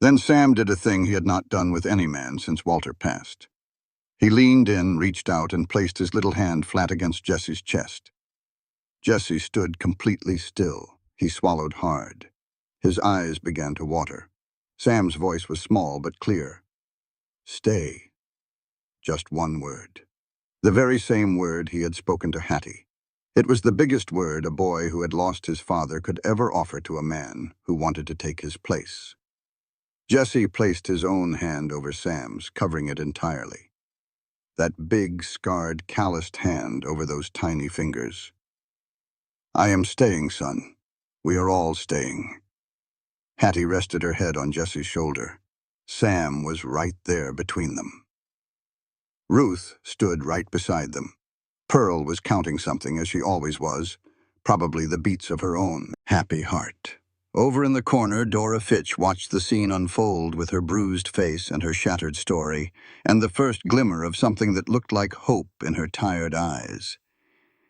Then Sam did a thing he had not done with any man since Walter passed. He leaned in, reached out, and placed his little hand flat against Jessie's chest. Jessie stood completely still. He swallowed hard. His eyes began to water. Sam's voice was small but clear. "Stay." Just one word. The very same word he had spoken to Hattie. It was the biggest word a boy who had lost his father could ever offer to a man who wanted to take his place. Jessie placed his own hand over Sam's, covering it entirely. That big, scarred, calloused hand over those tiny fingers. "I am staying, son. We are all staying." Hattie rested her head on Jessie's shoulder. Sam was right there between them. Ruth stood right beside them. Pearl was counting something, as she always was, probably the beats of her own happy heart. Over in the corner, Dora Fitch watched the scene unfold with her bruised face and her shattered story, and the first glimmer of something that looked like hope in her tired eyes.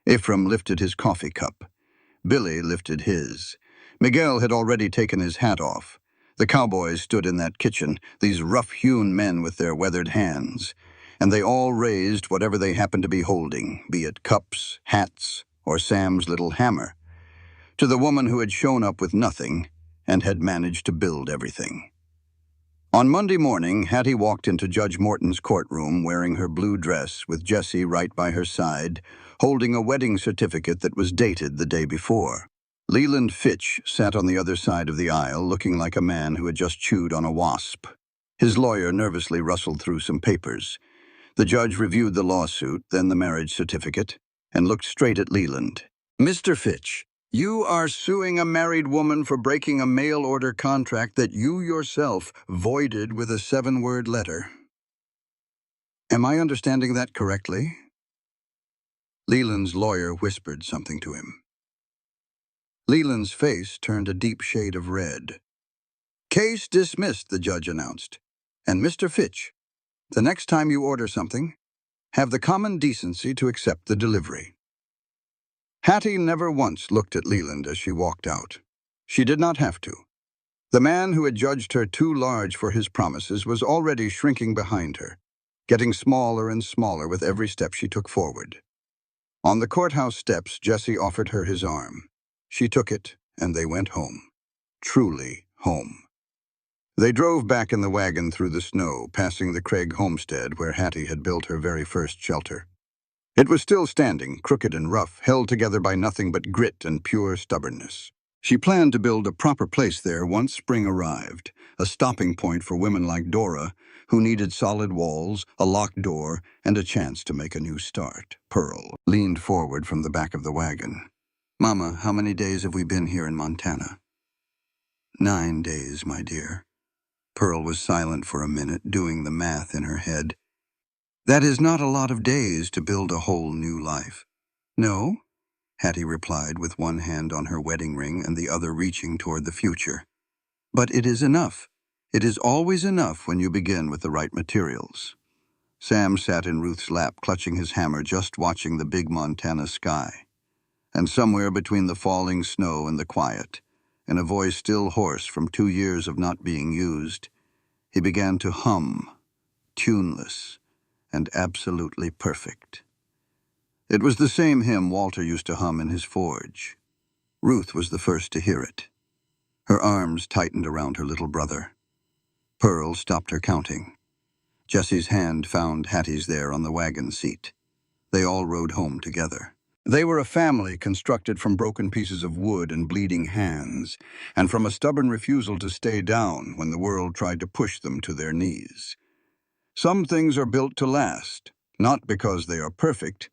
Ephraim lifted his coffee cup. Billy lifted his. Miguel had already taken his hat off. The cowboys stood in that kitchen, these rough-hewn men with their weathered hands, and they all raised whatever they happened to be holding, be it cups, hats, or Sam's little hammer, to the woman who had shown up with nothing and had managed to build everything. On Monday morning, Hattie walked into Judge Morton's courtroom wearing her blue dress with Jessie right by her side, holding a wedding certificate that was dated the day before. Leland Fitch sat on the other side of the aisle, looking like a man who had just chewed on a wasp. His lawyer nervously rustled through some papers. The judge reviewed the lawsuit, then the marriage certificate, and looked straight at Leland. "Mr. Fitch, you are suing a married woman for breaking a mail-order contract that you yourself voided with a 7-word letter. Am I understanding that correctly?" Leland's lawyer whispered something to him. Leland's face turned a deep shade of red. "Case dismissed," the judge announced. "And Mr. Fitch, the next time you order something, have the common decency to accept the delivery." Hattie never once looked at Leland as she walked out. She did not have to. The man who had judged her too large for his promises was already shrinking behind her, getting smaller and smaller with every step she took forward. On the courthouse steps, Jessie offered her his arm. She took it, and they went home. Truly home. They drove back in the wagon through the snow, passing the Craig homestead where Hattie had built her very first shelter. It was still standing, crooked and rough, held together by nothing but grit and pure stubbornness. She planned to build a proper place there once spring arrived, a stopping point for women like Dora, who needed solid walls, a locked door, and a chance to make a new start. Pearl leaned forward from the back of the wagon. "Mama, how many days have we been here in Montana?" "9 days, my dear." Pearl was silent for a minute, doing the math in her head. "That is not a lot of days to build a whole new life." "No?" Hattie replied with one hand on her wedding ring and the other reaching toward the future. "But it is enough. It is always enough when you begin with the right materials." Sam sat in Ruth's lap, clutching his hammer, just watching the big Montana sky. And somewhere between the falling snow and the quiet, in a voice still hoarse from 2 years of not being used, he began to hum, tuneless and absolutely perfect. It was the same hymn Walter used to hum in his forge. Ruth was the first to hear it. Her arms tightened around her little brother. Pearl stopped her counting. Jessie's hand found Hattie's there on the wagon seat. They all rode home together. They were a family constructed from broken pieces of wood and bleeding hands, and from a stubborn refusal to stay down when the world tried to push them to their knees. Some things are built to last, not because they are perfect,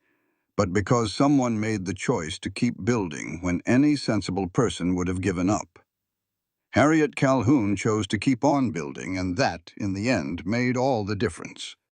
but because someone made the choice to keep building when any sensible person would have given up. Harriet Calhoun chose to keep on building, and that, in the end, made all the difference.